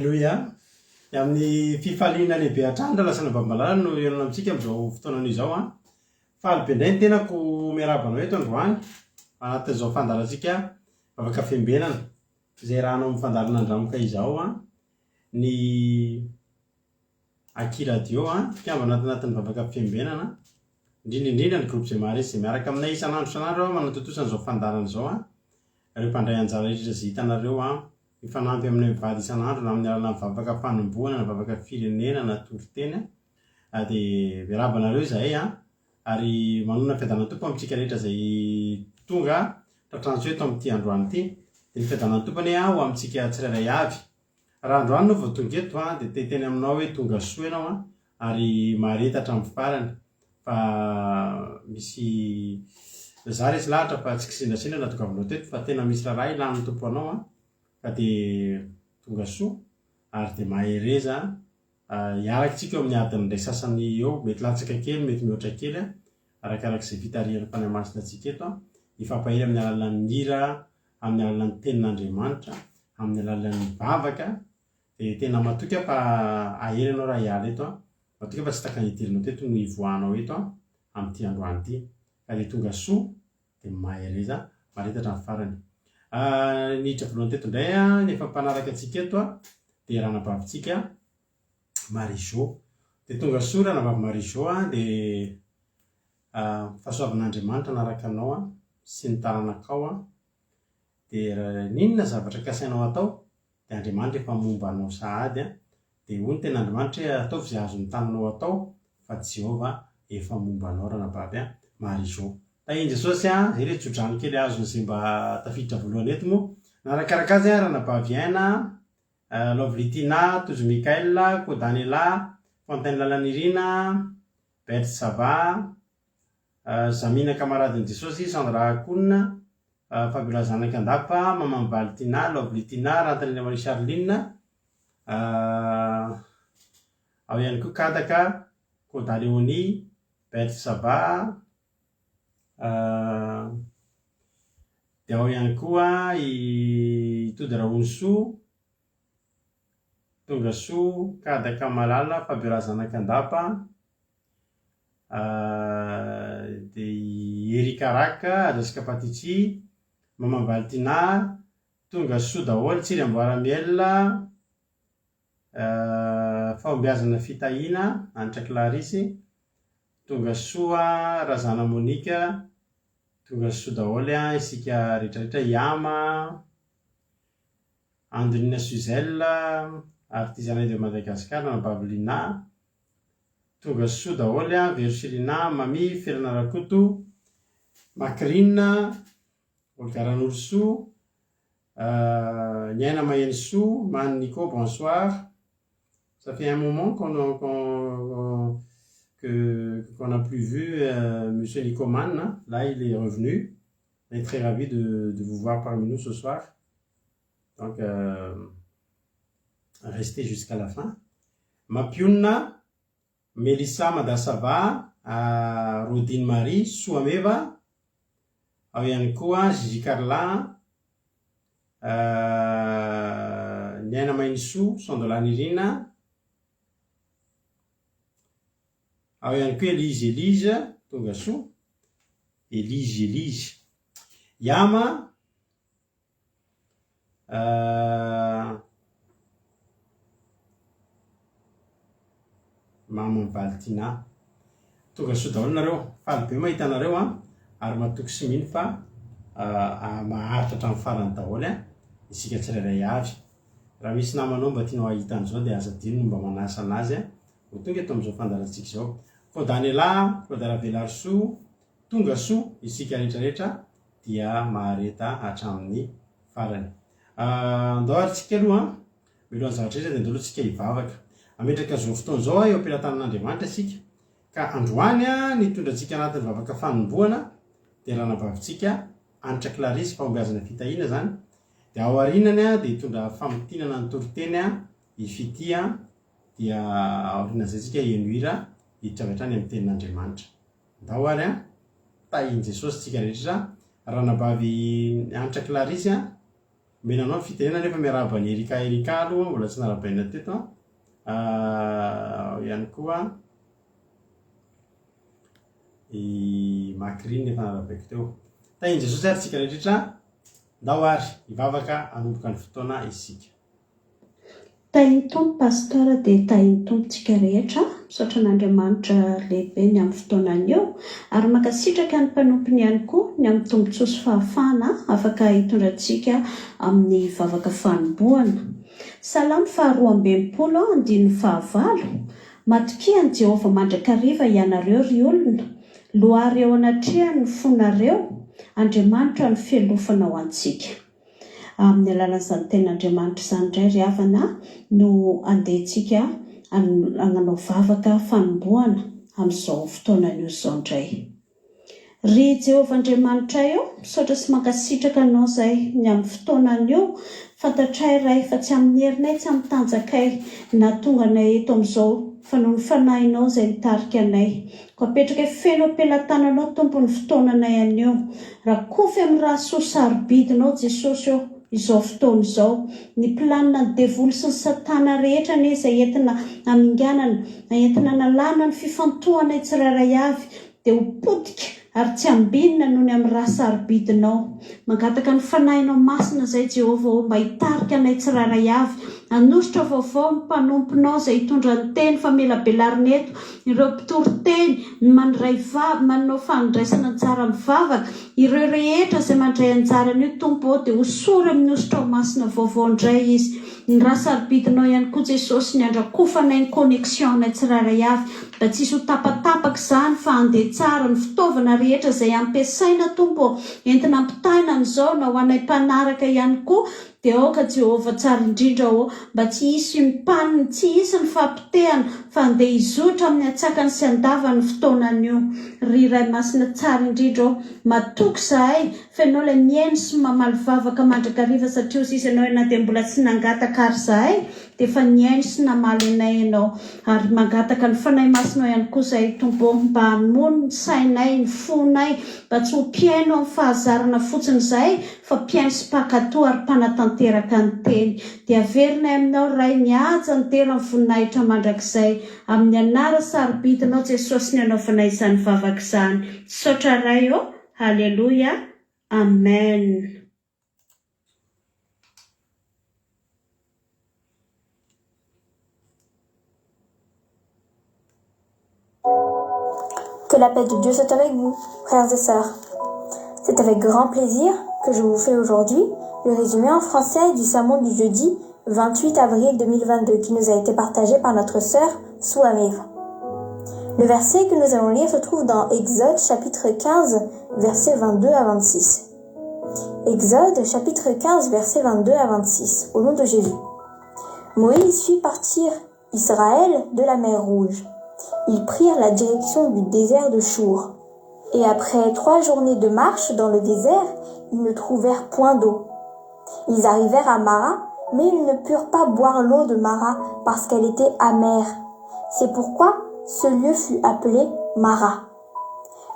Alleluia. Amin'ny fifaliana lehibe hatrany lasa nabambalala no ianona amintsika amin'izao fotoana izao a. Faly be indray ny tenako miarabana eto androany anatin'izao fandarantsika vavaka fiambenana izay rahanao amin'ny fandalana andramoka izao a. Ny Aki radio a mpiambana anatin'ny vavaka fiambenana indrindrindrindra ny groupe izay maharesy izay miaraka aminay isan'andro manatotosana izao fandalana izao a. Ireo mpandray anjara rehetra izay hitanareo a mifanampy amin'ny mivady isan'andro na amin'ny alalany vavaka fanomboana na vavaka firenena na toriteny dia miarabanareo izahay a ary manona fiadanana tompo amintsika rehetra izay tonga tratrantsy eto amin'ity androany ity dia ny fiadanana tompony a ho amintsika tsirairay avy. Raha androany no vao tonga eto a dia teteny aminao hoe tonga soa ianao a ary maharetatra amin'ny farany fa misy za resy lahatra fa tsy kisindrasindra natogavinao teto fa tena misy raha ilan'ny tompo anao a ka dia tonga soa ary dia mahereza hiarakintsika eo amin'ny adiny indray sasany eo mety latsaka kely mety mihoatra kely arakarak'izay fitarihan'ny fanahy-masina antsika eto a ifampahery amin'ny alalan'ny hira amin'ny alalan'ny tenin'Andriamanitra amin'ny alalan'ny bavaka dia tena matoka fa ahery ianao raha hiala eto a matoka fa tsy takanitirinao teto no ivoahanao eto a amin'ity androany ity ka dia tonga soa dia mahereza maharetatra amin'ny farany. Niditra voalohany teto indray a nefa mpanaraka antsika eto a dia ranabavitsika Marie-Jo dia tonga soa ranabavy Marie-Jo a dia fahasoavan'Andriamanitra naraka anao a sy ny taranakao a dia ninona zavatra kasainao atao dia Andriamanitra efa momba anao sahady a dia hoy ny ten'Andriamanitra hoe ataovy izay azon'ny tananao atao fa Jehova efa momba anao ranabavy a Marie-Jo. Tahian Jesosy a zay ilay tsodrano kely azon'izay mba tafiditra voalohany eto moa narakaraka azy a ranabavy Aina Lovlitina Tozo Mikael Ko Daniela Fontaine Lalanirina Bersava Zamina kamaradin'i Jesosy Sandra Akonina Fabiola Zanakandapa Maman Valitina Lovlitina Rantanina Marie Charline ao ihany koa Kadaka Ko Daleoni Bersava dia ao ihany koa i Tody Raonso Tonga Soa Kadaka Malala Fabiola Zanakandapa dia Erika Raka Adasika Patitsi Maman Valitina Tonga Soa daholo Tsiramboara Miel Fahombiazana Fitahina Anitra Clarisy Tonga Soa Razana Monika Tonga Soa daholo isika rehetrarehetra Yama Andrina Suzelle Artisanat de Madagascar Ranabavy Tonga Soa daholo Versilina Mami Ferana Rakoto Macrine Olgaran'olo Soa Niaina Maheny Soa Man Nico bonsoir. Ça fait un moment qu'on n'a plus vu Monsieur Nicoman. Là, il est revenu. On est très ravis de vous voir parmi nous ce soir. Donc, restez jusqu'à la fin. Mapiuna, Melissa Madasava, Rodine Marie, Souameva, Aoyan Koa, Gigi Carla, Niana Mainsou, Sondolanirina, ao ihany koa Elise tonga soa Elise Yama Maman Valtina tonga soa daholo nareo faly be mahita anareo a ary matoky sy mino fa maharitra hatramin'ny farany daholo isika tsirairay avy. Raha misy namanao mba tianao ahita an'izao dia aza dino mba manasa anazy ho tonga eto amin'izao fandarantsika izao. Ko Daniela Ko Daravelarso tonga soa isika rehetrarehetra dia mahareta hatramin'ny farany. Andao aritsika aloha milohan'ny zavatra rehetra dia andolotsika hivavaka ametraka izao fotoana izao eo am-pelatanan'Andriamanitra isika ka androany nitondratsika anatin'ny vavaka fanomboana dia ranabavitsika Anitra Clarisy Fahombiazana Fitahina zany dia ao arinany dia hitondra famotinana ny toriteny ifity dia aorinan'izay tsika henuira hiditra avy hatrany amin'ny tenin'Andriamanitra. Ndao ary tahian Jesosy tsika rehetra ranabavy Anitra Clarisy menanao ny fitenena nefa miarahaba ny erika aloha mbola tsy narabaina teto ihany koa i Makri nefa narabaiko teo. Tahin Jesosy ary tsika rehetra ndao ary ivavaka anomboka ny fotoana isika. Tahin'ny tompo pastora dia tahin'ny tompontsika rehetra, misaotra an'Andriamanitra lehibe ny amin'ny fotoanany eo, ary makasitraka ny mpanompony ihany koa ny amin'ny tombontsoa sy fahafahana afaka hitondrantsika amin'ny vavaka fanombohana. Salamo 2:29. Matokiany Jehovah mandrakariva ianareo ry olona, loary eo anatrehany ny fonareo, Andriamanitra ny fialofana ho antsika. Amin'ny alalan'izany ten'Andriamanitra izany indray ry havana no andehantsika hagnanao vavaka fanombohana amin'izao fotoanan'io izao indray. Ry Jehovah Andriamanitra eo, misaotra sy mankasitraka anao izay ny amin'ny fotoanan'io, fantatray ray fa tsy amin'ny herinay, tsy amin'ny tanjakay na tonga anay eto amin'izao fa noho ny fanahinao izay mitarika anay. Ko apetraka feno ampelantananao tompony fotoananay anio, raha kofy amin'ny raha soa sarobidinao Jesosy eo izao fotoana izao, ny planina ny devoly sy ny satana rehetra anie izay entina haminganana, entina nalana ny fifantohana tsirairay avy dia ho potika ary tsy ambinina noho ny amin'ny raha sarobidinao. Mangataka ny fanahinao masina izay Jehovah mba hitarika anay tsirairay avy, anositra vaovao ny mpanomponao izay hitondra ny teny fa mela belarina eto, ireo mpitory-teny mandray manao fandraisana tsara mivavaka, ireo rehetra izay mandray anjarany io tompo dia hosory amin'ny ositra masina vaovao indray izy. Ny raha sarobidinao ihany koa Jesosy ny andrakofanay ny connexion anay tsirairay avy, mba tsisy ho tapatapaka izany fa andeha tsara ny fitaovana rehetra izay ampiasaina tompo entina ampitahina an'izao na ho anay mpanaraka ihany koa. Dia aoka Jehovah tsara indrindra mba tsy hisy mpaniny, tsy hisy ny fampitehana fa andeha hizotra amin'ny atsakany sy andavany fotoanan'io. Ry ray masina tsara indrindra matoky zahay fa ianao ilay mihaino sy mamaly vavaka mandrakariva, satria sisa ianao na dia mbola tsy nangataka ary zahay dia efa nihaino sy namaly anay ianao. Ary mangataka ny fanahy masinao ihany koa zahay tompo mba hamono ny sainay, ny fonay, mba tsy ho mpiaino amin'ny fahazarana fotsiny zahay fa mpiaino sy mpakatoa ary mpanatanteraka ny teny. Dia averinay aminao ray mihaja ny tena ny voninahitra mandrakizay, amin'ny anara sarobidinao Jesosy ny anaovanay izany vavaka izany. Saotra ray Halleluja. Amen. Que la paix de Dieu soit avec vous, frères et sœurs. C'est avec grand plaisir que je vous fais aujourd'hui le résumé en français du sermon du jeudi 28 avril 2022 qui nous a été partagé par notre sœur Souamiv. Le verset que nous allons lire se trouve dans Exode chapitre 15 versets 22 à 26. Exode chapitre 15 versets 22 à 26 au nom de Jésus. Moïse fit partir Israël de la mer Rouge. Ils prirent la direction du désert de Chour. Et après 3 journées de marche dans le désert, ils ne trouvèrent point d'eau. Ils arrivèrent à Mara, mais ils ne purent pas boire l'eau de Mara parce qu'elle était amère. C'est pourquoi ce lieu fut appelé Mara.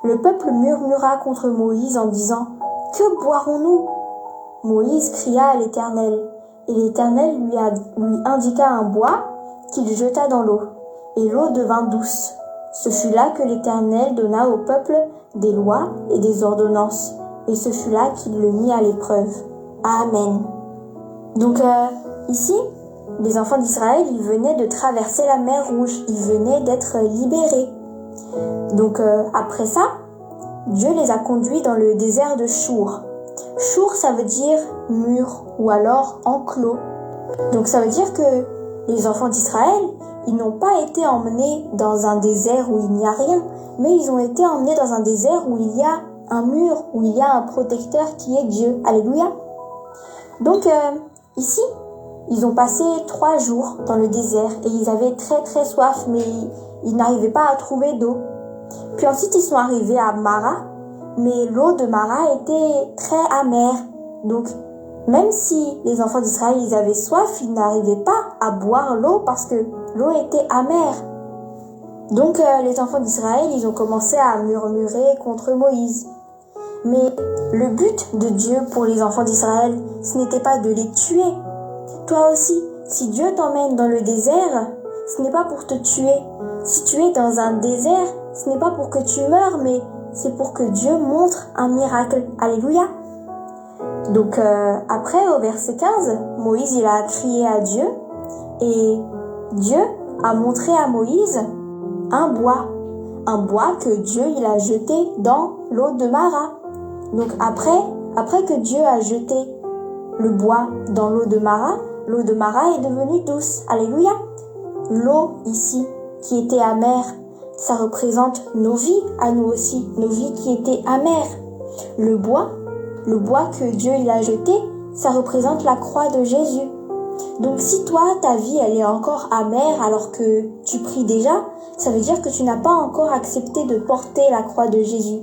Le peuple murmura contre Moïse en disant « Que boirons-nous » Moïse cria à l'Éternel, et l'Éternel lui indiqua un bois qu'il jeta dans l'eau, et l'eau devint douce. Ce fut là que l'Éternel donna au peuple des lois et des ordonnances, et ce fut là qu'il le mit à l'épreuve. Amen. Donc ici, les enfants d'Israël, ils venaient de traverser la mer Rouge, ils venaient d'être libérés. Donc après ça, Dieu les a conduits dans le désert de Chour. Chour, ça veut dire mur ou alors enclos. Donc ça veut dire que les enfants d'Israël, ils n'ont pas été emmenés dans un désert où il n'y a rien, mais ils ont été emmenés dans un désert où il y a un mur, où il y a un protecteur qui est Dieu. Alléluia. Donc ici, ils ont passé 3 jours dans le désert et ils avaient très très soif, mais ils n'arrivaient pas à trouver d'eau. Puis ensuite, ils sont arrivés à Mara, mais l'eau de Mara était très amère. Donc, même si les enfants d'Israël, ils avaient soif, ils n'arrivaient pas à boire l'eau parce que l'eau était amère. Donc, les enfants d'Israël, ils ont commencé à murmurer contre Moïse. Mais le but de Dieu pour les enfants d'Israël, ce n'était pas de les tuer. Toi aussi, si Dieu t'emmène dans le désert, ce n'est pas pour te tuer. Si tu es dans un désert, ce n'est pas pour que tu meurs, mais c'est pour que Dieu montre un miracle. Alléluia. Donc après, au verset 15, Moïse il a crié à Dieu et Dieu a montré à Moïse un bois que Dieu il a jeté dans l'eau de Mara. Donc après que Dieu a jeté le bois dans l'eau de Mara est devenue douce. Alléluia. L'eau ici qui était amère, ça représente nos vies à nous aussi, nos vies qui étaient amères. Le bois que Dieu il a jeté, ça représente la croix de Jésus. Donc si toi, ta vie, elle est encore amère alors que tu pries déjà, ça veut dire que tu n'as pas encore accepté de porter la croix de Jésus.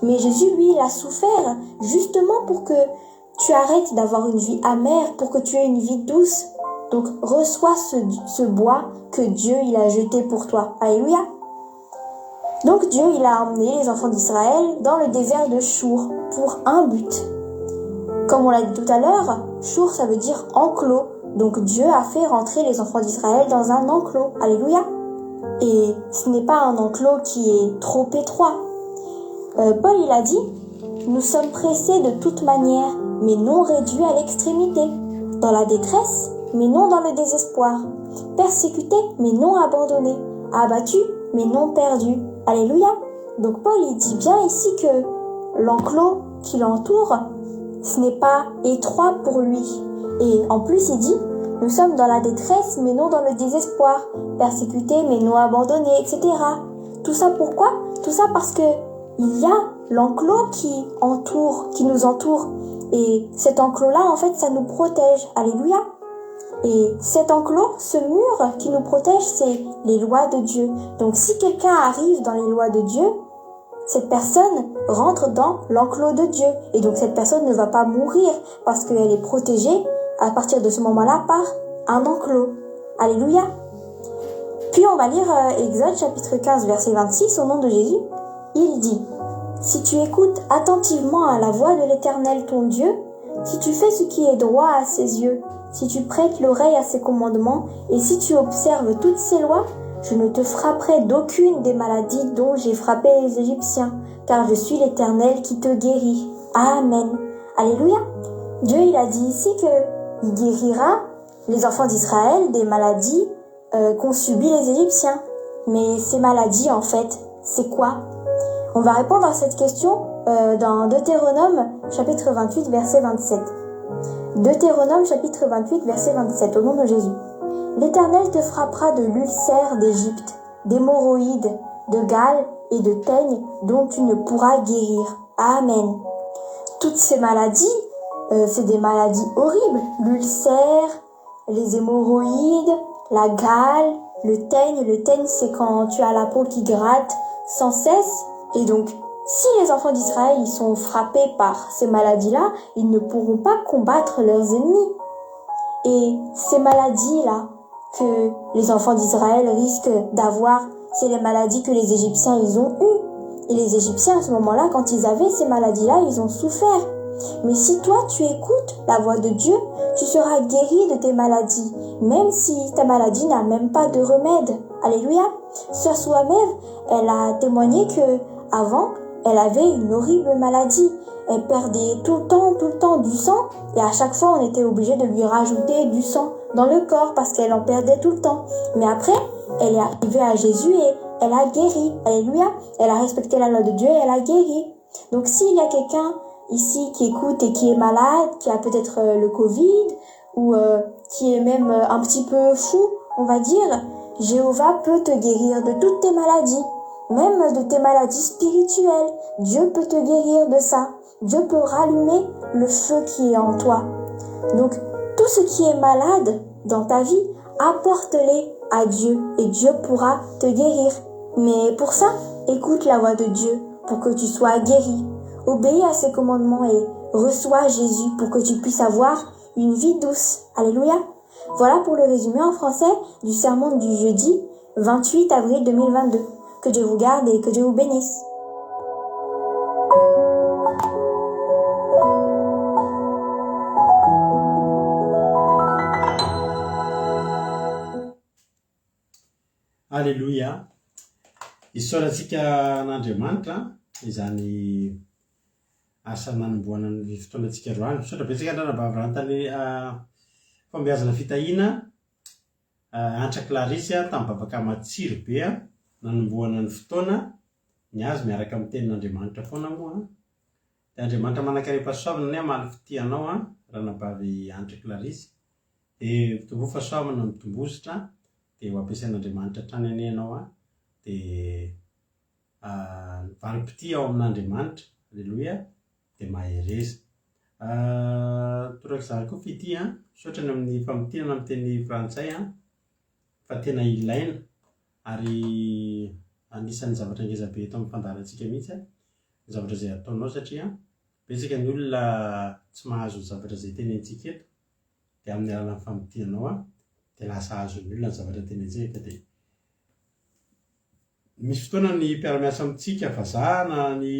Mais Jésus, lui, il a souffert justement pour que tu arrêtes d'avoir une vie amère, pour que tu aies une vie douce. Donc reçois ce bois que Dieu il a jeté pour toi. Alléluia. Donc Dieu il a emmené les enfants d'Israël dans le désert de Chour pour un but. Comme on l'a dit tout à l'heure, Chour ça veut dire enclos. Donc Dieu a fait rentrer les enfants d'Israël dans un enclos. Alléluia. Et ce n'est pas un enclos qui est trop étroit. Paul il a dit, nous sommes pressés de toute manière, mais non réduits à l'extrémité. Dans la détresse, mais non dans le désespoir. Persécutés, mais non abandonnés. Abattus, mais non perdus. Alléluia. Donc Paul il dit bien ici que l'enclos qui l'entoure, ce n'est pas étroit pour lui. Et en plus il dit, nous sommes dans la détresse mais non dans le désespoir, persécutés mais non abandonnés, etc. Tout ça pourquoi? Tout ça parce que il y a l'enclos qui nous entoure. Et cet enclos-là, en fait, ça nous protège. Alléluia. Et cet enclos, ce mur qui nous protège, c'est les lois de Dieu. Donc si quelqu'un arrive dans les lois de Dieu, cette personne rentre dans l'enclos de Dieu. Et donc cette personne ne va pas mourir parce qu'elle est protégée à partir de ce moment-là par un enclos. Alléluia. Puis on va lire Exode chapitre 15 verset 26 au nom de Jésus. Il dit, si tu écoutes attentivement à la voix de l'Éternel ton Dieu, si tu fais ce qui est droit à ses yeux, si tu prêtes l'oreille à ses commandements, et si tu observes toutes ses lois, je ne te frapperai d'aucune des maladies dont j'ai frappé les Égyptiens, car je suis l'Éternel qui te guérit. Amen. Alléluia. Dieu il a dit ici qu'il guérira les enfants d'Israël des maladies qu'ont subi les Égyptiens. Mais ces maladies, en fait, c'est quoi? On va répondre à cette question dans Deutéronome chapitre 28 verset 27. Deutéronome chapitre 28 verset 27 au nom de Jésus. L'Éternel te frappera de l'ulcère d'Égypte, d'hémorroïdes, de gale et de teigne dont tu ne pourras guérir. Amen. Toutes ces maladies, c'est des maladies horribles. L'ulcère, les hémorroïdes, la gale, le teigne. Le teigne, c'est quand tu as la peau qui gratte sans cesse. Et donc, si les enfants d'Israël ils sont frappés par ces maladies-là, ils ne pourront pas combattre leurs ennemis. Et ces maladies-là que les enfants d'Israël risquent d'avoir, c'est les maladies que les Égyptiens ils ont eues. Et les Égyptiens, à ce moment-là, quand ils avaient ces maladies-là, ils ont souffert. Mais si toi, tu écoutes la voix de Dieu, tu seras guéri de tes maladies, même si ta maladie n'a même pas de remède. Alléluia. Sœur Souamev, elle a témoigné que avant, elle avait une horrible maladie. Elle perdait tout le temps du sang et à chaque fois, on était obligé de lui rajouter du sang dans le corps parce qu'elle en perdait tout le temps. Mais après, elle est arrivée à Jésus et elle a guéri. Alléluia. Elle a respecté la loi de Dieu et elle a guéri. Donc s'il y a quelqu'un ici qui écoute et qui est malade, qui a peut-être le Covid ou qui est même un petit peu fou, on va dire, Jéhovah peut te guérir de toutes tes maladies. Même de tes maladies spirituelles, Dieu peut te guérir de ça. Dieu peut rallumer le feu qui est en toi. Donc, tout ce qui est malade dans ta vie, apporte-les à Dieu et Dieu pourra te guérir. Mais pour ça, écoute la voix de Dieu pour que tu sois guéri. Obéis à ses commandements et reçois Jésus pour que tu puisses avoir une vie douce. Alléluia. Voilà pour le résumé en français du sermon du jeudi 28 avril 2022. Que Dieu vous garde et que Dieu vous bénisse. alleloia isaorantsika n'andriamanitra izany asa nanomboana ny fotoanantsika roany misaotra betsaka andranabavarantany fambiazana fitahina antra Clarisy tamin'ny babaka matsiro be nanomboana ny fotoana ny azy miaraka amin'ny tenin'andriamanitra foana moa dia andriamanitra manankarem-pahasoavana ny amaly fitianao ranabavy antra Clarisy dia mitombo fahasoavana mitombositra dia ho ampiasain'andriamanitra trany anenao dia valim-pity ao amin'andriamanitra alleloia dia mahereza torak'izany koa fity misaotrany amin'ny famotinana amin'ny teny frantsay fa tena ilaina ary anisan'ny zavatra ngezabe eto amin'ny fandaharantsika mihitsy ny zavatra izay ataonao satria betsaka ny olona tsy mahazo ny zavatra izay tenentsika eto dia amin'ny alalan'ny famotinanao dia lasa azon'ny olona ny zavatra tenentsika dia misy fotoana ny mpiara-miasa amintsika vazaha na ny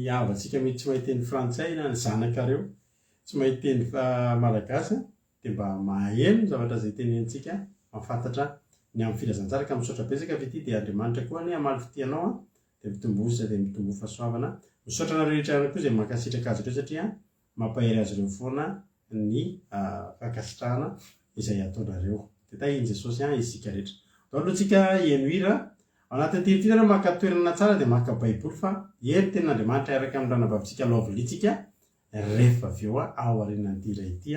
havatsika mety tsy mahiteny frantsay na ny zanakareo tsy mahiteny malagasy dia mba maheno zavatra izay tenentsika mafantatra ny amin'ny filazantsara ka misaotra betsaka fity dia andriamanitra koa ny amaly fitianao dia mitombositra dia mitombo fahasoavana misaotra nareo rehetra koa izay mankasitraka azy ireo satria mampahery azy ireo foana ny fankasitrahana izay ataonareo dia tahiny Jesosy isika rehetra alohantsika hienohira ao anatin'ny tiritirana maka toerana tsara dia maka baiboly fa eny tenin'andriamanitra araka amin'ny ranabavitsika loavolitsika rehefa avy eo ao aorianan'ity iray ity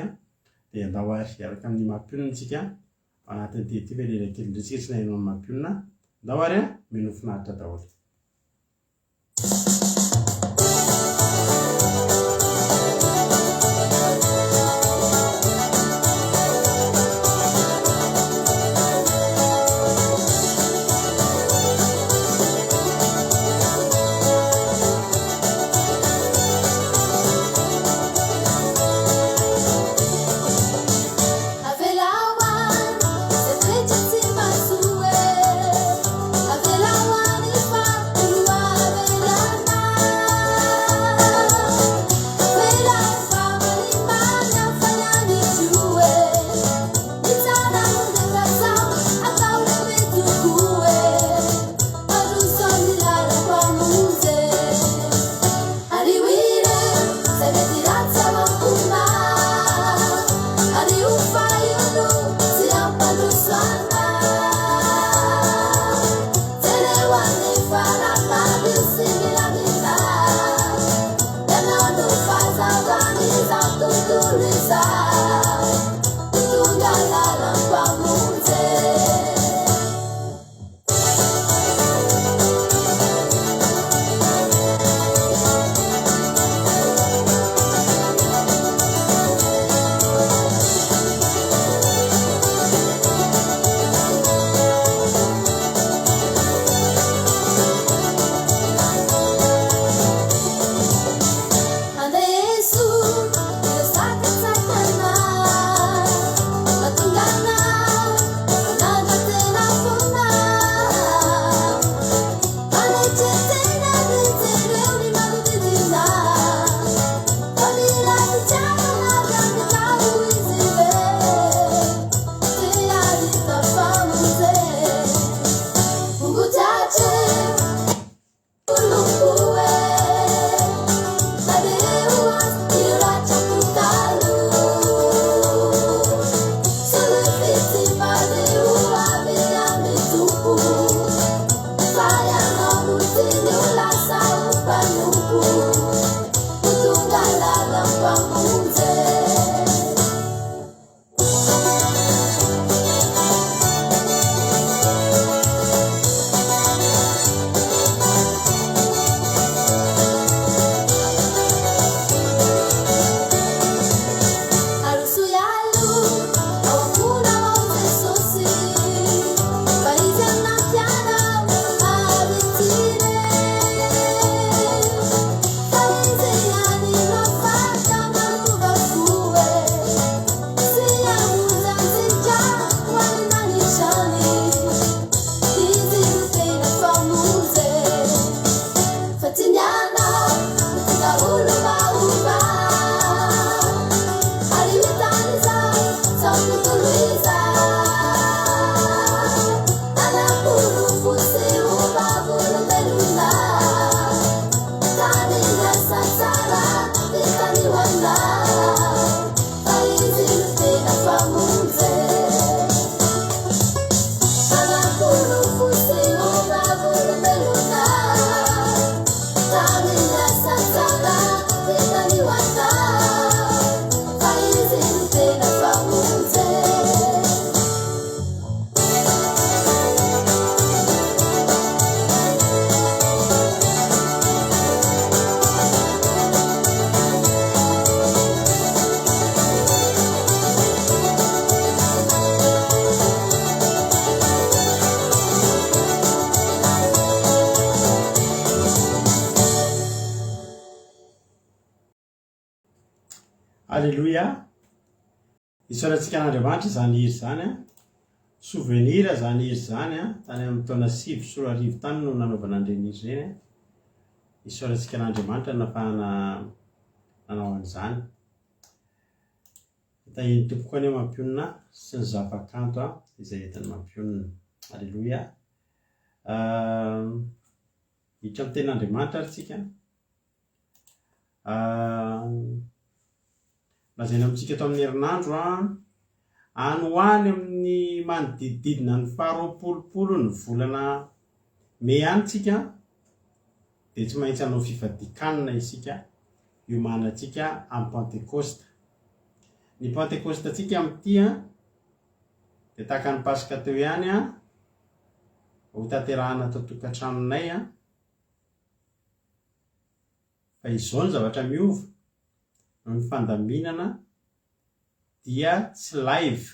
dia andao ary araka amin'ny mampionantsika ao anatin'ny tety ve lera kely indritsika tsy nahaino amin'ny mampiona andao ary mino finaritra daholo Yesu, Alleloia. Isaorantsika an'Andriamanitra zany iry zany a. Souvenir zany iry zany a. Tany amin'ny taona 7 tany no nanaovana an'ireny izy ireny a. Isaorantsika an'Andriamanitra nafahana nanao an'izany. Tahiny tompoko any mampionina sy ny zavakanto izay entiny mampionina. Alleloia. Hiditra amin'ny ten'Andriamanitra ary tsika. Lazaina amintsika eto amin'ny herinandro any ho any amin'ny manodidididina ny 20 ny volana May any tsika dia tsy maintsy hanao fifadikanina isika iomanantsika amin'ny Pentecoste. Ny Pentecoste tsika amin'ity dia tahaka ny Pasika teo ihany ho tanterahana tao tokantranonay fa izao ny zavatra miova no ny fandaminana dia tsy live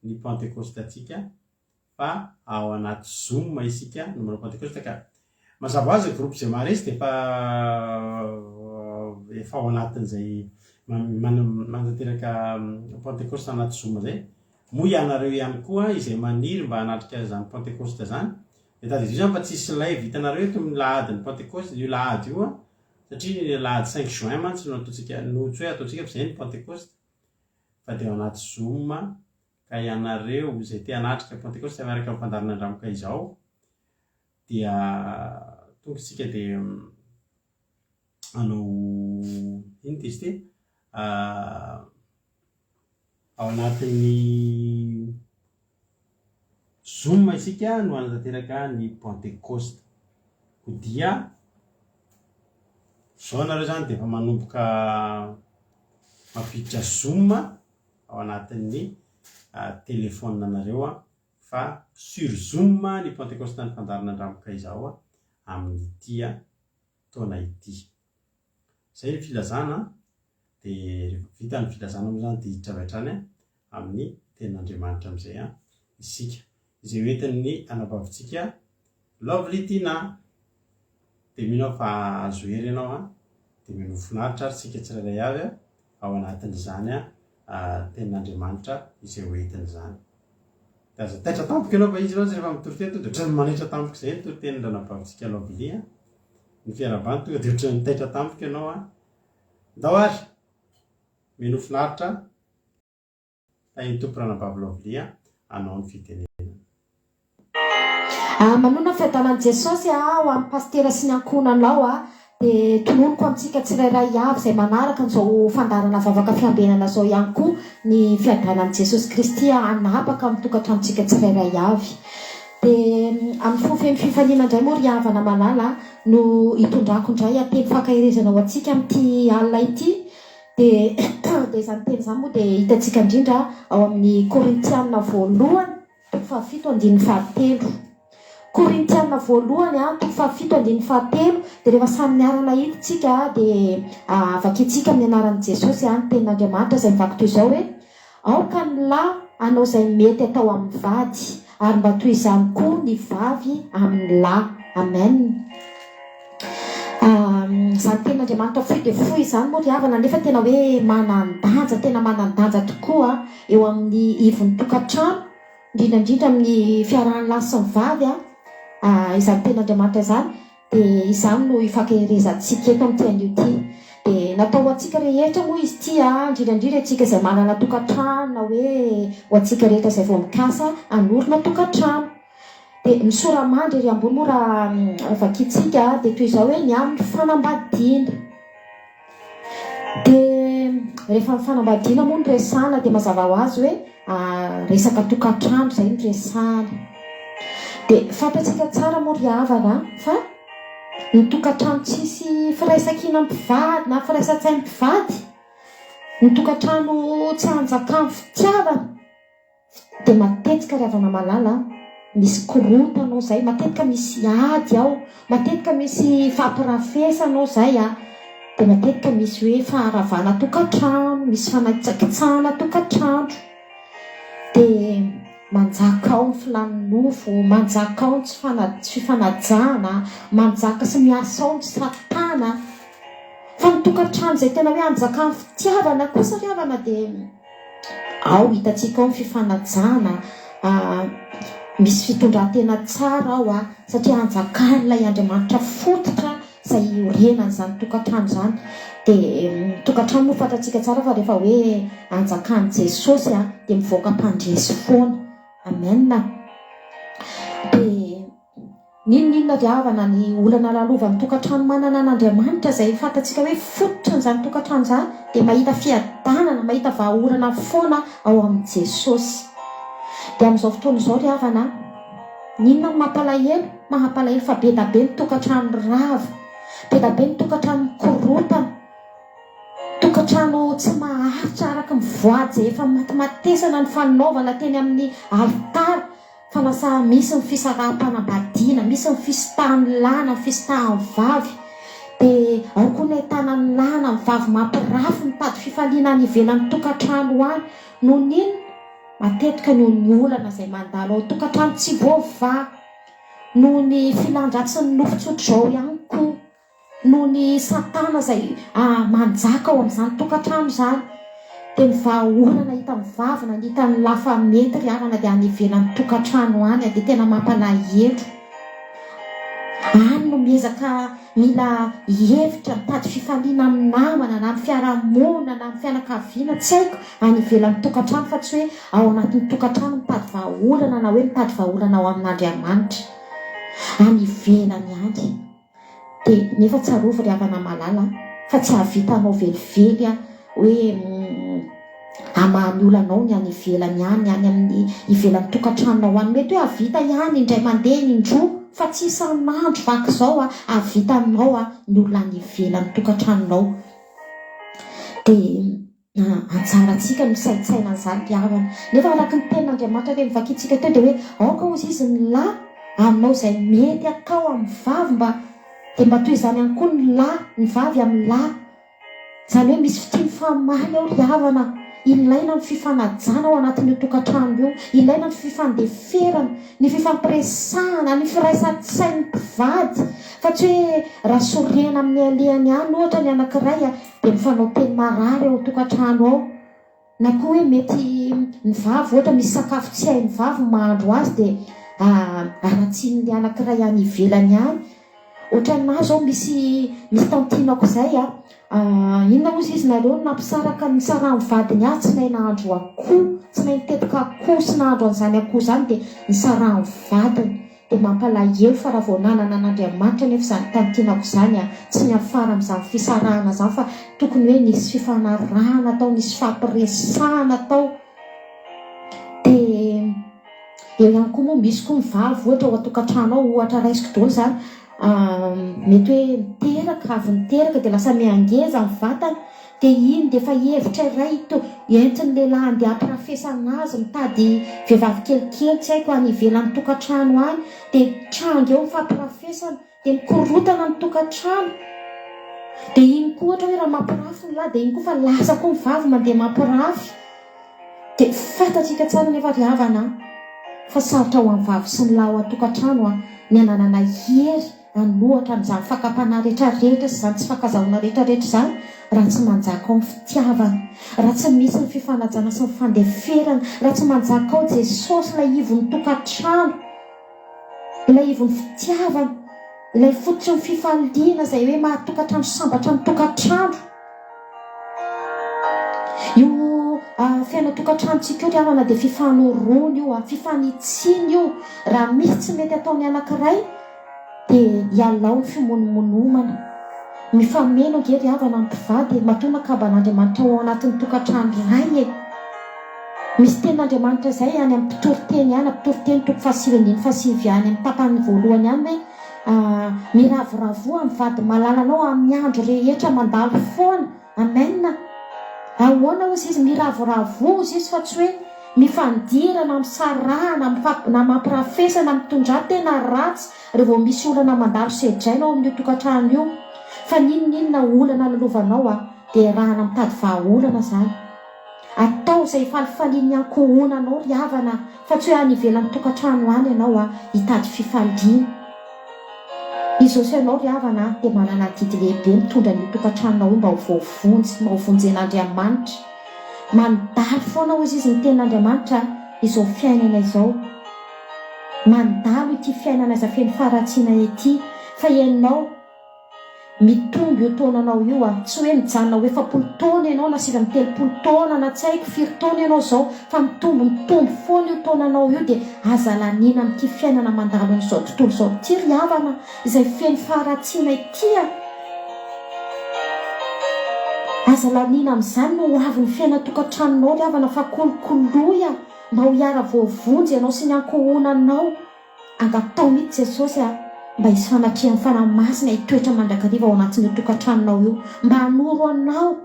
ny Pentecoste tsika fa ao anaty Zoom isika no manao Pentecoste ka mazava azy groupe izay maharesy dia efa ao anatin'izay manateraka Pentecoste anaty Zoom zay. Moa ianareo ihany koa izay maniry mba hanatrika zany Pentecoste zany dia tadidio zany fa tsisy live hitanareo eto amin'ny lahadin'ny Pentecoste io lahady io satria ny lahady 5 juin mantsy no hoe ataontsika fa izay ny Pentecoste fa dia ao anaty Zoom ka ianareo izay te hanatrika Pentecoste miaraka amin'ny fandarina andramoka izao dia tonga isika dia hanao ino izy ty ao anatin'ny Zoom isika no hanatanteraka ny Pentecoste ho dia zao nareo zany dia efa manomboka mampiditra Zoom ao anatin'ny telefônina anareo fa sur Zoom ny Pentecoste ny fandarina andramoka izao amin'ny tia taona ity. Zay ny filazana dia rehefa vita ny filazana moa zany dia hiditra avy hatrany amin'ny ten'Andriamanitra amin'izay isika izay hoentin'ny anapavintsika Lovely Tina. Dia mino fa azo hery ianao dia mino finaritra ary tsika tsirairay avy ao anatin'izany ten'Andriamanitra izay hoentiny zany. Dia aza taitra tampoka ianao fa izy ianao rehefa mitoroteny to dia ohatrany manaitra tampoka izay ny toroteny ranapavintsika Lovely ny fiarabany tonga dia ohatrany taitra tampoka ianao ndao ary mino finaritra tahiny tompo ranabavy Lovely hanao ny fitenenana. Manona fiadanan'i Jesosy ho amin'ny pastera sy ny ankonanao dia tononoko amintsika tsirairay avy izay manaraka n'izao fandarana vavaka fiambenana zao ihany koa ny fiadanan'i Jesosy Kristy anapaka amin'ny tokantranontsika tsirairay avy. Dia amin'ny fofeny fifaliana indray moa ry havana malala no hitondrako indray teny fankahirezana ho antsika amin'ity alina ity dia izany teny izany moa dia hitantsika indrindra ao amin'ny Korintianina voalohany 7:7. Korintianina voalohany 7:7 dia rehefa samy niarana hiditsika dia vakitsika amin'ny anaran'i Jesosy ny tenin'Andriamanitra izay mivaky toy izao hoe aoka ny lahy anao izay mety atao amin'ny vady ary mba toy izany koa ny vavy amin'ny lahy. Amen. Izany tenin'Andriamanitra fohy dia fohy izany moa ry havana nefa tena hoe manan-danja, tena manan-danja tokoa eo amin'ny ivon'ny tokantrano indrindrandrindra amin'ny fiarahan'ny lahy sy ny vavy izany tenin'Andriamanitra izany dia izany no ifankahirezantsika eto amin'ity anio ity. Dia natao ho antsika rehetra moa izy ity indrindrandrindra antsika izay manana tokantrano na hoe ho antsika rehetra izay vao mikasa hanorina tokantrano. Dia ny soramandry ery ambony moa raha vakitsika dia toy izao hoe ny amin'ny fanambadiana. Dia rehefa ny fanambadiana moa ny resana dia mazava ho azy hoe resaka tokantrano izay ny resana. Dia fantatsika tsara moa ry havana fa ny tokantrano tsisy firaisan-kina mpivady na firaisan-tsaina mpivady, ny tokantrano tsy hanjakany fitiavana dia matetika ry havana malala misy korontanao zay, matetika misy ady ao, matetika misy fampirafesanao zay dia matetika misy hoe faharavana tokantrano, misy fanaitsakitsahana tokantrano. Dia manjaka ao ny filan'ny nofo, manjaka ao ny tsy fifanajana, manjaka sy miasa ao ny satana. Fa fa ny tokantrano izay tena hoe anjaka ny fitiavana kosa ry havana dia ao hitantsika ao ny fifanajana, misy fitondran-tena tsara ao satria anjakan'ilay Andriamanitra fototra izay orenan'izany tokantrano izany. Dia tokantrano moa fantatsika tsara fa rehefa hoe anjakan'i Jesosy dia mivoaka mpandresy foana. Amen. Dia ninona ry havana ny olana lalovan'ny tokantrano manana an'Andriamanitra izay fantatsika hoe fototra n'izany tokantrano izany dia mahita fiadanana, mahita vahaolana foana ao amin'i Jesosy. Dia amin'izao fotoana izao ry havana, ninona no mampalahelo fa be da be ny tokantrano rava, be da be ny tokantrano mikorotana, tokantrano tsy maharitra araka mivoady efa matimatesana ny fanaovana teny amin'ny altara, fa lasa misy ny fisaraha-panambadiana, misy ny fisitahan'ny lana, ny fisitahan'ny vavy. Dia ao koa ny ahitana ny lana, ny vavy mampirafy mitady fifaliana any ivelan'ny tokantrano any. Noho n'inona matetika ny olana izay mandalo ao tokantrano tsy voavaha, noho ny filandratsy ny nofotsotra izao ihany koa, noho ny satana izay manjaka ao amin'izany tokantrano izany. Dia ny vahaolana hita mivavina, ny hita ny lafa mety ry havana dia any ivelan'ny tokantrano any dia tena mampalahelo. Any no miezaka mila hevitra mitady fifaliana amin'ny namana na amin'ny fiarahamonina na amin'ny fianakaviana, tsy haiko, any ivelan'ny tokantrano fa tsy hoe ao anatin'ny tokantrano mitady vahaolana na hoe mitady vahaolana ao amin'Andriamanitra. Any ivelany any. Dia nefa tsarovy ry havana malala fa tsy hahavitanao velively hoe hamamy olanao ny any ivelany any amin'ny ivelan'ny tokantranonao any. Mety hoe havita ihany indray mandeha ny indroa fa tsy isan'andro vaky izao havitanao ny olona any ivelan'ny tokantranonao. Dia anjarantsika misaitsaina an'izany ry havana. Nefa araka ny tenin'Andriamanitra hoe mivakintsika teo dia hoe aoka hozy izy ny lahy aminao izay mety atao amin'ny vavy mba dia mba toy izany ihany koa ny lahy, ny vavy amin'ny lahy. Izany hoe misy fitiany famaly ao ry havana. Ilaina ny fifanajana ao anatin'io tokantrano io, ilaina ny fifandeferana, ny fifampiresahana, ny firaisan-tsain'ny mpivady. Fa tsy hoe raha sorena amin'ny alehany any ohatra ny anankiray dia mifanao teny marary ao tokantrano ao. Na koa hoe mety ny vavy ohatra misy sakafo tsy hain'ny vavy mahandro azy dia aratsian'ny anankiray any ivelany any. Ohatra na zao misy tantinako izay inona ozy izy nareo nampisaraka ny saran'ny vadiny tsy nahay nahandro akoho, tsy nahay nitetika akoho sy nahandro an'izany akoho izany dia ny saran'ny vadiny. Dia mampalahelo fa raha vao nanana an'Andriamanitra nefa izany tantinako izany tsy niafara amin'izany fisarahana izany fa tokony hoe nisy fifanarahana tao, nisy fampiresahana tao. Dia eo ihany koa moa misy koa mivavy ohatra ao atokantrano ao, ohatra raisiko daholo izany, mety hoe miteraka, avy niteraka dia lasa miangeza ny vatany. Dia iny dia efa hevitra iray entin'ny lehilahy handeha hampirafesana azy mitady vehivavy kelikely tsy haiko any ivelan'ny tokantrano any. Dia tranga eo mifampirafesana dia mikorotana ny tokantrano. Dia iny koa ohatra hoe raha mampirafy ny lahy dia iny koa fa lasa koa ny vavy mandeha mampirafy. Dia fantatsika tsara nefa ry havana fa sarotra ho amin'ny vavy sy ny lahy ao an-tokantrano ny ananana hery anohatra amin'izany fakapana rehetrarehetra sy izany tsy fankazahona rehetrarehetra izany raha tsy manjaka ao ny fitiavana, raha tsy misy ny fifanajana sy ny fandeferana, raha tsy manjaka ao Jesosy ilay ivon'ny tokantrano, ilay ivon'ny fitiavana, ilay fototra ny fifaliana izay hoe mahatokantrano sambatra ny tokantrano. Io fiaina tokantranotsika io ry havana dia fifanoroana io, fifanitsiana io. Raha misy tsy mety ataony anankiray dia hialao ny fimonomonomana. Mifameno nge ry havana mpivady matoa kaban'Andriamanitra ao anatin'ny tokantrano iray. Misy tenin'Andriamanitra izay any amin'ny mpitoroteny any, mpitoroteny toko fahasivy fahasivy any amin'ny tapany voalohany any hoe miravoravoa amin'ny vady malalanao amin'ny andro rehetra mandalo foana. Amen. Ahoana ozy izy miravoravoa ozy izy fa tsy hoe mifandirana, misarahana, na mampirafesana, mitondra tena ratsy rehefa vao misy olana mandalo sedraina ao amin'io tokantrano io. Fa ninona olana lalovanao dia rahana mitady vahaolana izany. Atao izay falifaliany ankohonanao ry havana fa tsy hoe any ivelan'ny tokantrano any ianao hitady fifaliana. izy osy ianao ry havana dia manana didy lehibe mitondra ny tokantranonao io mba ho voavonjy mba ho vonjen'Andriamanitra. Mandalo foana hozy izy ny tenin'Andriamanitra izao fiainana izao. Mandalo ity fiainana iza feno faratsiana ity fa ianao mitombo io taonanao io tsy hoe mijanona hoe 70 taona ianao na 70 taona na tsy haiko firy taona ianao zao fa mitombo foana io taonanao io dia aza lanina amin'ity fiainana mandalo an'izao tontolo izao ity ry havana izay feno faratsiana ity aza lanina amin'izany no ho avy ny fiaina tokantranonao ry havana fa kolokoloya mba ho hiara voavonjy ianao sy ny ankohonanao angatao mihitsy Jesosy mba hisy fanatrihan'ny fanamasina hitoetra mandrakariva ao anatin'io tokantranonao io mba hanoro anao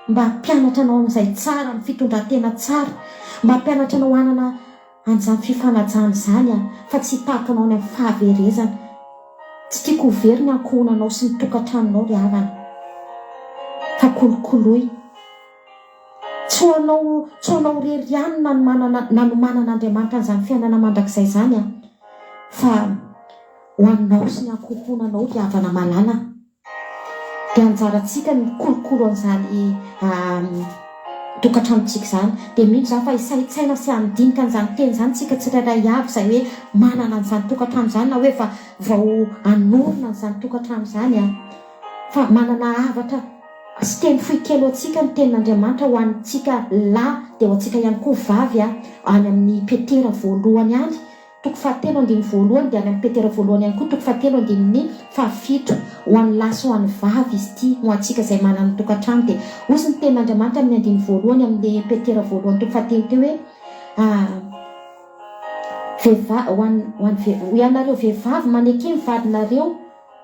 mba hampianatra anao amin'izay tsara amin'ny fitondran-tena tsara mba hampianatra anao hanana an'izany fifanajana izany fa tsy hitahaka anao any amin'ny fahaverezana tsy tiako ho very ny ankohonanao sy ny tokantranonao ry havana fa kolokoloy tsy ho anao rerianina nanomanan'Andriamanitra an'izany fiainana mandrakizay izany fa ho anao sy ny ankohonanao ry havana malala dia anjarantsika ny kolokolo an'izany tokantranontsika izany dia mino izany fa hisaitsaina sy handinika an'izany teny izany tsika tsirairay avy izay hoe manana an'izany tokantrano izany na hoe fa vao hanorina an'izany tokantrano izany fa manana havatra sy teny fohikelo antsika ny tenin'Andriamanitra ho antsika lahy dia ho antsika ihany koa vavy any amin'ny Petera voalohany any toko 7:1 dia any amin'ny Petera voalohany ihany koa toko 7:7 ho an'ny lahy sy ho an'ny vavy izy ity ho antsika izay manana tokantrano dia ozy ny tenin'Andriamanitra amin'ny 2 amin'ny Petera voalohany toko 7 teo hoe ianareo vehivavy maneky ny vadinareo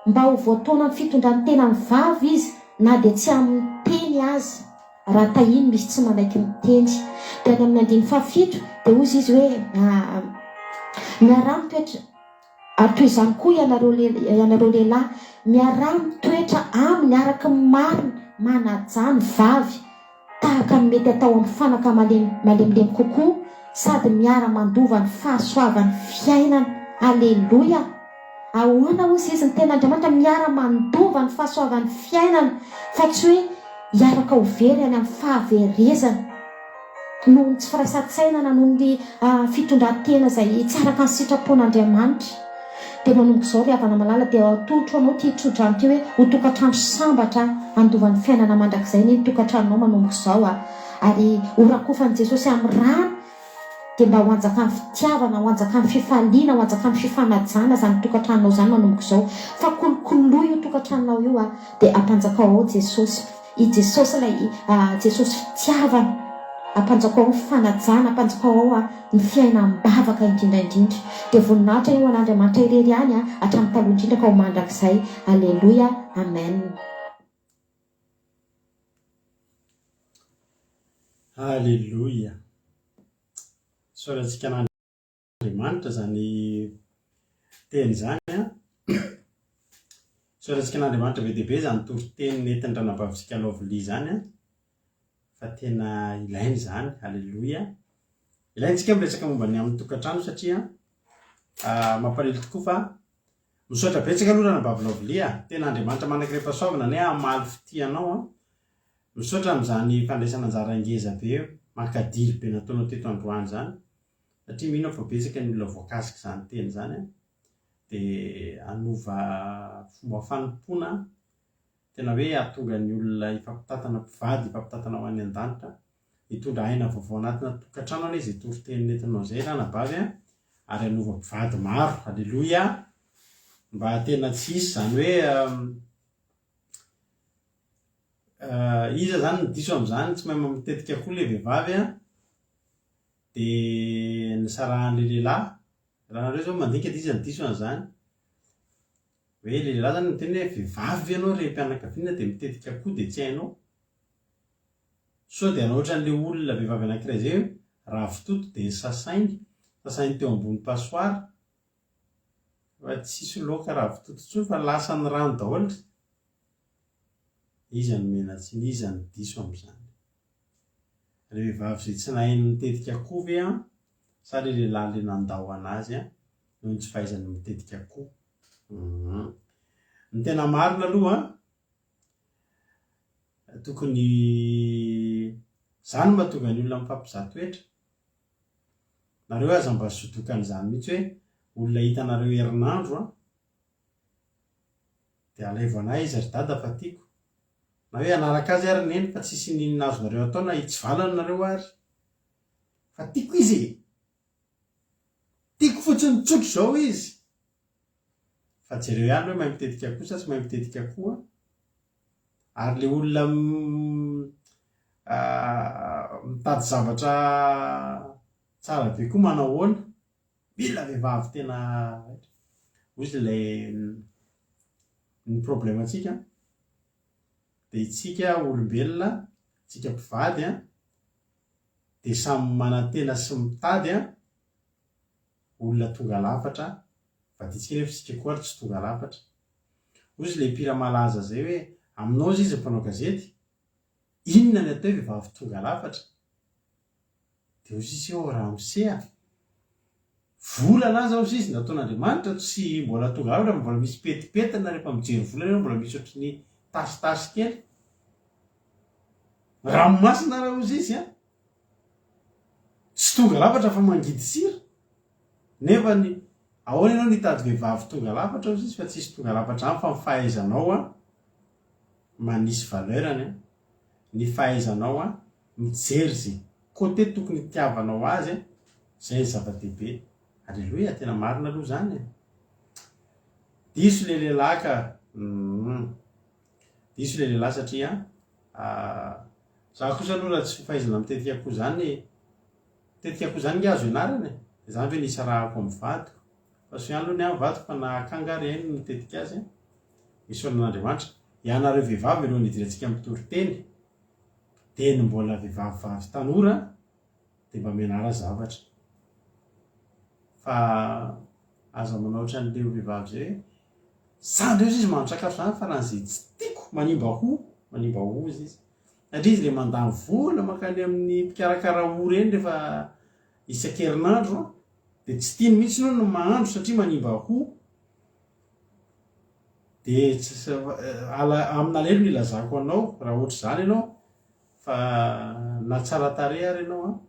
mba ho voataona ny fitondran'ny tena ny vavy izy na dia tsy amin'ny teny azy raha tahiny misy tsy manaiky miteny dia any amin'ny 7 dia ozy izy hoe miara mitoetra ary toy izany koa ianareo lehilahy miara mitoetra aminy araka ny marina manajany vavy tahaka ny mety atao amin'ny fanaka malemilemy kokoa sady miara mandova ny fahasoavan'ny fiainana. Aleloia. Ahoana ozy izy ny tenin'Andriamanitra miara mandova ny fahasoavan'ny fiainana fa tsy hoe hiaraka ho very any amin'ny fahaverezana noho ny tsy firaisan-tsainana noho ny fitondran-tena izay tsy araka ny sitrapon'Andriamanitra. Dia manomboka izao ry havana malala dia atolotro anao ity tsodrano ity hoe ho tokantrano sambatra andovan'ny fiainana mandrakizay ny tokantranonao manomboka izao ary ho rakofan'i Jesosy amin'ny rano dia mba ho anjaka amin'ny fitiavana ho anjaka amin'ny fifaliana ho anjaka amin'ny fifanajana izany tokantranonao izany manomboka izao fa kolokoloa io tokantranonao io dia ampanjakao ao Jesosy i Jesosy ilay Jesosy fitiavana ampanjakao ao ny fanajana ampanjakao ao ny fiainam-bavaka indrindraindrindra dia voninahitra io an'Andriamanitra irery any hatramin'ny taloha indrindra ka ho mandrakizay. Aleloia. Amen. Aleloia. Sorantsika n'Andriamanitra zany teny zany sorantsika n'Andriamanitra be dehibe zany toriteny nentin'ny ranabavitsika lovely zany fa tena ilainy zany. Aleloia. Ilaintsika miresaka momba ny amin'ny tokantrano satria mampalahelo tokoa fa misaotra betsaka aloha ranabavy lovely tena Andriamanitra manankirehefa-soavana ne amaly fitianao misaotra amin'izany fandraisana anjara ngeza be mankadily be nataonao teto androany zany satria mino fa betsaka ny olona voakasika izany teny zany dia anova fomba fanompona tena hoe atonga ny olona ifampitatana mpivady ifampitatana ho any an-danitra hitondra aina vaovao anatina tokantrano ane izay toriteny nentinao izay ranabavy ary anova mpivady maro. Aleloia. Mba tena tsisy zany hoe iza zany ny diso amin'izany tsy mahay mitetika koa le vehivavy dia ny sarahan'le lehilahy raha nareo zao mandinika dia iza ny diso an'izany hoe le lehilahy zany miteny hoe vehivavy ianao rehem-pianakaviana dia mitetika koa dia tsy hainao so dia anao ohatran'le olona vehivavy anankiray zay raha vitoto dia ny sasainy teo ambony pasoara fa tsisy loka raha vitoto tsony fa lasa ny rano daholo. Iza ny menatsiny iza ny diso amin'izany le vehivavy zay tsy nahainy mitetika koa ve sa le lehilahy le nandao anazy noho ny tsy fahaizany mitetika koa. ny tena marina aloha tokony zany mahatonga ny olona mifampizatoetra nareo aza mba sodokan'izany mihitsy hoe olona hitanareo herinandro dia alaivo anay izy ry dada fa tiako na hoe anaraka azy ary neny fa tsisy ninona azonareo atao na hitsivalana nareo ary fa tiako izy tiako fotsiny tsotro zao izy fa jereo ihany hoe mahay mitetika kosa tsy mahay mitetika koa ary le olona mitady zavatra tsara be koa manao hoana mila vehivavy tena ozy lay ny problematsika dia itsika olombelona tsika mpivady dia samy manantena sy mitady olona tonga lafatra vaditsika nefa tsika koa ary tsy tonga lafatra ozy le mpira malaza zay hoe aminao izy mpanao gazety inona ny atao vehivavy tonga lafatra dia ozy izy eo ramosea volana aza ozy izy nataon'Andriamanitra tsy mbola tonga lafatra mbola misy petipetina rehefa mijery volana mbola misy ohatry ny tasitasy kely ranomasina raha ozy izy tsy tonga lafatra fa mangidy sira nefa ny ahoana ianao nitady vehivavy tonga lafatra ozy izy fa tsisy tonga lafatra any fa mifahaizanao manisy valerany ny fahaizanao mijery zay côté tokony tiavanao azy zay zava-dehibe alleloia tena marina aloha zany diso le lehilahy ka diso le lehilahy satria za kosa aloha raha tsy fahaizana mitetika koa zany mitetika koa zany ny azo ianarany zany hoe nisy rahako amin'ny vadiko fa so ihany aloha ny amin'ny vadiko fa nakangary ainy mitetika azy misy olan'Andriamanitra ianareo vehivavy aloha nidirantsika mitory teny mbola vehivavy tanora dia mba mianara zavatra fa aza manao ohatran'ilay vehivavy zay hoe sandry izy mahandro sakafo zany fa raha izay tsy tiako manimba ho izy satria izy le mandany vola makany amin'ny mpikarakara ho reny rehefa isan-kerinandro dia tsy tiany mihitsy no mahandro satria manimba ho dia amina lelo ny ilazako anao raha ohatry zany ianao fa na tsara tare ary ianao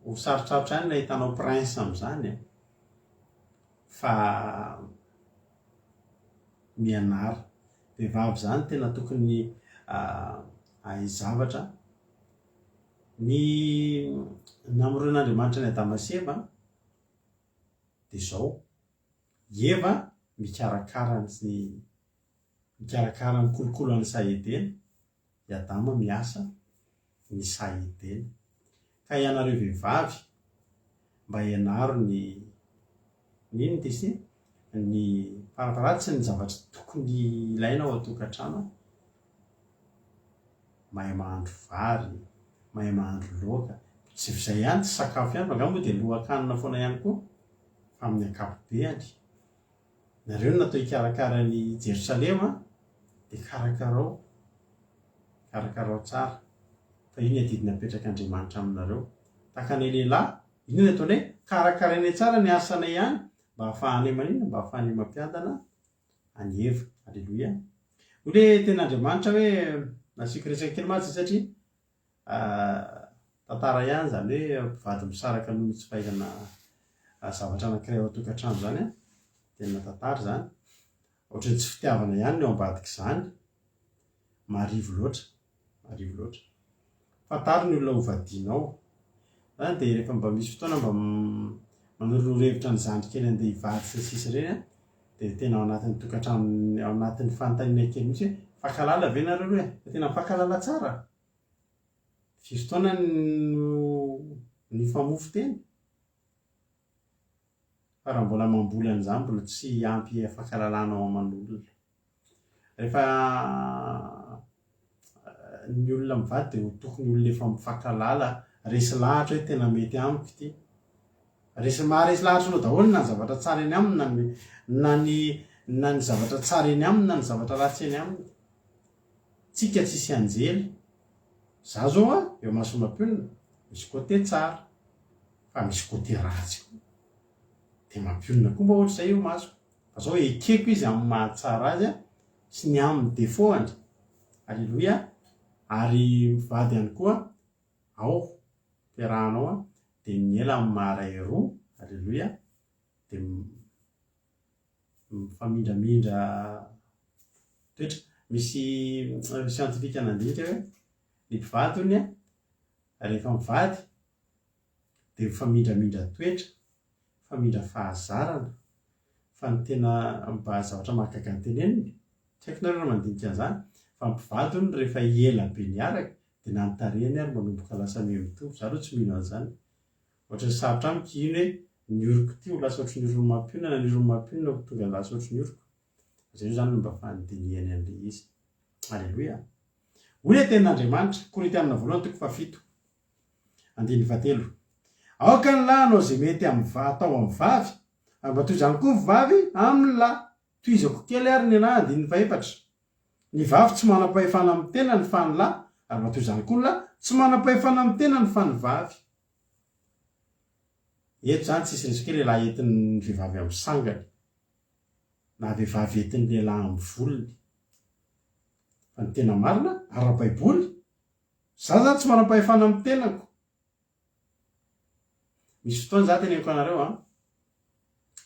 ho sarotrarotra any nahitanao prince amin'izany fa mianara vehivavy zany tena tokony ahay zavatra ny namoron'Andriamanitra ny Adama sy Eva dia zao Eva mikarakara ny kolokolo any Saedena i Adama miasa ny Saedena ka ianareo vehivavy mba ianaro ny nino ty sy ny farafaratsy ny zavatra tokony ilaina ao an-tokantrano mahay mahandro vary mahay mahandro loaka tsy fizay ihany tsy sakafo ihany fa angamba moa dia lohakanina foana ihany koa fa amin'ny ankapobeany nareo natao hikarakara ny Jerosalema dia karakarao tsara fa iny adidina apetrak'Andriamanitra aminareo takanay lehilahy iny no ataonay karakarainay tsara ny asanay ihany mba hahafahanay manina mba hahafahanay mampiadana any Eva alleloia ole ten'Andriamanitra hoe nasiako resaka kely matsy satria tantara ihany zany hoe mpivady misaraka noho tsy fahizana zavatra anankiray ao an-tokantrano zany tena tantara zany ohatrany tsy fitiavana ihany no ambadika izany marivo loatra fantaro ny olona hovadianao zany dia rehefa mba misy fotoana mba manolorevitra ny zandry kely andeha hivady sy sisy ireny dia tena ao anatin'ny tokantrano ao anatin'ny fanontaniana kely mihitsy hoe fankalala ve nareo hoe fa tena fankalala tsara firy fotoana ny famofo teny fa raha mbola mamboly an'izany mbola tsy ampy fankalalanao aman'olona rehefa ny olona mivady dia tokony olona efa mifankalala resy lahatra hoe tena mety amiko ity maharesy lahatra anao daholo na ny zavatra tsara eny aminy na ny zavatra tsara eny aminy na ny zavatra ratsy eny aminy tsika tsisy anjely za zao eo masomapionina misy côté tsara fa misy côté ratsy de mampionina koa mba ohatr'izay io masoko fa zao ekeko izy amin'ny mahatsara azy a sy ny amin'ny defaut-any alleloia ary mivady ihany koa ao mpiarahanao a de miela amin'ny maharay roa alleloia de mifamindramindra toetra misy scientifique nandinika hoe ny mpivady ony a rehefa mivady de mifamindramindra toetra mifamindra fahazarana fa ny tena mba zavatra mahagaga ny teneniny tsy haiko nareo raha mandinika an'izany fa mpivady ony rehefa ela be niaraka de na ny tarehany ary manomboka lasa mitovy za aloha tsy mino an'izany ohatra ny sarotra amiko iny hoe nioroko ty ho lasa ohatry ny orony mampionana ny orony mampionana ho tonga lasa ohatry ny oroko zay io zany mba fanidiniany an'le izy alleloia hoy ny tenin'Andriamanitra Korintianina voalohany toko 7 andiny 7 aoka ny lahy anao zay mety atao amin'ny vavy ary mba toy izany koa ny vavy amin'ny lahy toizako kely ary ny anahy andiny 7 ny vavy tsy manam-pahefana amin'ny tenany fa ny lahy ary mba toy izany koa ny lahy tsy manam-pahefana amin'ny tenany fa ny vavy eto zany tsisy resaka lehilahy entin'ny vehivavy amin'ny sangany na vehivavy entin'ny lehilahy amin'ny volony fa ny tena marina ara-baiboly za zany tsy manam-pahefana amin'ny tenako misy fotoana za teneniko anareo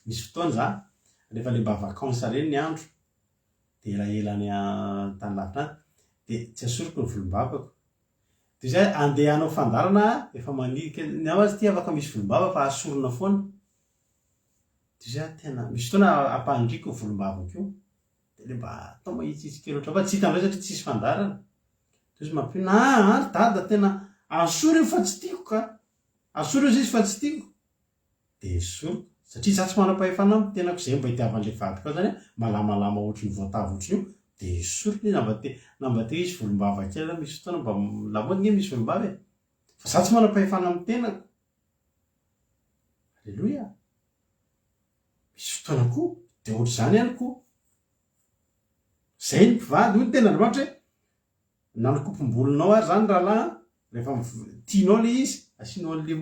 misy fotoana za rehefa le mba vacances reny ny andro de elaelany tany lavitra de tsy asoroko ny volombavako de zay andeha hanao fandarana efa manika ny ao azy ty afaka misy volombava fa asorona foana de zay tena misy fotoana ampandriko ny volombavako io de le mba atao mahitsitsy kely oatra fa tsy hitandray satria tsisy fandarana de izy mampina ary dada tena asoro io fa tsy tiako ka asoro izy fa tsy tiako de soroko satria za tsy manam-pahefana amin'ny tenako zay mba itiavan'le vadiko zany malamalama ohatry ny voatavo ohatry io de soroko izy namba te izy volombava kely misy fotoana mba lamodiny misy volombava fa za tsy manam-pahefana amin'ny tenako alleloia misy fotoana koa de ohatr' zany ihany koa zay ny mpivady hoy ny ten'Andriamanitra hoe nanokopom-bolonao ary zany rahalahy rehefa tianao le izy asianao an'le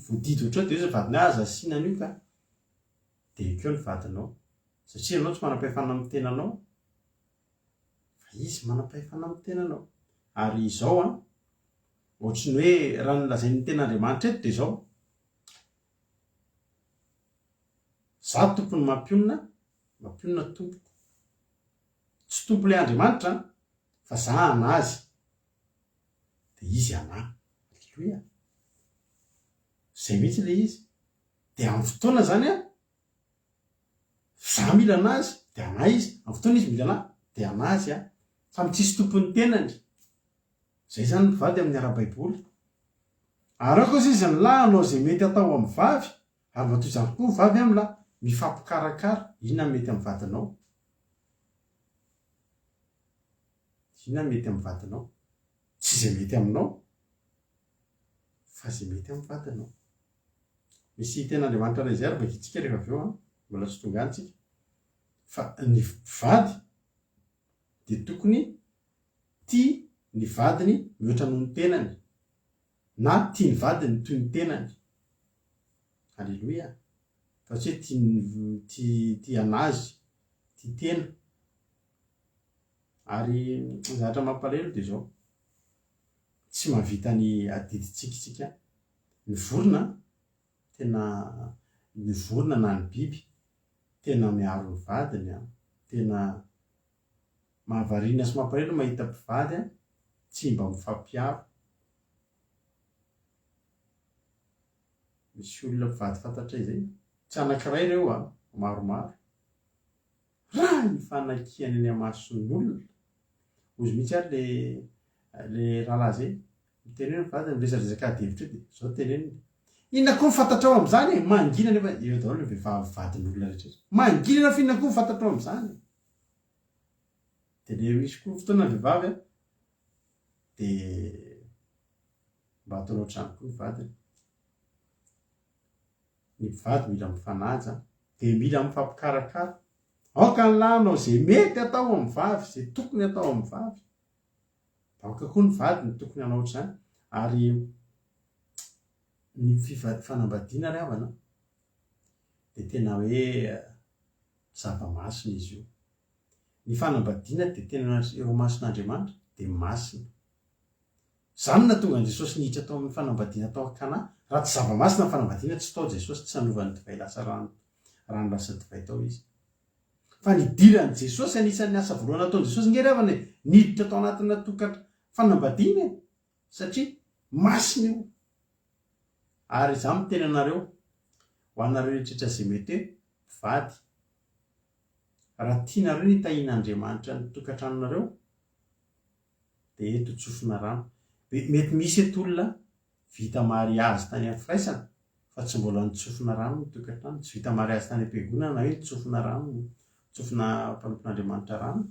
voadidy ohatrao de izy vadina azy asiana an'io ka de ekeo ny vadinao satria anao tsy manam-pahefana amin'ny tenanao fa izy manam-pahefana amin'ny tenanao ary izao ohatry ny hoe raha nolazain'ny ten'Andriamanitra eto de zao za tompony mampionina tompoko tsy tompo le Andriamanitra fa za anazy de izy anahy alleloia zay mihitsy le izy de amin'ny fotoana zany za mila anazy de anahy izy amin'ny fotoana izy mila anahy de anazy samy tsisy tompony tenany zay zany mivady amin'ny ara-baiboly ary kosa izy ny lahy anao zay mety atao amin'ny vavy ary mba toy izany koa ny vavy amin'ny lahy mifampikarakara inona mety amin'ny vadinao inona mety amin'ny vadinao tsy zay mety aminao fa zay mety amin'ny vadinao misy ten'Andriamanitra ray zay ary vakitsika rehefa avy eo mbola tsy tonga antsika fa ny vady de tokony tia ny vadiny mihoatra noho ny tenany na tia ny vadiny toy ny tenany alleloia fa tsy hoe tia anazy tia tena ary zavatra mampalahelo de zao tsy mahavita ny adiditsikitsika ny vorona tena ny vorona na ny biby tena miaro ny vadiny tena mahavariana sy mampalahelo mahita mpivady tsy mba mifampiaro misy olona mpivady fantatra izay tsy anankiray ireo maromaro raha ny fanakiany any amason'olona ozy mihitsy ary le rahalahy zay miteny hoe mivady miresadresaka adevitra de zao teneniny inona koa mifantatra ao amin'izany mangina nefa eo daholo ny vehivavy vadin'olona rehetra mangina nefa inona koa mifantatra ao amin'izany de le misy koa fotoana vehivavy de mba ataonao trano koa ny vadiny ny mpivady mila mifanaja de mila mifampikarakara aoka ny lahy anao zay mety atao amin'ny vavy zay tokony atao amin'ny vavy aoka koa ny vady ny tokony anao ohatr'izany ary ny fanambadiana ry havana dia tena hoe zava-masina izy io. Ny fanambadiana dia tena eo mason'Andriamanitra dia masina. Izany na tonga Jesosy nihitra tao amin'ny fanambadiana tao Kana. Raha tsy zava-masina ny fanambadiana tsy tao Jesosy tsy hanovany divay lasa rano lasa divay tao izy. Fa nidirany Jesosy anisan'ny asa voalohany nataony Jesosy ngerevana niditra tao anatina fanambadiana satria masina io. Ary izaho miteny anareo ho anareo rehetra izay mety hoe mpivady, raha tianareo ny tahian'Andriamanitra ny tokantranonareo dia eto tsofina rano. Mety misy eto olona vita mariazy tany amin'ny firaisana fa tsy mbola nitsofina rano ny tokantrano, tsy vita mariazy tany am-piangonana na hoe nitsofina rano, nitsofina mpanompon'Andriamanitra rano.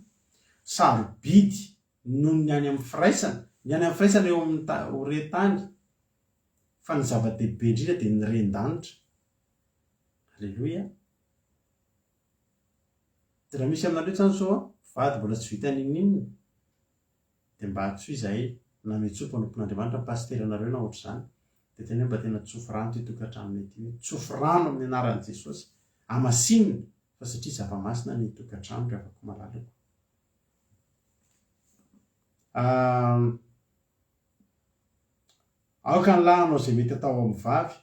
Sarobidy noho ny any amin'ny firaisana, ny any amin'ny firaisana eo amin'ny horetany, fa ny zava-dehibe indrindra dia ny ren-danitra. Alleloia. Dia raha misy aminareo tsany sao vady mbola tsy vita ninninona dia mba hatsoy izahay na metsoa mpanompon'Andriamanitra ny pastera anareo na ohatr'izany dia tena hoe mba tena tsofo rano ty tokantrano ety hoe tsofo rano amin'ny anaran'i Jesosy amasinina fa satria zava-masina ny tokantrano rehefa afaka malalako. Aoka ny lahy hanao izay mety atao amin'ny vavy,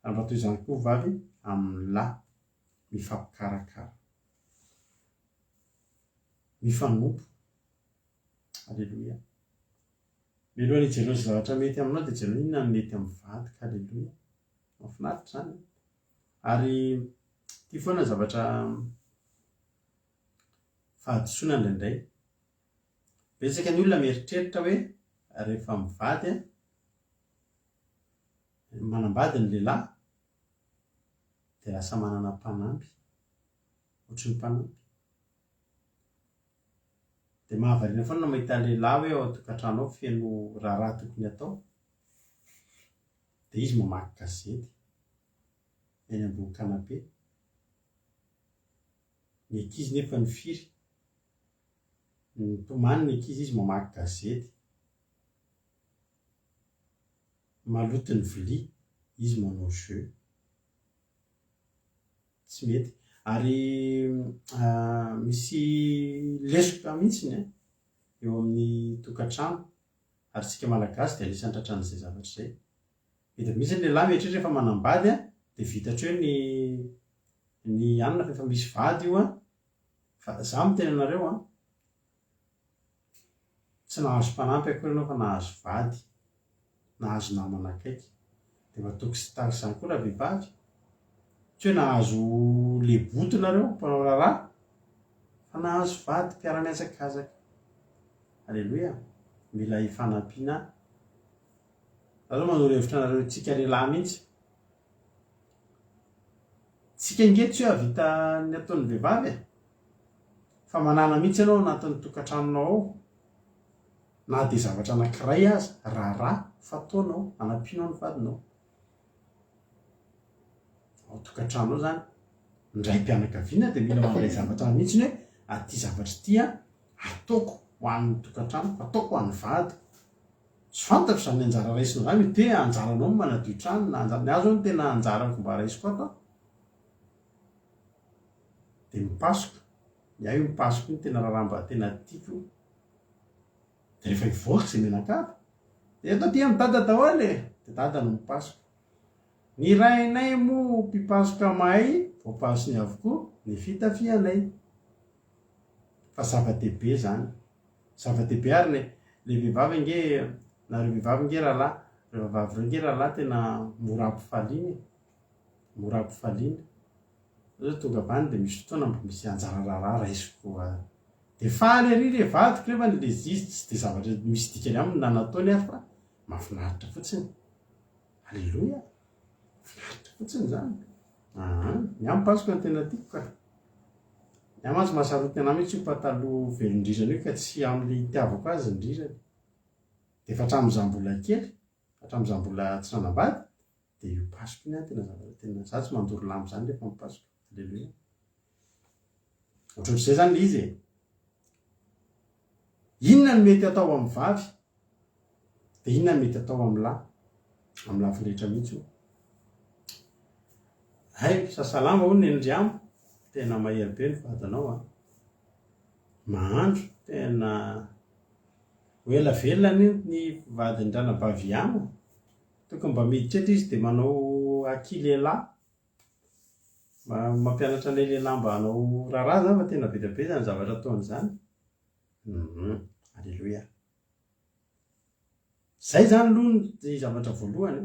ary mba toy izany koa vavy amin'ny lahy mifampikarakara, mifanompo. Alleluia. Mialohan'ny hijery izay zavatra mety aminao dia jereo inona ny mety amin'ny vadika. Alleluia. Mahafinaritra izany. Ary ity foana ny zavatra fahadisoana indraindray. Betsaka ny olona mieritreritra hoe rehefa mivady manambady ny lehilahy dia lasa manana mpanampy, ohatry ny mpanampy. Dia mahavariana foana mahita lehilahy hoe ao an-tokantrano ao feno raharaha tokony atao dia izy mamaky gazety eny ambony kanape. Ny ankizy nefa ny firy, tomany ny ankizy izy mamaky gazety. Maloto ny vilia izy manao jeu. Tsy mety. Ary misy lesoka mihitsiny eo amin'ny tokantrano, ary tsika malagasy dia anisan'ny tratran'izay zavatra izay. Mety misy ny lehilahy mieritreritra rehefa manambady dia vitatra hoe ny anona fa efa misy vady io fa izaho miteny anareo tsy nahazo mpanampy akory ianao fa nahazo vady, nahazo namana akaiky. Dia matoky sy tahaka izany koa raha vehivavy, tsy hoe nahazo leboto nareo mpanao raharaha fa nahazo vady mpiara-miazakazaka. Alleluia. Mila hifanampiana. Raha manoro hevitra anareo tsika lehilahy mihitsy, tsika inge tsy hoe havita ny ataon'ny vehivavy fa manana mihitsy ianao anatin'ny tokantranonao ao, na dia zavatra anankiray aza raharaha fataonao hanampianao ny vadinao. Ao tokantrano ao izany ndray mpianakaviana dia mila mandray zavatra mihitsy hoe aty zavatra ity ataoko ho an'ny tokantrano, ataoko ho an'ny vady. Tsy fantatro izany ny anjara raisinao izany te anjaranao ny manadio trano na ny azo no tena anjarako mba raisiko ato dia mipasoka. Iaho io mipasoka iny tena raha mba tena tiako. Dia rehefa hivoaka izay menakava dia atao ty amin'ny dada daholo dia dada no mipasoka. Ny rainay moa mpipasoka mahay voapasony avokoa ny fitafianay. Fa zava-dehibe izany, zava-dehibe. Ary le vehivavy inge na ireo vehivavy inge rahalahy, ireo vehivavy ireo inge rahalahy tena mora ampifaliana, mora ampifaliana. Zao tonga bany dia misy fotoana mba misy anjara raharaha raisiko dia faly ery le vadiko rehefa ny lezizy, tsy dia zavatra misy dikany aminy na nataony ary fa mahafinaritra fotsiny. Alleluia. Mahafinaritra fotsiny izany. Ny ahy mipasoka no tena tiako ka. Ny ahy mantsy mahasarotiny anahy mihitsy io pataloha velondrirana io ka tsy amin'ny itiavako azy ny rirany. Dia efa hatramin'izaho mbola kely, hatramin'izaho mbola tsy nanambady dia io pasoka iny tena zavatra tena izaho tsy mandoro lamba izany rehefa mipasoka. Alleluia. Ohatrohatr'izay izany ilay izy. Inona no mety atao amin'ny vavy dia inona no mety atao amin'ny lahy? Amin'ny lafiny rehetra mihitsy io. hay sasalama ho ny endriamo tena mahery be ny vadanao a mahandro tena hoela velona ny vadin-dranabaviamo tokony mba miditretra izy dia manao aki-lehilahy mampianatra an'ilay lehilahy mba hanao raharaha zany fa tena be dia be zany zavatra ataon'izany. Alleloia. Zay zany aloha ny zavatra voalohany.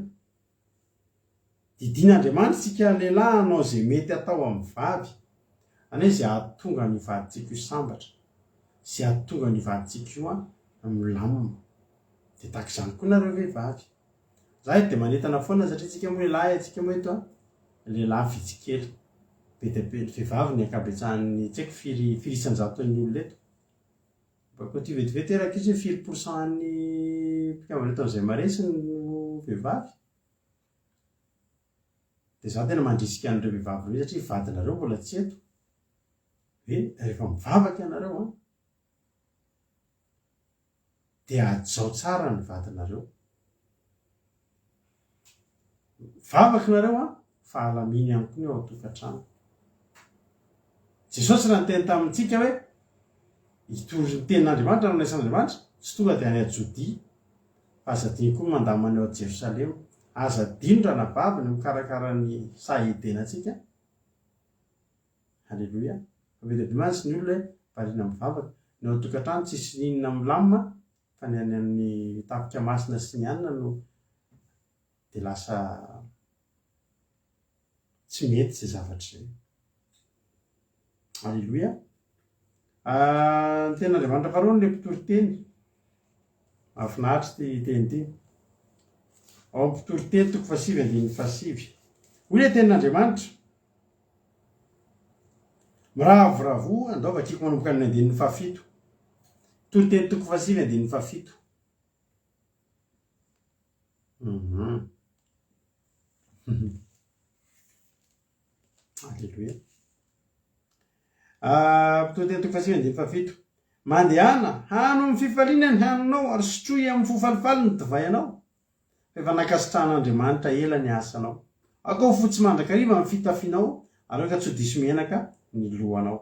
Didian'Andriamanitra tsika lehilahy hanao izay mety atao amin'ny vavy, any hoe izay ahatonga ny vadintsika io sambatra, izay ahatonga ny vadintsika io milamina. Dia tahaka izany koa nareo vehivavy. Zahay dia manentana foana satria tsika moa lehilahy antsika moa eto lehilahy vitsikely. Be dia be ny vehivavy ny ankabetsahan'ny tsy haiko firisan-jaton'ny olona eto. Koa ty vetivety eraka izy hoe 4% ny mpikambana ataon'izay maresy no vehivavy. Dia za tena mandrisika an'ireo vehivavy ireo satria vadinareo mbola tsy eto. Hoe rehefa mivavaka ianareo dia ajao tsara ny vadinareo. Vavaka nareo fahalaminy ihany koa ny ao an-tokantrano. Jesosy raha niteny tamintsika hoe hitory ny tenin'Andriamanitra no naisan'Andriamanitra tsy tonga dia any Jodia fa aza diny koa mandamany ao Jerosalema. Aza dino raha nabavy ny mikarakara ny sahidenantsika. Halleloia. Be mantsy ny olona hoe variana mivavaka ny ao an-tokantrano tsisy ninona milamina fa ny any amin'ny tapika masina sy ny anina no dia lasa tsy mety izay zavatra izay. Halleloia. Ny tenin'Andriamanitra faharoa ilay mpitory-teny. Mahafinaritra ty teny ity. Ao amin'ny mpitory-teny 8:7. Hoy ilay tenin'Andriamanitra: miravoravo andao vakiako manomboka ny 7. Mpitory-teny 8:7. Alleluia. Mpitory-teny 8:7. Mandehana hano amin'ny fifaliana ny haninao ary sotroy amin'ny fofalifaly ny divay anao. Efa nakasitrahan'Andriamanitra ela ny asanao. Akao fotsy mandrakariva amin'ny fitafianao ary rehefa tsy ho diso menaka ny lohanao.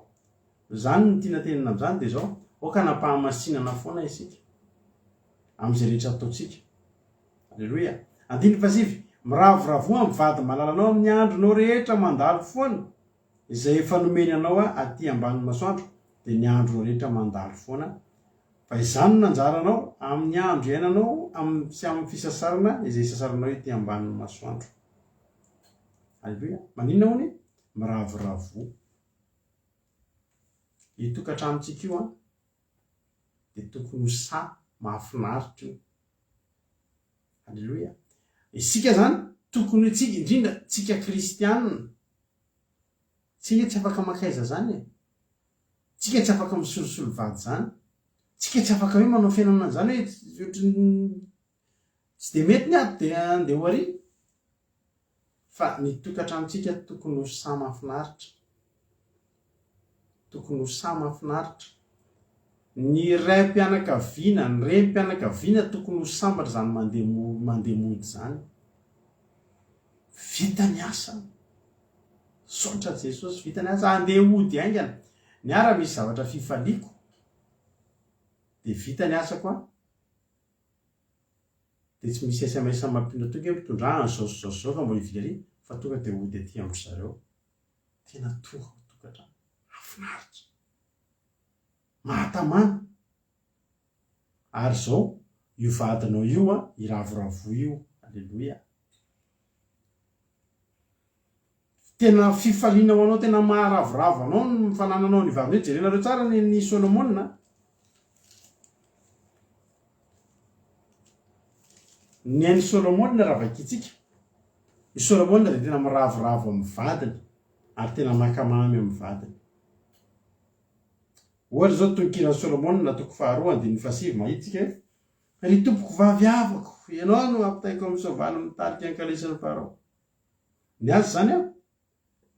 Zany ny tiana tenina amin'izany dia zao oka nampahamasinana foana isika amin'izay rehetra ataontsika. Alleluia. 9:7. Miravoravoa amin'ny vady malalanao amin'ny andronao rehetra mandalo foana izay efa nomeny anao aty ambanin'ny masoandro dia ny andro rehetra mandalo foana. Fa izany no nanjaranao amin'ny andro iainanao sy amin'ny fisasarana izay sasaranao ety ambanin'ny masoandro. Alleluia. Maninona hony? Miravoravoa. Io tokantranontsika io dia tokony ho sa mahafinaritra io. Alleluia. Isika zany tokony tsika indrindra tsika kristianina tsika tsy afaka makaiza zany tsika tsy afaka misolosolo vady zany, tsika tsy afaka hoe manao fiainana zany hoe tsy dia mety ny ady dia andeha ho ary. Fa ny tokantranontsika tokony ho sa mahafinaritra. Tokony ho sa mahafinaritra. Ny raim-pianakaviana, ny renim-pianakaviana tokony ho sambatra zany mandeha mody zany. Vita ny asa. Saotra Jesosy, vita ny asa. Andeha mody aingana. Ny ara misy zavatra fifaliako. Dia vita ny asa koa. Dia tsy misy SMS mampindra toka hoe mpitondrana zao fa mbola hiviry fa tonga dia hody aty amin'ny zareo. Tena tonga tokantrano. Mahafinaritra. Mahatamana. Ary zao io vadinao io iravoravo io. Alleluia. Tena fifaliana ho anao, tena maharavoravo anao ny mifanananao ny vavy. Jerenareo tsara ny Solomona. Ny an'i Solomona raha vakitsika. I Solomona dia tena miravoravo amin'ny vadiny ary tena makamamy amin'ny vadiny. Ohatra zao tononkira Solomona toko 2:7 mahitsika hoe: ry tompoko vavy avako, ianao no ampitaiko amin'ny soavaly mitarika ankalesany Farao. Ny azy zany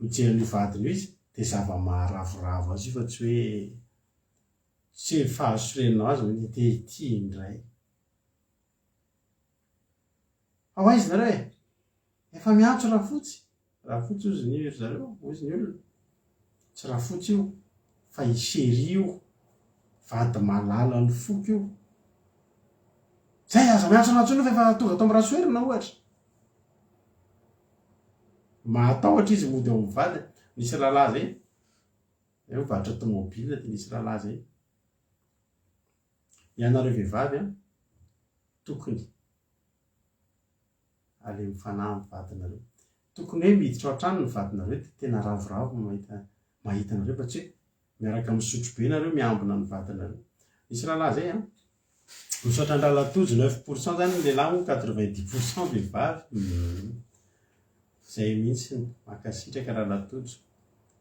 mijery ny vadiny io izy dia zava-maharavoravo azy io fa tsy hoe fahasorenao azy hoe te ity indray. Ao aizy nareo efa miantso raha fotsy raha fotsy ozy ny zareo ozy ny olona tsy raha fotsy io fa isery io vady malala ny foky io zay aza miantso anatsony fa efa tonga atao amin'ny rasoerina ohatra mahatahotra izy mody ao mivady nisy rahalahy zay mivaditra tomobile dia nisy rahalahy zay ianareo vehivavy a tokony ale mifanahy amin'ny vadinareo tokony hoe miditra ao an-trano ny vadinareo dia tena ravoravo mahita anareo fa tsy miaraka misotro be nareo miambina ny vadinareo nisy rahalahy zay a misaotra andralatojo 9% zany ny lehilahy mo 90% vehivavy zay mihitsy makasitraka rahalatojo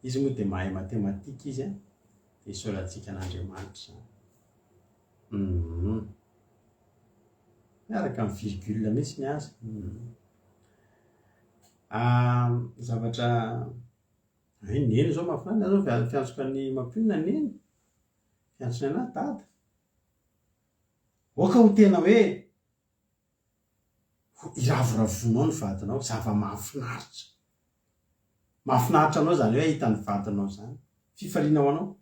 izy moa dia mahay matematika izy a dia isaorantsika an'Andriamanitra zany miaraka amin'ny virgule mihitsy ny azy zavatra neny zao mahafinaritra zao fiantsoko ny mampionina neny fiantsony anahy dada oka ho tena hoe iravoravonao ny vadinao zava mahafinaritra anao zany hoe ahita ny vadinao zany fifaliana ho anao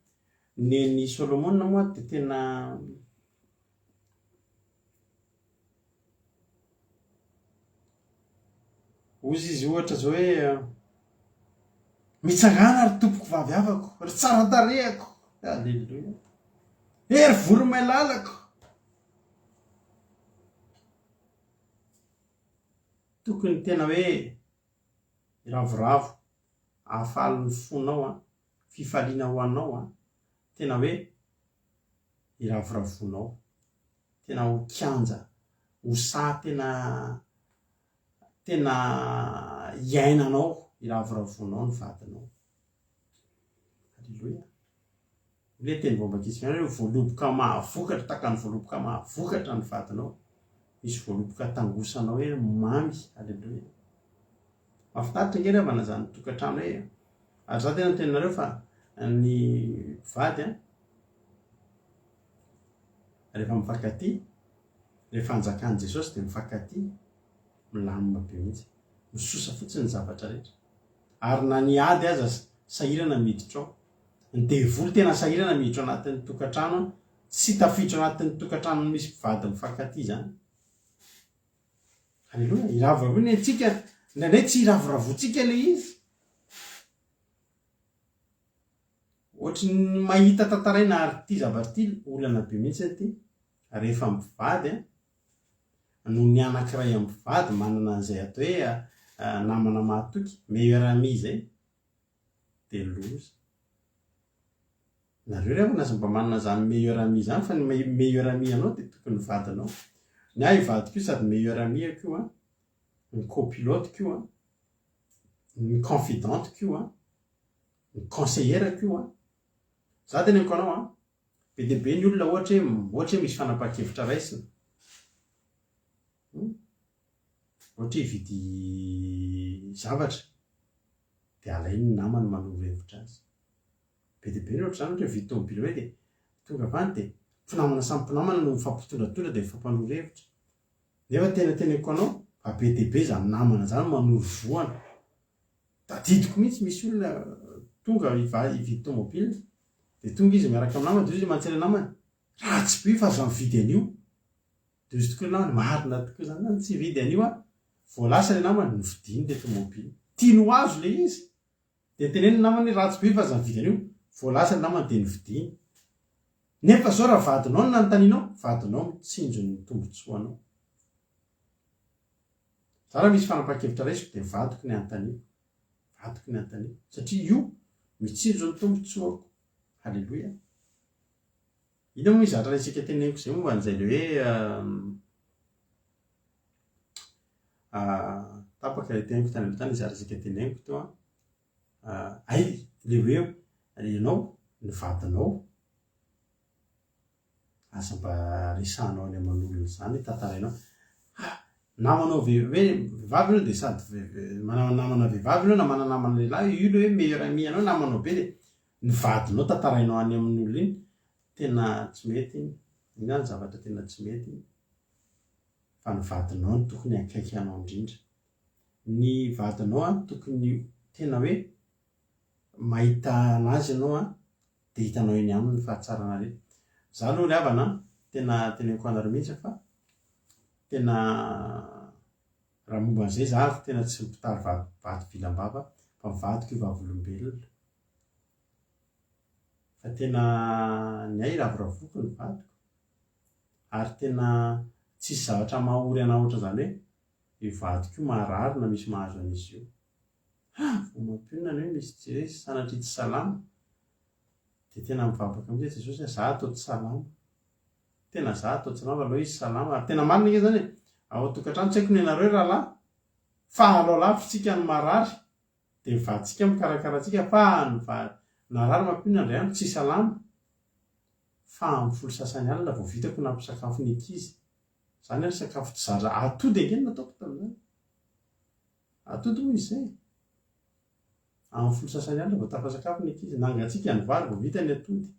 neny Solomona moa dia tena ozy izy ohatra zao hoe mitsangana ary tompoko vaviavako ry tsara tarehako alleluia ery voromaillalako tokony tena hoe ravoravo ahafaly ny fonao a fifaliana ho anao a tena hoe iravoravonao tena ho kianja ho sa tena iainanao iravoravonao ny vadinao alleluia le teny vombakitsika hoe voaloboka mahavokatra taka ny voaloboka mahavokatra ny vadinao misy voaloboka tangosanao hoe mamy alleluia mahafinaritra nge revana zany tokantrano hoe ary za tena tenareo fa ny vady a rehefa mifankaty rehefa anjakan'i Jesosy dia mifankaty milamina be mihitsy misosa fotsiny ny zavatra rehetra ary na ny ady aza sahirana miditra ao ny devoly tena sahirana miditra anatin'ny tokantrano tsy tafiditra anatin'ny tokantrano misy mpivady mifankaty zany alleluia iravoravony ny antsika ndraindray tsy iravoravontsika le izy ohatry ny mahita tantaraina ary ty zavatra ty olana be mihitsy ty rehefa mivady no ny anankiray amin'ny vady manana an'izay atao hoe namana mahatoky meilleur ami zay dia loza nareo rehefa naza mba manana zany meilleur ami zany fa ny meilleur ami anao dia tokony vadinao ny ahy ivadiko io sady meilleur ami akio a ny copilote kio ny confidente kio ny conseillère kio za tena ko anao be dia be ny olona ohatra hoe misy fanapa-kevitra raisina ohatra hividy zavatra dia alainy ny namany manoro hevitra azy be dia be ny ohatra zany ohatra hividy tomobily hoe dia tonga avany dia mpinamana samy mpinamana no mifampitondratondra dia mifampanoro hevitra nefa tenatenako anao fa be dia be zany namana zany manoro voana tadidiko mihitsy misy olona tonga hividy tomobily dia tonga izy miaraka amin'ny namany dia izy mantsela namany ratsy be fa azo mividy an'io dia izy tokoa namany marina tokoa zany tsy vidy an'io voalasa le namany novidiny le tomobily tiano azo le izy dia teneny namany ratsy be fa azo mividy an'io voalasa le namany dia novidiny nefa zao raha vadinao no nanontanianao vadinao mitsinjo ny tombotsoanao za raha misy fanapa-kevitra raisiko dia vadiko ny antanio satria io mitsinjo ny tombotsoako halleluia ina moa izatra raisika teneniko zay momba an'izay le hoe tapaka le teneniko tany aloha tany izatra raisika teneniko teo ay le hoe ianao ny vadinao aza mba resanao any aman'olona zany tantarainao namanao vehivavy anao dia sady namana vehivavy anao na mana namana lehilahy io le hoe meilleur ami anao namanao be dia ny vadinao tantarainao any amin'olona iny tena tsy mety iny any zavatra tena tsy mety fa ny vadinao no tokony akaiky anao indrindra ny vadinao tokony tena hoe mahita anazy ianao dia hitanao eny aminy fahatsaranarehetra. Za aloha le havana tena teneniko anareo mihitsy fa tena raha momba an'izay za tena tsy mpitary vaty vilam-bava fa mivadika io vavolombelona fa tena ny ay ravoravoako ny vadiko ary tena tsisy zavatra mahaory ana ohatra zany hoe ivadiko io maharary na misy mahazo an'izy io. Vomampionana hoe misy Jesosy sanatria tsy salama dia tena mivavaka amin'izay Jesosy za atao tsy salama, tena za atao tsy salama aloha izy salama ary tena marina izy zany ao an-tokantrano tsy haiko ny anareo rahalahy fa alao lavitsika ny marary dia mivaditsika mikarakaratsika fa narary mampionana indray andro tsy salama fa amin'ny folo sasany alina vao vitako nampisakafo ny ankizy. Zany ary sakafo tsy zara atody angeny nataoko tamin'izany, atody moa izay amin'ny folo sasany alina vao tafasakafo ny ankizy, nangatsika ny vary vao vita ny atody,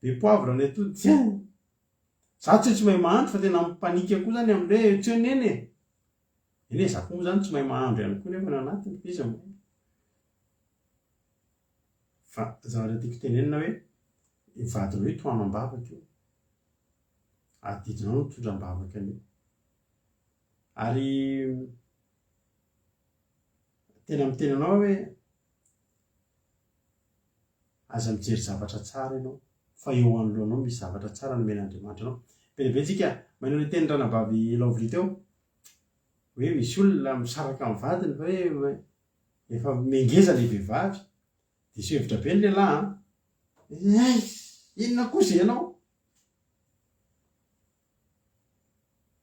be poivre ny atody za tsy mahay mahandro fa tena mipanika koa zany amin'ilay tsy neny eny za koa moa zany tsy mahay mahandro ihany koa nefa ny anatiny izy moa. Fa zavatra tiako tenenina hoe ivadinao hoe toanam-bavaka io, adidinao no tondram-bavaka anio ary tena mitenanao hoe aza mijery zavatra tsara ianao fa eo anoloanao misy zavatra tsara nomen'Andriamanitra anao. Betsika manao ny teny ranabavy Laovily teo hoe misy olona misaraka amin'ny vadiny fa hoe efa mengeza ilay vehivavy dia sy hevitra be ny lehilahy inona koa izay ianao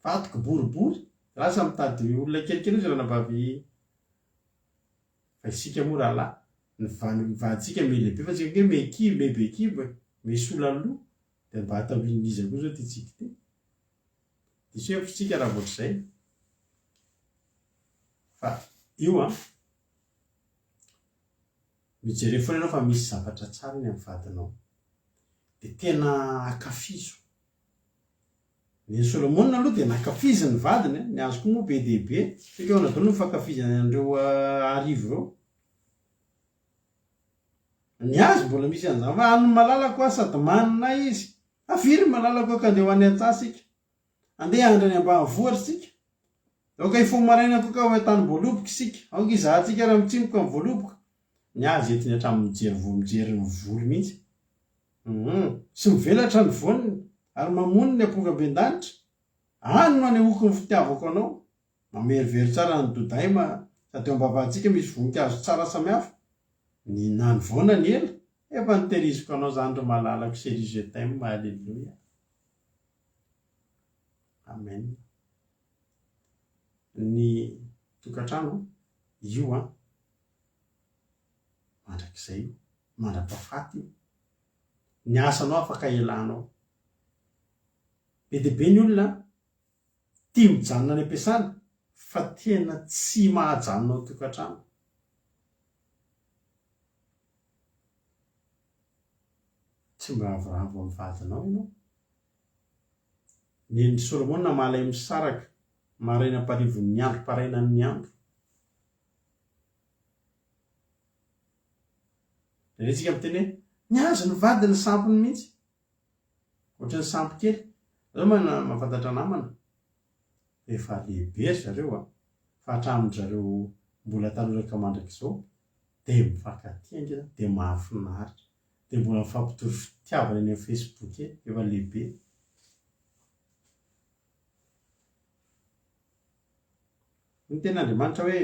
vadiko boribory lasa mitady olona kelikely izy ranabavy fa isika moa rahalahy nivaditsika melehibe fa tsika hoe mekiby mebekiby misy olaloha dia mba hatahoin'izy koa zao tytsika ty dia sy hevitritsika raha voatr'izay fa io mijery foana ianao fa misy zavatra tsara iny amin'ny vadinao dia tena akafizo. Ny Solomona aloha dia nakafizy ny vadiny, ny azo koa moa be dia be satria ao nadolo mifankafizana an'ireo arivo ireo. Ny azy mbola misy an'izany fa any malalako sady manina izy afiry malalako ka andeha ho any an-tsasika andeha andra any ambanivohitra sika aoka ifo maraina koa ka ho an-tany-boaloboka isika aoka izahantsika raha mitsimoka amin'ny voaloboka. Ny azy etiny hatramin'ny mijery ny volo mihitsy sy mivelatra ny voniny ary mamony ny amponga-ben-danitra any no anehoako ny fitiavako anao mamerivery tsara ny doday sady eo am-bavantsika misy voninkazo tsara samihafa ny nany voana ny ela efa niteriziko anao zany ro malalako serize taim alleluia amen. Ny tokantrano io mandrakizay io mandra-pahafaty io ny asanao afaka elanao be dia be ny olona tia mijanona any am-piasana fa tena tsy mahajanonao tokantrano. Tsy mba ravoravo amin'ny vadinao ianao. Ny Solomona mahalay misaraka maraina amparivon'ny andro parainan'ny andro. Dia tsika miteny hoe ny azo ny vadiny sampony mihitsy ohatran'ny sampy kely. Zao mahafantatra namana efa lehibe zareo fa hatramin'ny zareo mbola tanora mandrakizao dia mifankatia dia mahafinaritra dia mbola mifampitory fitiavana eny amin'ny Facebook efa lehibe. Ny ten'Andriamanitra hoe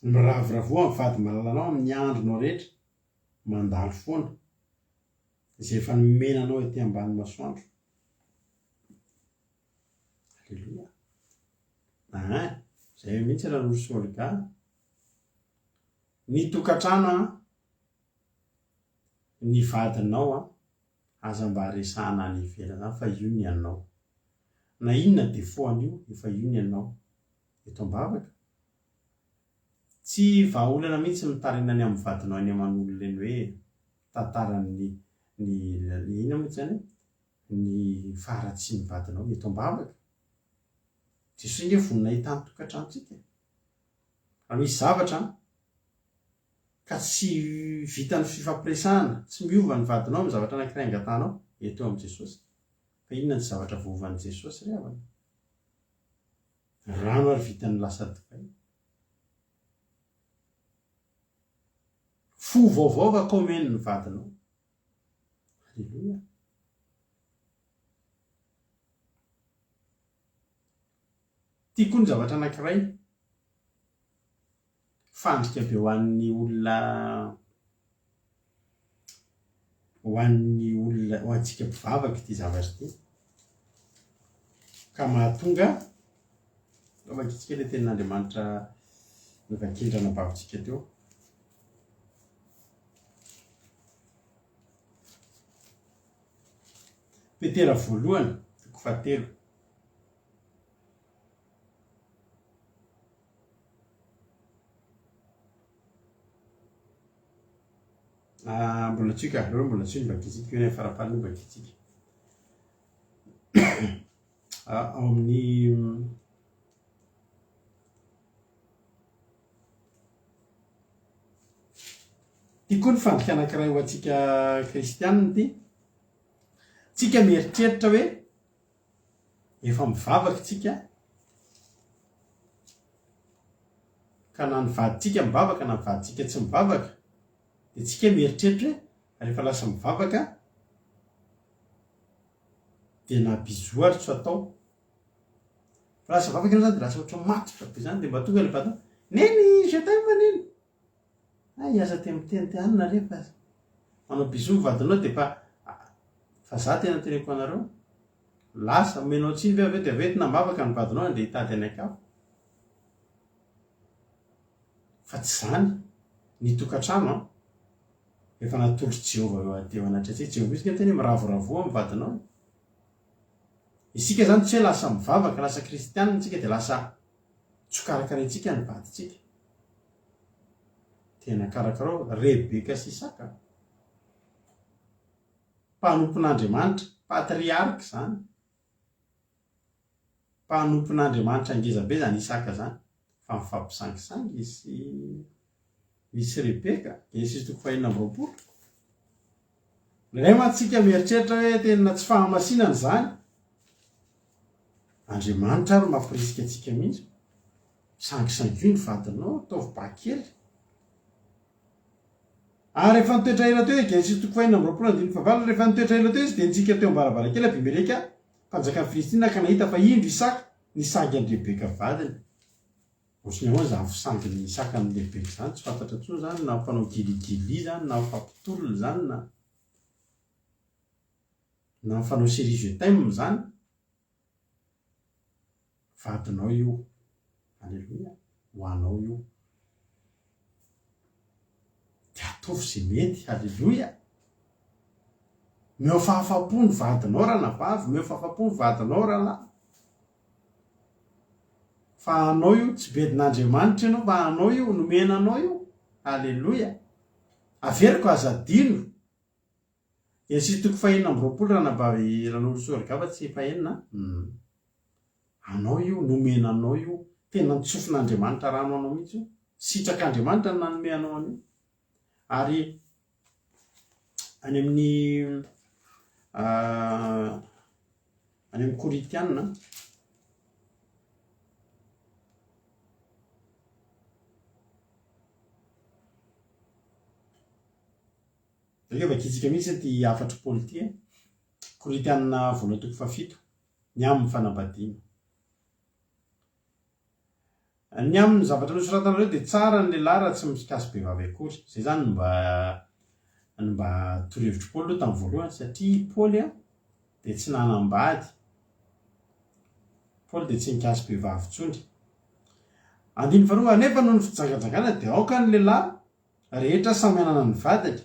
miravoravoa amin'ny vady malalanao amin'ny andronao rehetra mandalo foana izay efa nomenanao ety ambany masoandro. Alleluia. Izay mihitsy raha nosy olga ny tokantrano ny vadinao aza mba resahana any ivelana fa io ny anao na inona dia foan'io efa io ny anao eto am-bavaka. Tsy vahaolana mihitsy mitarinany amin'ny vadinao any aman'olona eny hoe tantarany ny ina moa zany ny faratsy ny vadinao eto am-bavaka. Jesosy nge vonina hitany tokantranontsika. Raha misy zavatra ka tsy vitany fifampiresahana, tsy miova ny vadinao amin'ny zavatra anankiray angatanao, eto amin'i Jesosy. Fa inona ny zavatra voovan'i Jesosy ry havana? Rano ary vitany lasa divay. Fo vaovao ka omeny ny vadinao. Halleluja. Tia koa ny zavatra anankiray fandrika be ho antsika mpivavaka ity zavatra ity, ka mahatonga vakitsika ilay tenin'Andriamanitra nivakindrana bavintsika teo. Petera voalohany 1. Mbola tsika reo mbola tsy nivakitsika io ny farapaly nivakitsika ao amin'ny ty koa ny fandrika anankiray ho antsika kristianina ty. Tsika mieritreritra hoe efa mivavaka tsika ka na ny vaditsika mivavaka na ny vaditsika tsy mivavaka, dia tsika mieritreritra hoe rehefa lasa mivavaka dia na bizoary tsy atao. Fa lasa mivavaka ianao zany dia lasa ohatran'ny matotra be zany, dia mba tonga ilay vatana neny je t'aime neny. Iasa temitenteanina rehefa manao bizo ny vadinao dia fa za tena teneko anareo, lasa omenao tsiny ve aveo dia avetina mivavaka ny vadinao andeha hitady anakafo. Fa tsy zany ny tokantrano efa natolotra Jehova eo ateo anatratsika. Jehova isika tena miravoravoa amin'ny vadinao. Isika zany tsy hoe lasa mivavaka, lasa kristianina tsika dia lasa tsokarakaraitsika ny vaditsika. Tena karakarao Rebeka sy Isaka, mpanompon'Andriamanitra, patriarika zany, mpanompon'Andriamanitra angezabe zany Isaka zany, fa mifampisangisangy misy Rebeka. Genesis 2:20. Ray mantsika mieritreritra hoe tena tsy fahamasinana zany, Andriamanitra ary mampirisika antsika mihitsy. Sangisangy ny vadinao, ataovy bakely. Ary rehefa nitoetra ela teo, Genesis 2:20, rehefa nitoetra ela teo izy dia nitsika teo am-baravarakely Abimeleka mpanjakan'ny Filistina ka nahita fa indro Isaka nisangy an'i Rebeka vadiny. Ohatriny ahoana zany fisangin'ny Isaka an'i Rebeka zany, tsy fantatra intsony zany na mpanao giligily zany na mifampitolona zany na mifanao série je t'aime zany. Vadinao io, alleluia, ho anao io. Dia ataovy izay mety, halleluja. Meo fahafapo ny vadinao raha na vavy, meo fahafapo ny vadinao raha lahy. Fa anao io tsy bedin'Andriamanitra ianao, fa anao io nomenanao io, halleluja. Averiko azadino. Genesis 2:20 raha nabavy ran'olo sorigava tsy fahenina. Anao io nomenanao io, tena nitsofin'Andriamanitra rano anao mihitsy io. Sitrak'Andriamanitra no nanome anao anio. Ary any amin'ny Korintianina dia vakitsika mihitsy ty afatry Paoly ty. Korintianina 1:7, ny amin'ny fanambadiana. Ny amin'ny zavatra nosoratanareo dia tsara ny lehilahy raha tsy mikasy behivavy akory. Izay zany mba torohevitry Paoly aloha tamin'ny voalohany, satria Paoly dia tsy nanambady. Paoly dia tsy nikasy behivavy intsony. 9 nefa noho ny fijangajangana dia aoka ny lehilahy rehetra samy anana ny vadiny,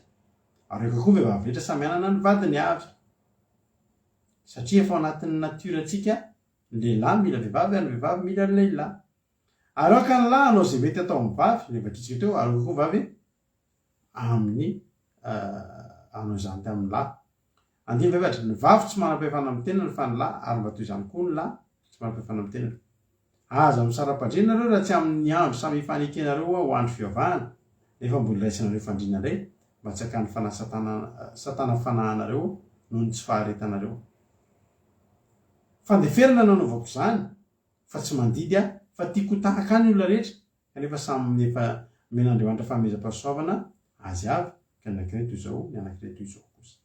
ary eka koa vehivavy rehetra samy anana ny vadiny avy. Satria efa ao anatin'ny natiorantsika ny lehilahy mila vehivavy ary ny vehivavy mila lehilahy. Ary aoka ny lahy anao izay mety atao amin'ny vavy, ny vakitsika teo, ary koa vavy amin'ny anao izany tamin'ny lahy. andiny vavatra ny vavy tsy manam-pahefana amin'ny tenany fa ny lahy ary mba toy izany koa ny lahy tsy manam-pahefana amin'ny tenany aza misara-padrenareo raha tsy amin'ny andro samy ifanekenareo ho andro fivavahana nefa mbola raisinareo fandriana indray mba tsy hakany satana fanahanareo noho ny tsy faharetanareo fandeferana nanaovako izany fa tsy mandidy a fa tiako tahaka any olona rehetra kanefa samy efa men'Andriamanitra famezam-pahasoavana azy avy ka ny anankiray toy izao ny anankiray toy izao kosa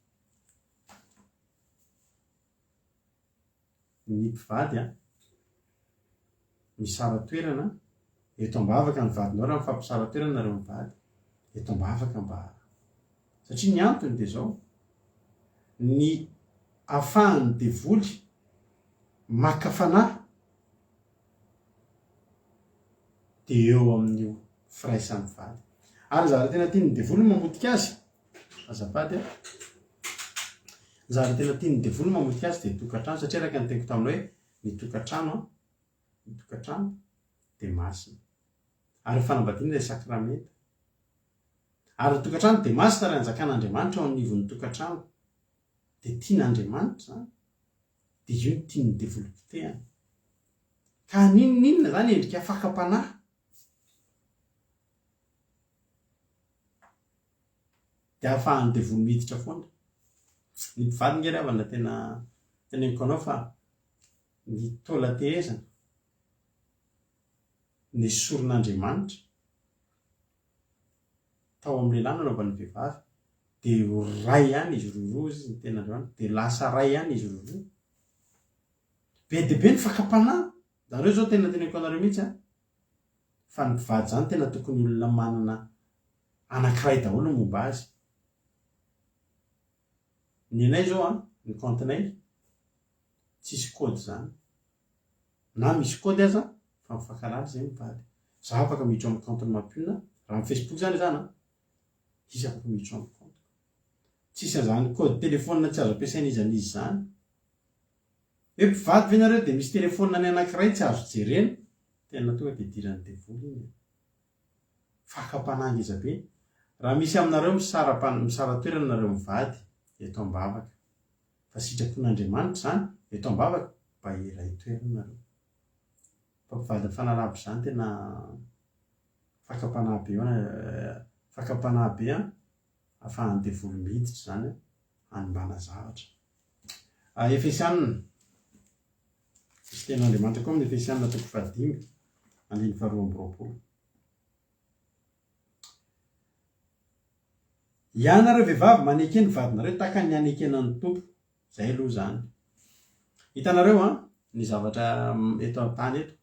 ny mpivady a misara toerana eto ambavaka ny vadinao raha mifampisara toerana nareo mivady eto ambavaka mba satria ny antony dia zao ny ahafahany devoly maka fanahy dia eo amin'io firaisan'ny vady ary zara tena tia ny devoly mamotika azy azafady a zara tena tia ny devoly mamotika azy dia tokantrano satria araka ny teniko taminao hoe ny tokantrano dia masina ary fanambadiana ilay sakramenta ary ny tokantrano dia masina raha anjakan'Andriamanitra ao anivon'ny tokantrano dia tian'Andriamanitra zany dia io ny tia ny devolim-potehana ka ninona zany endrika fakapanahy dia ahafahan'ny devoly miditra foana ny mpivady ngery avana tena teneniko anao fa ny taola tehezana ny soron'Andriamanitra tao amin'ny lehilahy nanaovan'ny vehivavy dia ray ihany izy roa izy ny tena Andriamanitra dia lasa ray ihany izy roa be dia be ny fakapanahy zareo zao tena teneniko anareo mihitsy a fa ny mpivady zany tena tokony olona manana anankiray daholo momba azy ny anay zao a ny comptenay tsisy kody zany na misy kody aza fa mifankalala zay mivady za afaka miditra amin'ny compte mampionina raha amin'ny Facebook zany zany izy afaka miditra amin'ny compte tsisy azany kody telefônina tsy azo ampiasain'izy an'izy zany hoe mpivady ve nareo dia misy telefônina ny anankiray tsy azo jerena tena tonga dia idiran'ny devoly iny fakapanahy ngeza be raha misy aminareo misara toerana nareo mivady eto ambavaka fa sitrapon'Andriamanitra zany eto ambavaka mba iray toerana nareo mpivady fanalabo zany tena fakapanahy be fakapanahy be ahafahan'ny devoly miditra zany hanimbana zavatra Efesianina misy ten'Andriamanitra koa amin'ny Efesianina 5:12 ianareo vehivavy manekeny vadinareo tahaka ny anekenan'ny tompo zay aloha zany hitanareo ny zavatra eto an-tany eto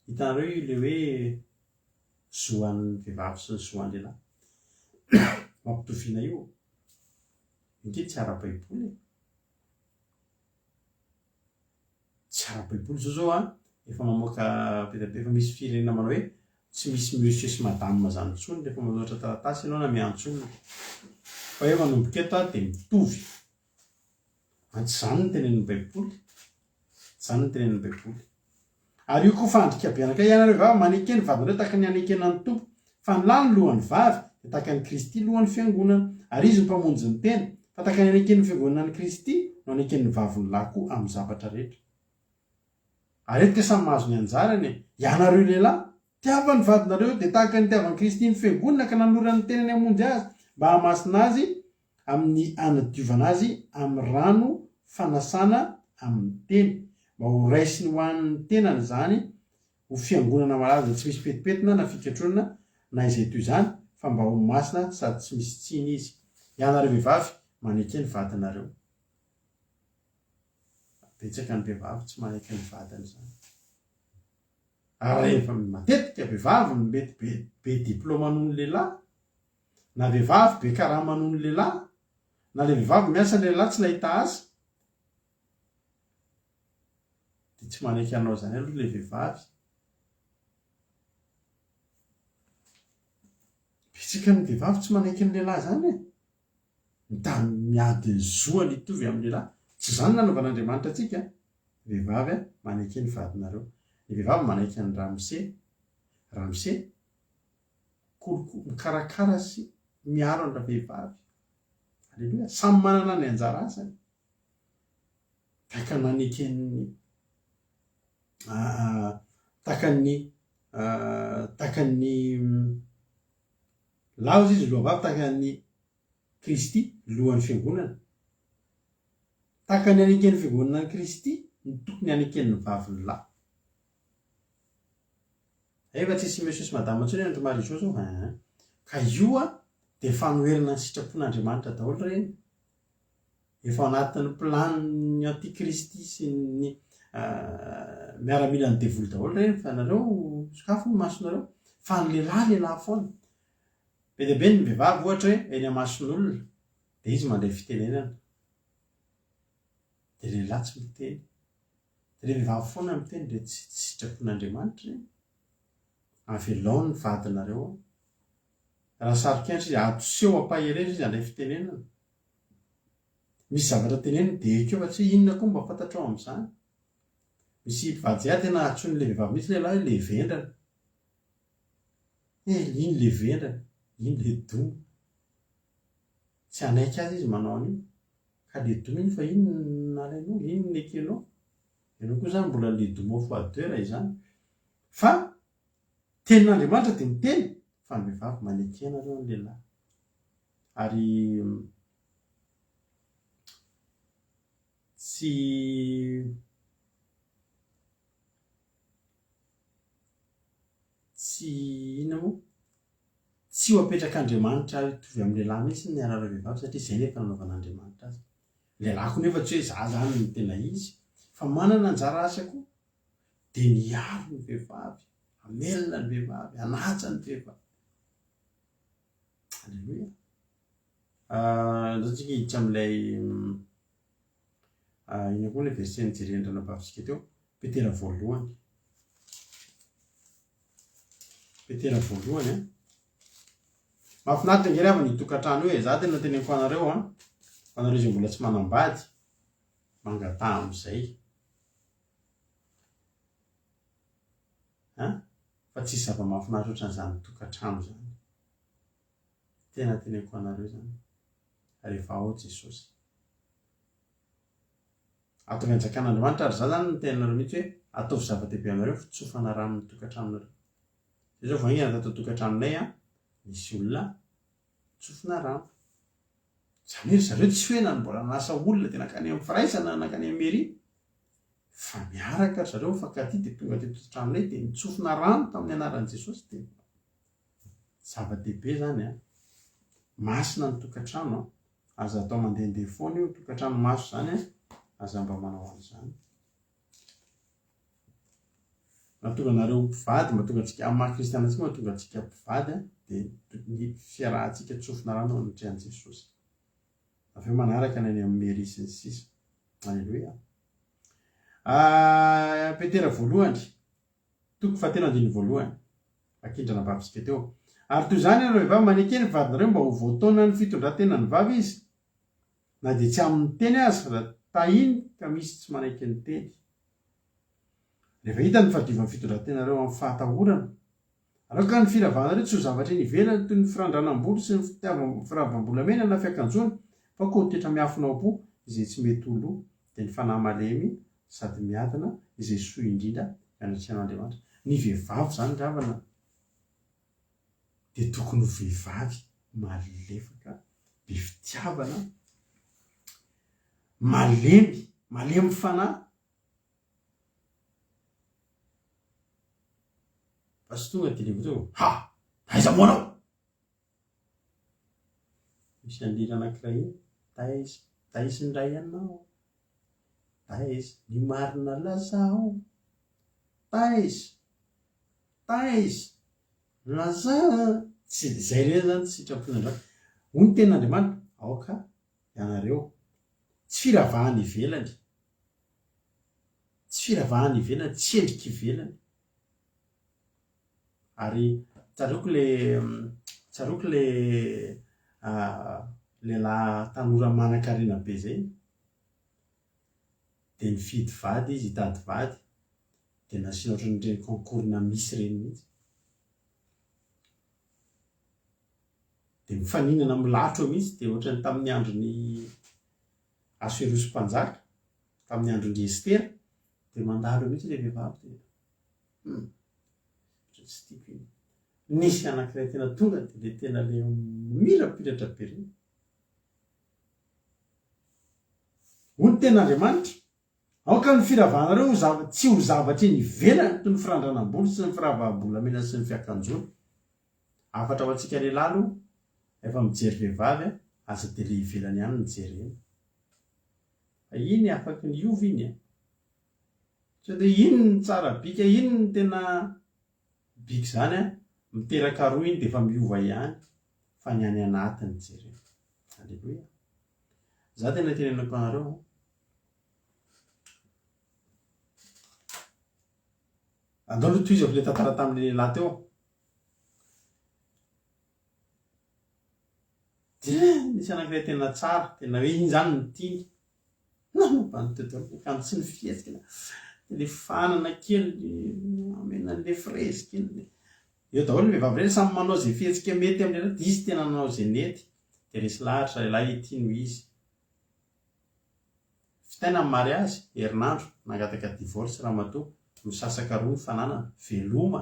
hitanareo ilay hoe zoan'ny vehivavy sy ny zoan'ny lehilahy mampitoviana io inge tsy ara-baiboly tsy ara-baiboly zao efa mamoaka efa misy firenena manao hoe tsy misy monsieur sy madame zany intsony rehefa manoatra taratasy ianao na miantsoana fa hoe manomboka eto dia mitovy antsy zany ny tenen'ny baiboly zany ny tenen'ny baiboly ary io koa fandrika be anakay ianareo vavy manekeny vadinareo tahaka ny anekenan'ny tompo fa ny lahy ny lohan'ny vavy dia tahaka ny Kristy lohan'ny fiangonana ary izy ny mpamonjy ny tena fa tahaka ny aneken'ny fiangonana ny Kristy no aneken'ny vavy ny lahy koa amin'ny zavatra rehetra aretika samy mahazo ny anjarany ianareo lehilahy tiavan'ny vadinareo dia tahaka ny tiavan'ny Kristy ny fiangonana ka nanorany tenany hamonjy azy mba hamasina azy amin'ny anadiovana azy amin'ny rano fanasana amin'ny teny mba ho raisiny ho an'ny tenany zany ho fiangonana malaza tsy misy petipetina na fikatrona na izay toy izany fa mba ho masina sady tsy misy tsiny izy ianareo vehivavy manekeny vadinareo betsaka ny vehivavy tsy manaiky ny vadiny zany ary rehefa matetika vehivavy ny mety be diplôma noho ny lehilahy na vehivavy be karama noho ny lehilahy na le vehivavy miasa ny lehilahy tsy nahita asa dia tsy manaiky anao zany aloha le vehivavy betsaka ny vehivavy tsy manaiky ny lehilahy zany da miady ny zoany hitovy amin'ny lehilahy tsy zany nanaovan'Andriamanitra atsika vehivavy manaiky ny vadinareo ny vehivavy manaiky ny ramose mikarakara sy miaro an'ra vehivavy Alleloia. Samy manana ny anjara asany. Tahaka nanekeny takan'ny laozy izy loha vavy, takan'ny Kristy lohan'ny fiangonana. Tahaka ny aneken'ny fiangonana ny Kristy ny tokony aneken'ny vavy ny lahy. Efa tsy sy Jesosy madama antsony andro mari Jesosy ka io dia fanoherana ny sitrapon'Andriamanitra daholo ireny. Efa anatin'ny planiny antikristy sy ny miaramila ny devoly daholo ireny fa nareo sakafo ny masonareo fa ny lehilahy foana. Be dia be ny vehivavy ohatra hoe eny amason'olona dia izy mandray fitenenana dia lehilahy tsy miteny. Dia ilay vehivavy foana miteny dia tsy sitrapon'Andriamanitra ireny. Avelao ny vadinareo. Raha sarikandro izy atoseho ampahereza izy handray fitenenana. Misy zavatra teneniny dia ekeo fa tsy inona koa mba fantatrao amin'izany. Misy mpivady ahy tena antsoin'ilay vehivavy mihitsy lehilahy hoe levendrana. Iny levendrana, iny ledomo. Tsy anaiky azy izy manao an'io. Ka ledomo iny fa iny nalainao, iny nekenao. Ianao koa izany mbola ledomo fois deux izany. Fa tenin'Andriamanitra dia miteny fa ny vehivavy manekena ireo ny lehilahy. Ary tsy inona moa tsy ho apetrak'Andriamanitra hitovy amin'ny lehilahy mihitsy ny arara vehivavy satria izay nefa nanaovan'Andriamanitra azy. Lehilahy koa nefa tsy hoe izaho zany ny tena izy fa manana anjara asa koa dia miaro ny vehivavy, hamelona ny vehivavy, hanaja ny vehivavy. Alleloia. Zatsika hiditra amin'ilay ina koa ilay verset nijerena nabavisika teo. Petera voalohany. Petera voalohany mahafinaritra angery avy ny tokantrano hoe za tena teneniko anareo anareo izay mbola tsy manambady mangataha amin'izay fa tsisy zava-mahafinaritra ohatran'izany tokantrano zany. Tena teneniko anareo zany rehefa ao Jesosy. Ataovy anjakan'Andriamanitra ary za zany ny tenanareo mihitsy hoe ataovy zava-dehibe aminareo fitsofana rano ny tokantranonareo. Zay zao vangina tato tokantranonay misy olona tsofina rano. Izany hoe zareo tsy hoe na mbola nasa olona dia nakany amin'ny firaisana nakany amin'ny mairie fa miaraka zareo mifankatia dia tonga teto tokantranonay dia nitsofina rano tamin'ny anaran'i Jesosy. Dia zava-dehibe zany masina ny tokantrano aza atao mandehandeha foana io tokantrano maso zany aza mba manao an'izany. Mahatonga anareo mpivady, mahatonga antsika amin'ny maha-kristiana antsika, mahatonga antsika mpivady dia ny fiarahantsika tsofina rano anatrehan'i Jesosy. Avy eo manaraka ny any amin'ny mairie sy ny sisa. Alleluia. Petera voalohany toko fahatelo andiny voalohany ankindrana babisika teo. Ary toy izany ianareo vehivavy manekeny vadinareo mba ho voataona ny fitondran-tena ny vavy izy na dia tsy amin'ny teny azy raha tahiny ka misy tsy manaiky ny teny. Rehefa hita ny fahadiovan'ny fitondran-tenareo amin'ny fahatahorana aloka ny firavanareo tsy ho zavatra eny ivelany toy ny firandranam-bolo sy ny firavam-bolamena na fiakanjona fa koa toetra miafinao po izay tsy mety ho loha dia ny fanahy malemy sady miadana izay soa indrindra mianatrehan'Andriamanitra. Ny vehivavy zany ravana dia tokony ho vehivavy malefaka, be fitiavana, malemy fanahy. Fa sy tonga dia levo taiza moanao. Misy andira anankiray taiza ny ray anao, taiza ny marina lazao, taiza laza. Tsy izay reny zany tsy sitrapon'Andriamanitra. Hoy ny tenin'Andriamanitra aoka ianareo tsy firavahana ivelany, tsy endrika ivelany. Ary tsaroako le lehilahy tanora manan-karena be zay dia nifidy vady izy, hitady vady dia nasiana ohatran'ireny concours na misy ireny mihitsy. dia mifaninana milatro mihitsy dia ohatrany tamin'ny androny Asuerosy-Mpanjaka tamin'ny androny Estera dia mandalo mihitsy ilay vehivavy dia tsy tiako iny. Nisy anankiray tena tonga dia le tena le mirapiratra be reny. Hoy tena Andriamanitra, aoka ny firavahanareo tsy ho zavatra eny ivelany toy ny firandranam-bolo sy ny firavaha-bolamena sy ny fiakanjony. Afatra ho antsika lehilahy aloha efa mijery vehivavy aza dia le ivelany ihany ny jery eny. Fa iny afaka ny iova iny sao dia iny ny tsara bika, iny ny tena bika zany miteraka roa iny dia efa miova ihany fa ny any anatiny jery eny. Alleloia. Za tena tenenako anareo andao aloha toizako le tantara tamin'ny lehilahy teo. Dia nisy anankiray tena tsara, tena hoe iny zany ny tiany. Kan tsy ny fihetsika le fanana kely amenan'le frezy kely. Eo daholo ny vehivavy ireny samy manao izay fihetsika mety amin'ilay dia izy tena nanao izay nety. Dia resy lahatra lehilahy tiany ho izy. Fitaina amin'ny mariazy, herinandro nangataka divorce ramatoa, misasaka roa ny fananana, veloma.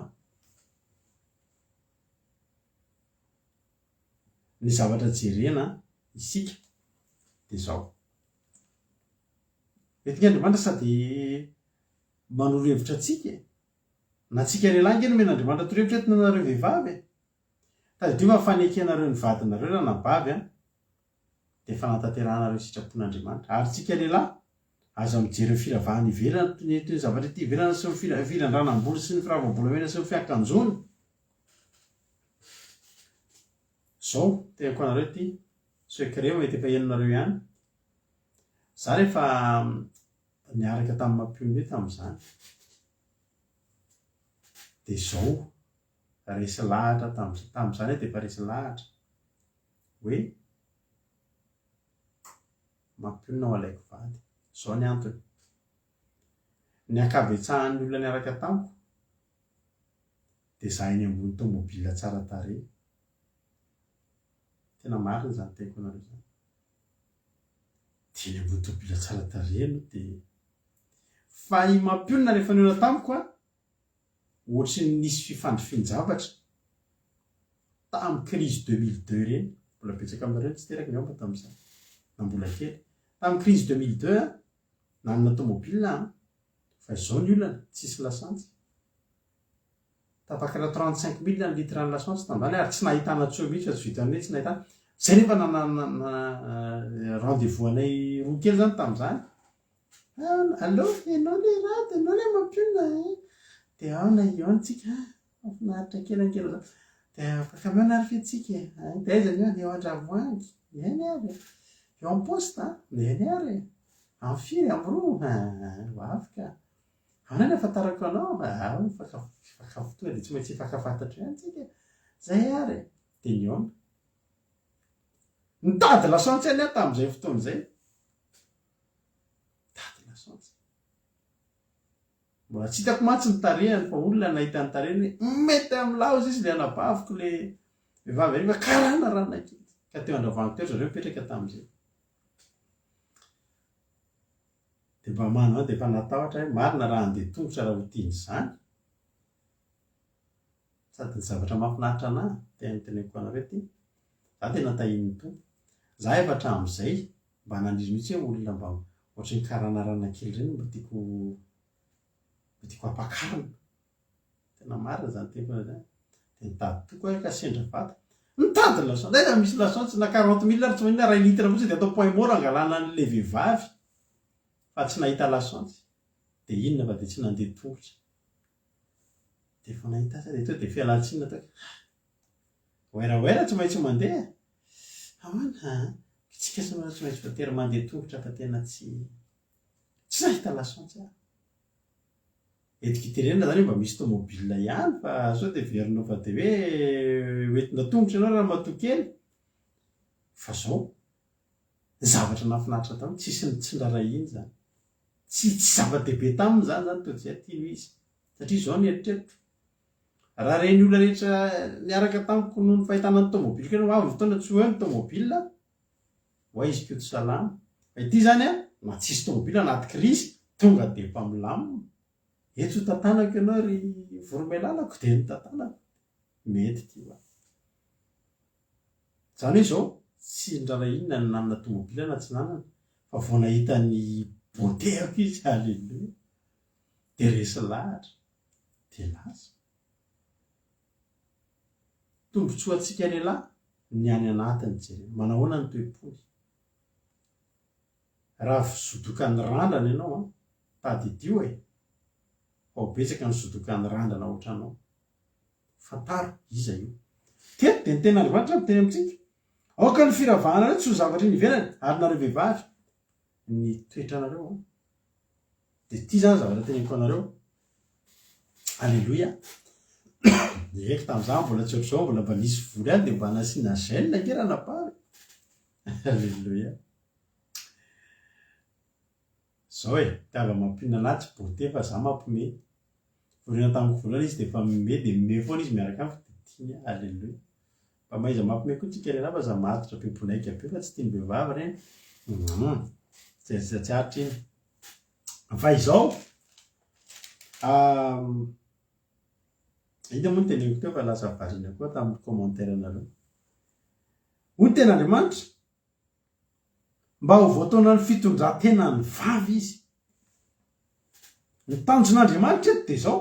Ny zavatra jerena isika dia izao. Mety Andriamanitra sady manoro-hevitra antsika. Na antsika lehilahy ngeny men'Andriamanitra toro-hevitra eto nanareo vehivavy. Tadidio mafanekenareo ny vadinareo raha nabavy dia fanantanteranareo sitrapon'Andriamanitra. Ary tsika lehilahy aza mijery firavahana ivelany toy ny zavatra ity ivelany sy ny firandranam-bolo sy ny firava-bolamena sy ny fiakanjony. Zao tenako anareo ity secret mety efa henonareo ihany. Za rehefa niaraka tamin'ny mampiony tamin'izany dia izao resy lahatra tamin'izany dia efa resy lahatra hoe mampionina ho alaiko vady. Izao ny antony, ny ankabetsahan'ny olona niaraka tamiko dia za eny ambony tomobila tsara tarehy. Tena marina zany teko anareo zany. Dia eny ambony tomobila tsara tarehy no dia fa i mampionina rehefa niona tamiko ohatry ny nisy fifandrifian-javatra tamin'ny crise 2002 reny. Mbola betsaka aminareo tsy teraka miomba tamin'izany na mbola kely. Tamin'ny crise 2002 nanana tomobila fa izao ny olana tsisy lasantsy. Tapaka 35 000 ny litre ny lasantsy tamin'izany ary tsy nahitana tso mihitsy fa tsy vitan'ny hoe tsy nahitana. Zay rehefa rendez-vous anay roa kely zany tamin'izany. Allô, ianao le raha dia ianao le mampionina dia ao na io antsika mahafinaritra kely ankely zany. Dia afaka miona ary fetsika dia aiza ny eo Andravoahangy eny ary eo am-poste eny ary amin'ny firy amin'ny roa ho afaka anao ny ahafantarako anao fakafo tonga dia tsy maintsy fakafantatra ihany tsika zay ary dia ny eo nitady lasantsy any aho tamin'izay fotoana izay. Nitady lasantsy mbola tsy hitako mantsy ny tarehany fa olona nahita ny tarehany mety amin'ny laozy izy le anabaviko le vehivavy ariva karana rana kely ka teo Andravoahangy teo zareo mipetraka tamin'izay. Dia mba manao dia efa natahotra hoe marina raha andeha tongotra raha ho tiany izany sady ny zavatra mahafinaritra anahy teneniko anareo ity. Za tena tahiny tompo. Za efa hatramin'izay mba nandrizo mihitsy hoe olona mba ohatran'ny karanarana kely ireny mba tiako hampakarina. Tena marina zany teko zany. Dia nitady toko aho ka sendra vata. Nitady lasantsy. Ndraiky misy lasantsy na 40 000 ary tsy mainona ray litre fotsiny dia atao point mort angalana an'ilay vehivavy. Fa tsy nahita lasantsy. Dia inona fa dia tsy nandeha tongotra. Dia efa nahita azy dia tonga dia fialan-tsinina tao. Oera tsy maintsy mandeha. Ahoana? Tsika tsy maintsy voatery mandeha tongotra fa tena tsy nahita lasantsy aho. Etikiterena zany mba misy tomobile ihany fa sao dia verinao fa dia hoe entina tongotra ianao raha matoa kely. Fa izao ny zavatra nahafinaritra taminy tsisy nirarahiany zany. Tsy zava-dehibe taminy zany toa izay tiany izy. Satria izao ny eritreritro raha reny olona rehetra niaraka tamiko noho ny fahitana ny tomobily keno avy fotoana tsy hoe ny tomobile hoa izy ko tsy salama fa ity zany a na tsisy tomobily anaty krisy tonga de mpamilamina eto tantanako ianao ry voromelalako de ny tantanako mety ty va zany hoe zao tsy ndrara inona ny nanana tomobily na tsy nanana fa vo nahita ny boteako izy aleloha de resy lahatra de lasa tombotsoa antsika lehilahy ny any anatiny jere manahoana ny toe-pony raha fizodokan'ny randrana ianao a tady dio e ao betsaka ny zodokan'ny randrana ohatranao fantaro iza io teto de ny tena andriamanitra miteny amintsika aoka ny firavahana reo tsy ho zavatra ny ivelany ary nareo vehivavy ny toetra anareo a de ty zany zavatra teneniko anareo alleloia eko tam'izany mbola tsy ohatr'izao mbola mba nisy voly any de mba nasiana gène ngerana pary alleloia zao e tiava mampinina anaty tsy bote fa za mampime vorena tamiko volana izy de fa mime de mime foana izy miaraka amiko de tiany alleloia mba maiza mampime koa tsika rena fa za matotra bebonaika be fa tsy tiany behivavy reny tsy aritra iny fa izao ida moa ny teneniko teo fa lasa varina koa tamin'ny commentaire anareo hoy ten'andriamanitra mba ho voataona ny fitondran-tena ny vavy izy ny tanjon'andriamanitra eto de zao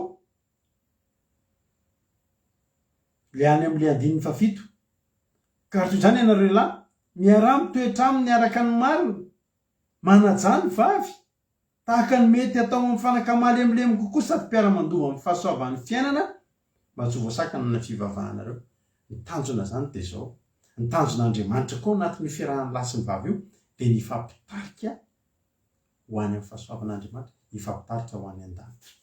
le any am'le andininy fafito ka raha toy zany ianareo lahy miara mitoetra aminy araka ny marina manaja ny vavy tahaka ny mety atao amin'ny fanakamaly amilemy kokoa sady mpiara-mandova amin'ny fahasoavan'ny fiainana mba tsy ho voasakana na fivavahanareo ny tanjona zany de zao ny tanjon'andriamanitra koa anatin'ny fiarahan'ny lasy ny vavy io de ny fampitarika ho any amin'ny fahasoavan'andriamanitra ny fampitarika ho any an-danitra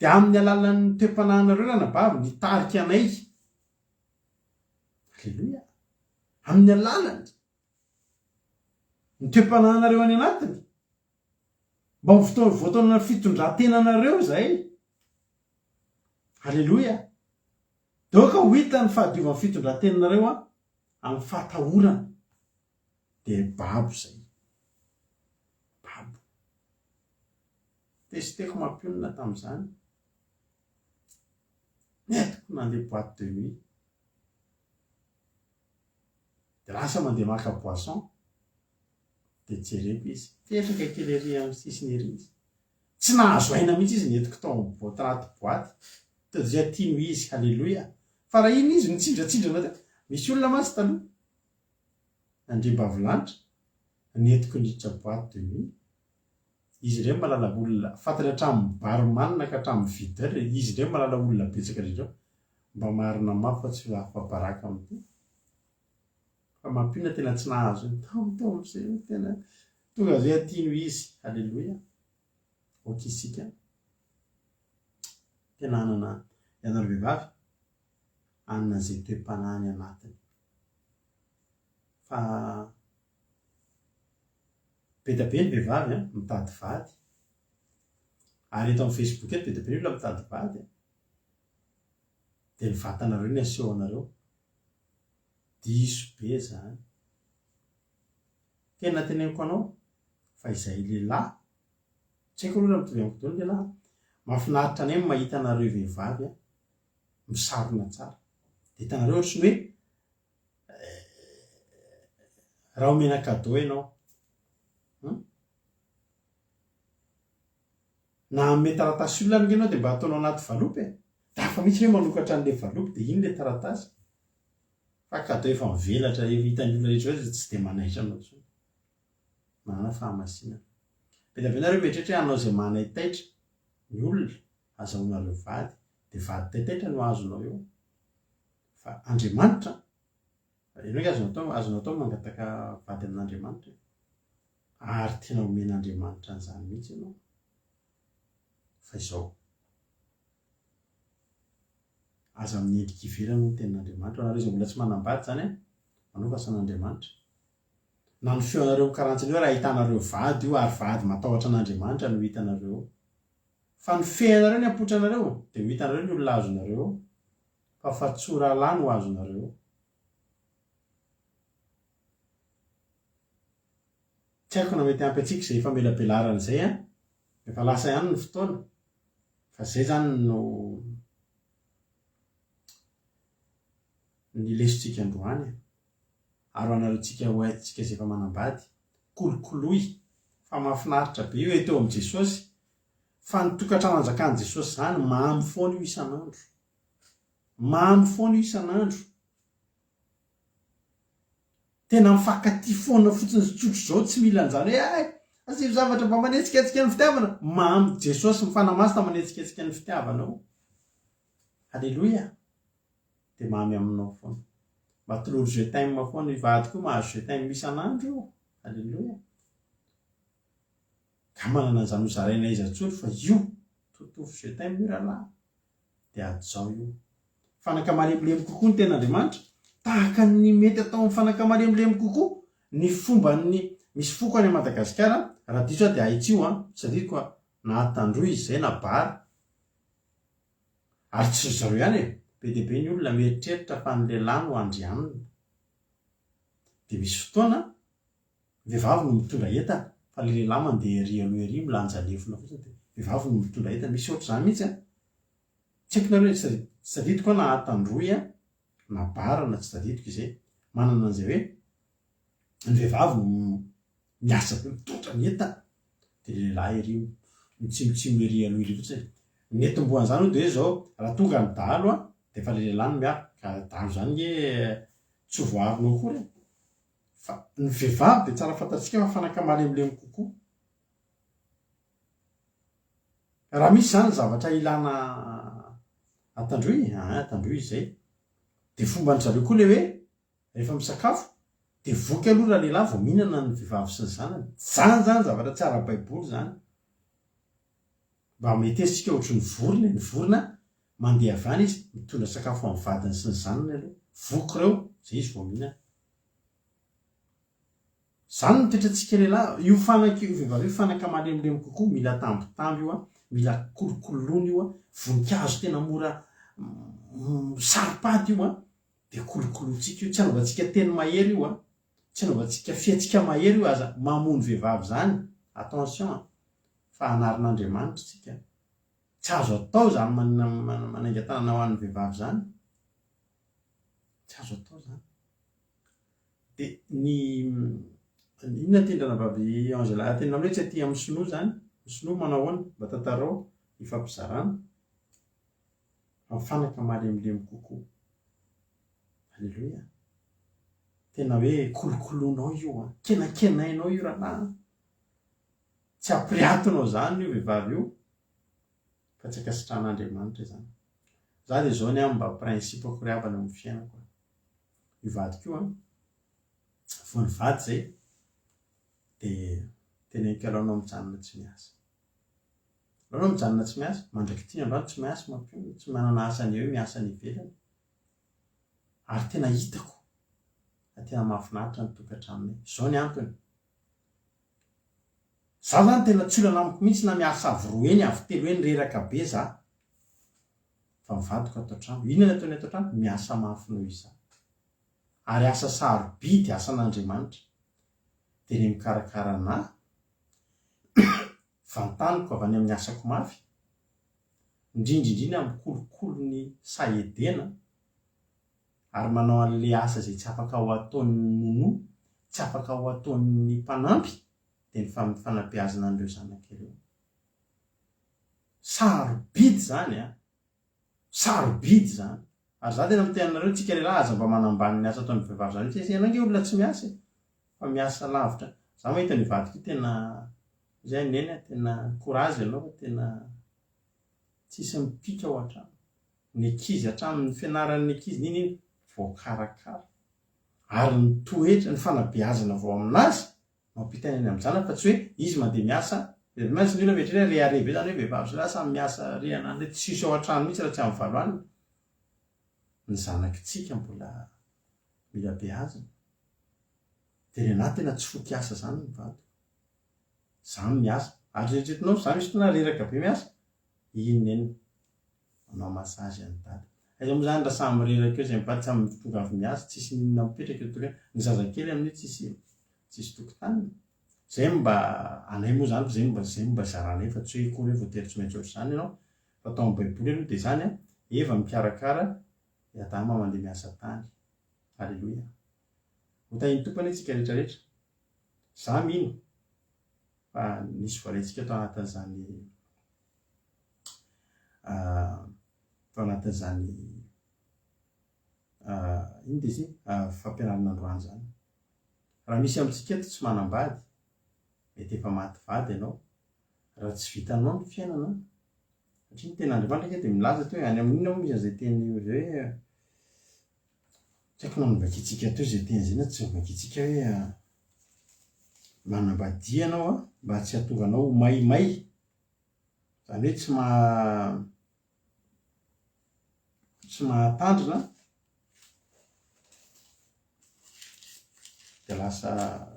de amin'ny alalan'ny toe-panahinareo ranabavy ny tarika anay alleloia amin'ny alalany ny toe-panahinareo any anatiny mba ho voataona ny fitondran-tenanareo zay alleloia doka ho hita ny fahadiovan'ny fitondran-tenanareo a amin'ny fahatahorana de babo zay babo de sy teko mampionina tam'izany netiko nandeha boîte de nuit de lasa mandeha maka boisson de jereko izy fetraka kely ery amin'ny sisiny ery izy tsy nahazo aina mihitsy izy netiko tao amin'ny tanaty boîte tazay tiano izy alleloia fa raha iny izy mitsindratsindra na misy olona masy taloha andrembavilanitra netiko niditra boîte de nuit izy ireo malala olona fantatra hatramin'ny baromanina ka hatramin'ny videur izy ireo malala olona betsaka rehetra mba marina mafy fa tsy afabaraka amity fa mampina tena tsy nahazo tamitao tena tonga zay atiano izy alleloia oka isika tena anana ianaro vehivavy anana zay toe-panahany anatiny fa be da be ny vehivavy a mitady vady ary eto amin'ny facebook eto be da be ny olona mitady vady de ny vatanareo ny aseho anareo diso be zany tena teneniko anao fa izay lehilahy tsy haiko aloha mitovy amiko dolo lehilahy mahafinaritra any amy mahita anareo vehivavy a misarona tsara de hitanareo ohatrany hoe raha omena cadeau ianao na ame taratasy olona ny ianao de mba ataonao anaty valopy e da fa misy hoe manokatra an'le valopy de iny le taratasy fa cadeau efa mivelatra hitany olona rehetra hoe tsy de manaitra anao tsony manana fahamasina be da venareo mieritrehitra anao zay manay taitra ny olona azahoanareo vady de vady taitaitra no azonao eo fa andriamanitra eno hoe azonao atao mangataka vady amin'andriamanitra ary tena omen'andriamanitra an'izany mihitsy ianao fa izao aza amin'ny endrika ivelany no tenin'andriamanitra anareo zay mbola tsy manambady zany a manao fasan'andriamanitra na ny feonareo karantsany hoe raha hitanareo vady io ary vady matahotra an'andriamanitra no hitanareo fa ny feanareo ny ampotranareo dia ho hitanareo ny olona azonareo fa fahatsoralahy no azonareo. Tsy haiko na mety ampy antsika izay famelabelarana izay a, efa lasa ihany ny fotoana fa izay zany no ny lesontsika androany. Aro anareontsika ho haintsika izay efa manambady kolokoloy fa mahafinaritra be io eteo amin'i Jesosy fa ny tokantrano anjakan'i Jesosy zany mamy foana io isan'andro, mamy foana io isan'andro, tena mifankatia foana fotsiny tsotro zao, tsy mila an'izany hoe asio zavatra mba manetsiketsika ny fitiavana, mamy Jesosy mifanamasina manetsiketsika ny fitiavanao. Halleloia. Dia mamy aminao foana, mba toloro jetime foana ivady koa mahazo jetime isan'andro io. Halleloia. Ka manana an'izany ho zaraina izy atsolo fa io totovy jetime io rahalahy dia atzao io. Fanaka malemilemy kokoa ny ten'Andriamanitra, tahaka ny mety atao amin'ny fanaka malemilemy kokoa ny fomba ny misy foko any Madagasikara raha diso dia haitsio sadiko nahatandroy izy izay na bary ary tsy zareo ihany be dia be ny olona mieritreritra fa ny lehilahy no andry aminy. Dia misy fotoana vehivavy no mitondra entana fa le lehilahy mandeha ery aloha ery milanja lefona fotsiny, dia vehivavy no mitondra entana. Misy ohatr'izany mihitsy tsy haiko nareo tsy tadidiko na hatandroy na bara na tsy tadidiko izay manana an'izay hoe ny vehivavy no miasa be mitondra ny entana dia le lehilahy ery mitsimotsimo ery aloha ery fotsiny. Ny etim-boan'izany dia hoe zao raha tonga ny dalo dia efa le lehilahy no miaraka, ka dalo zany hoe tsy voavinao akory. Fa ny vehivavy dia tsara fantatsika fa fanaka malemilemy kokoa. Raha misy zany zavatra ilana atandroy izay dia fomba ny zareo koa le hoe rehefa misakafo dia voky aloha raha lehilahy vao mihinana ny vehivavy sy ny zanany. Zany zavatra tsara baiboly zany, mba metesika ohatry ny vorona mandeha avy any izy mitondra sakafo amin'ny vadiny sy ny zanany aloha, voky ireo izay izy vao mihinana. Zany no toetrantsika lehilahy io vehivavy io fanaka malemilemy kokoa, mila tambitamby io mila kolokoloina io voninkazo tena mora saripady io dia kolokolointsika io, tsy anaovantsika teny mahery io tsy anaovantsika fiatsika mahery io aza mamono vehivavy zany. Attention fa anarin'Andriamanitra tsika, tsy azo atao zany manainga-tanana ho an'ny vehivavy zany, tsy azo atao zany. Dia inona tendrana vavy Angela tena hoe tsy aty amin'ny sinoa zany, ny sinoa manao ahoana mba tantarao ifampizarana amin'ny fanaka malemilemy kokoa. Halleloia. Tena hoe kolokoloinao io kenakenainao io rahalahy, tsy ampiriatinao zany io vehivavy io fa tsy akasitran'Andriamanitra zany. Za dia zao ny mba prinsipako riavana amin'ny fiainako. Ivadiko io vao nivady zay dia teneniko alaonao mijanona tsy miasa, alaonao mijanona tsy miasa, mandraky ty androany tsy miasa mampio, tsy manana asa ny eo miasa ny ivelany. Ary tena hitako tena mahafinaritra ny tokantranonay. Zao ny antony, za zany tena tsy olana amiko mihitsy na miasa avy roa eny avy telo eny reraka be za fa mivadiko atao trano. Inona ataony atao trano? Miasa mafy noho iza, ary asa sarobidy asan'Andriamanitra. Dia ny mikarakara anahy vantaniko avy any amin'ny asako mafy, indrindraindrindra amin'ny kolokolo ny saedena, ary manao an'le asa izay tsy afaka ho ataon'ny nono, tsy afaka ho ataon'ny mpanampy, dia ny fanabeazana an'ireo zanak'ireo. Sarobidy zany sarobidy zany. Ary za tena miteny anareo tsika lehilahy aza mba manambany ny asa ataon'ny vehivavy zany, tsy ianange olona tsy miasa fa miasa lavitra. Za mahita ny vadiko tena izay neny tena courage ianao, tena tsisy mipika ao hatrany. Ny ankizy hatramin'ny fianaran'ny ankizy niny voakarakara, ary ny toetra ny fanabeazana vao aminazy mampita eny amin'ny zanany, fa tsy hoe izy mandeha miasa. Maintsy ny olona vetrany reharebe zany hoe vehivavy sy lahy samy miasa rehanany, tsisy ao hatrany mihitsy raha tsy amin'ny valoany. Ny zanakitsika mbola mila beazina. Dia ny anahy tena tsy fokiasa zany ny vadiko. Za miasa, ary rehetriretinao za misy fotoana reraka be miasa, inona eny manao masazy any dada aiza moa zany raha samy reraka eo zay mipady samy tonga avy miasa tsisy ninona mipetraka eo ny zazakely amin'io tsisy tokotaniny zay mba anay moa zany zay mba zaranay fa tsy hoe kory hoe voatery tsy maintsy ohatr'izany ianao fa atao amin'ny baiboly aloha dia zany eva mikarakara Adama mandeha miasa tany. Halleluia. Hotahiny tompany antsika rehetrarehetra. Za mino fa nisy voalaintsika tao anatin'izany ino dia izy fampianarana androany zany. Raha misy amintsika eto tsy manambady, mety efa maty vady ianao, raha tsy vitanao ny fiainana, satria ny tena Andriamanitra dia milaza teo any amin'inona moa misy an'izay teny hoe tsy haiko nanomboka itsika teo izay teny izay na tsy nanomboka itsika hoe manambady ianao mba tsy hahatonga anao maimay, zany hoe tsy mahatandrina dia lasa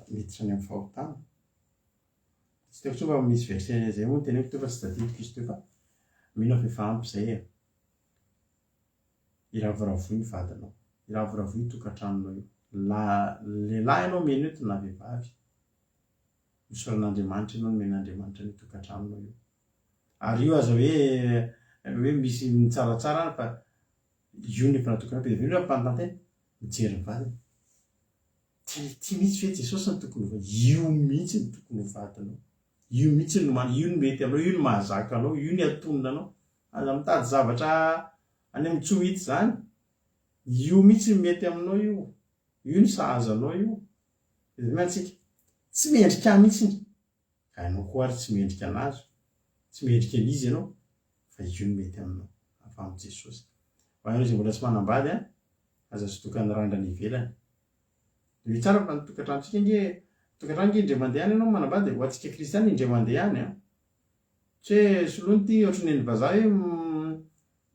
miditra any amin'ny fahotana. Tsy teoko tsony fa misy verset izay moa teneko teo fa tsy tadidiko izy teo fa mino fa efa ampy izay iravoravoy ny vadinao, iravoravoy ny tokantranonao io, lehilahy ianao mena eto na vehivavy, misoran'Andriamanitra ianao no men'Andriamanitra ny tokantranonao io. Ary io aza hoe misy ny tsaratsara fa io ny efa natokana be dia ampanontantena mijery ny vadiny. Ty mihitsy hoe Jesosy ny tokony ho io mihitsy ny tokony ho vadinao, io mihitsy io no mety aminao, io no mahazaka anao, io no atonona anao. Aza mitady zavatra any amin'ny tsy ho hita zany, io mihitsy no mety aminao io no sahaza anao io. Dia mantsika tsy mendrika ahy mihitsy ka ianao koa ary tsy mendrika anazy, tsy mendrika an'izy ianao fa io no mety aminao avy amin'ny Jesosy. Ho anao izay mbola tsy manambady aza sy tokany randrana ivelany. Dia tsara fa ny tokantranontsika tokantrano indray mandeha any ianao manambady ho antsika kristiana indray mandeha any tsy hoe soloina ity ohatran'ny ny vazaha hoe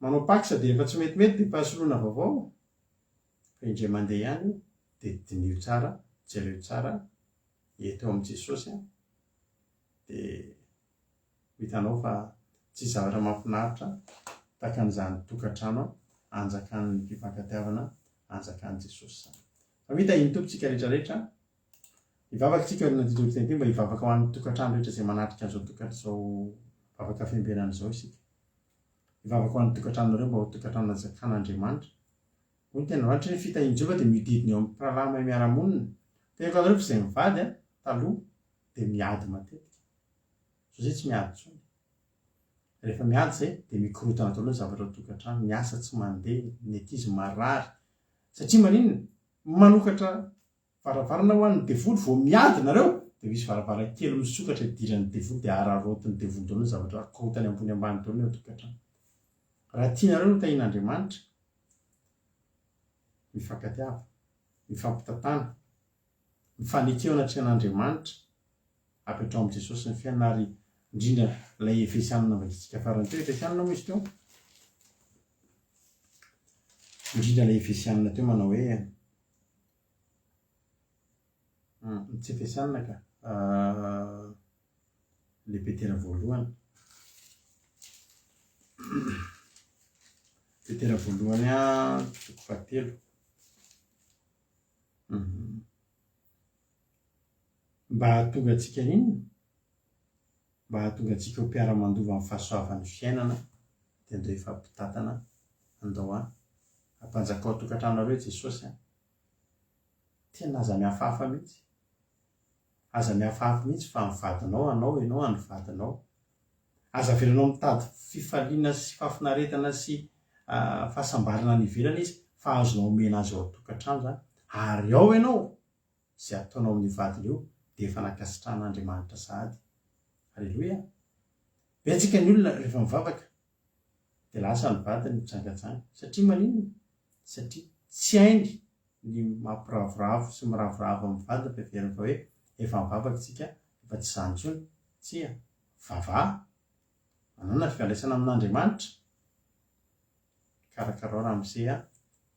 manao paksa dia rehefa tsy metimety dia efa soloina vaovao, fa indray mandeha ihany dia dinio tsara, jereo tsara eto amin'ny Jesosy dia hitanao fa tsy zavatra mahafinaritra tahaka an'izany tokantrano anjakan'ny mpifankatiavana anjakan'i Jesosy zany. Fa mita iny tompontsika rehetrarehetra hivavaka tsika natitotry teny mba hivavaka ho an'ny tokantrano rehetra izay manatrika an'izao vavaka fiambenana izao isika. Hivavaka ho an'ny tokantranonareo mba ho tokantrano anjakan'Andriamanitra. Hoy ny tena Andriamanitra ny fitahiany Jehova dia mididina eo amin'ny mpiralama miara-monina. Tenako anareo fa izay mivady taloha dia miady matetika. Izay tsy miady intsony. Rehefa miady izay dia mikorotana daholo ny zavatra ao tokantrano, ny asa tsy mandeha, ny ankizy marary. Satria maninona? Manokatra varavarana ho an'ny devoly vao miady nareo dia misy varavarankely misokatra idiran'ny devoly dia ararotin'ny devoly daholo ny zavatra korotany ambony ambany daholo ao tokantrano. Raha tianareo no tahian'Andriamanitra, mifankatiava, mifampitantana, mifanekeo anatrehan'Andriamanitra, apetrao amin'ny Jesosy ny fiainana ary indrindra ilay Efesianina vakitsika farany teo, Efesianina moa izy teo. Indrindra ilay Efesianina teo manao hoe tsy Efesianina ka ilay Petera voalohany. Petera voalohany toko fahatelo. Mba hahatonga antsika n'inona? Mba hahatonga antsika ho mpiara-mandova amin'ny fahasoavan'ny fiainana dia andao ifampitatana andao hampanjaka ao tokantranonareo Jesosy. Tena aza mihafahafa mihitsy. Aza mihafahafa mihitsy fa mivadinao anao any vadinao. Aza velanao mitady fifaliana sy fahafinaretana sy fahasambarana ny ivelana izy fa azonao omena azy ao tokantrano zany. Ary ao ianao izay ataonao amin'ny vadiny eo dia efa nakasitrahan'Andriamanitra sahady. Halleluia. Betsaka ny olona rehefa mivavaka dia lasa ny vadiny mitsangatsanga. Satria maninona? Satria tsy hainy ny mampiravoravo sy miravoravo amin'ny vadiny fa heverina fa hoe efa mivavaka tsika efa tsy izany intsony. Tsia, vavaha. Manana fialaisana amin'Andriamanitra. Karakarao ramose,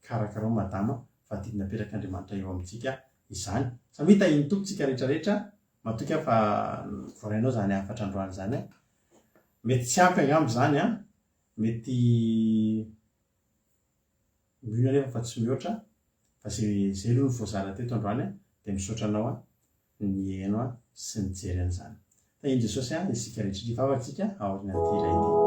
karakarao madama fa didina petraka eo amintsika izany. Samita iny tompontsika rehetrarehetra matoka fa voarainao zany afatra androany zany. mety tsy ampy angambo zany a mety mihona rehefa fa tsy mihoatra fa zay aloha ny voazara teto androany a dia misaotra anao a ny hainao a sy ny jery an'izany fa iny jesosy a isika rehetra vavatsika aorina ty iray ty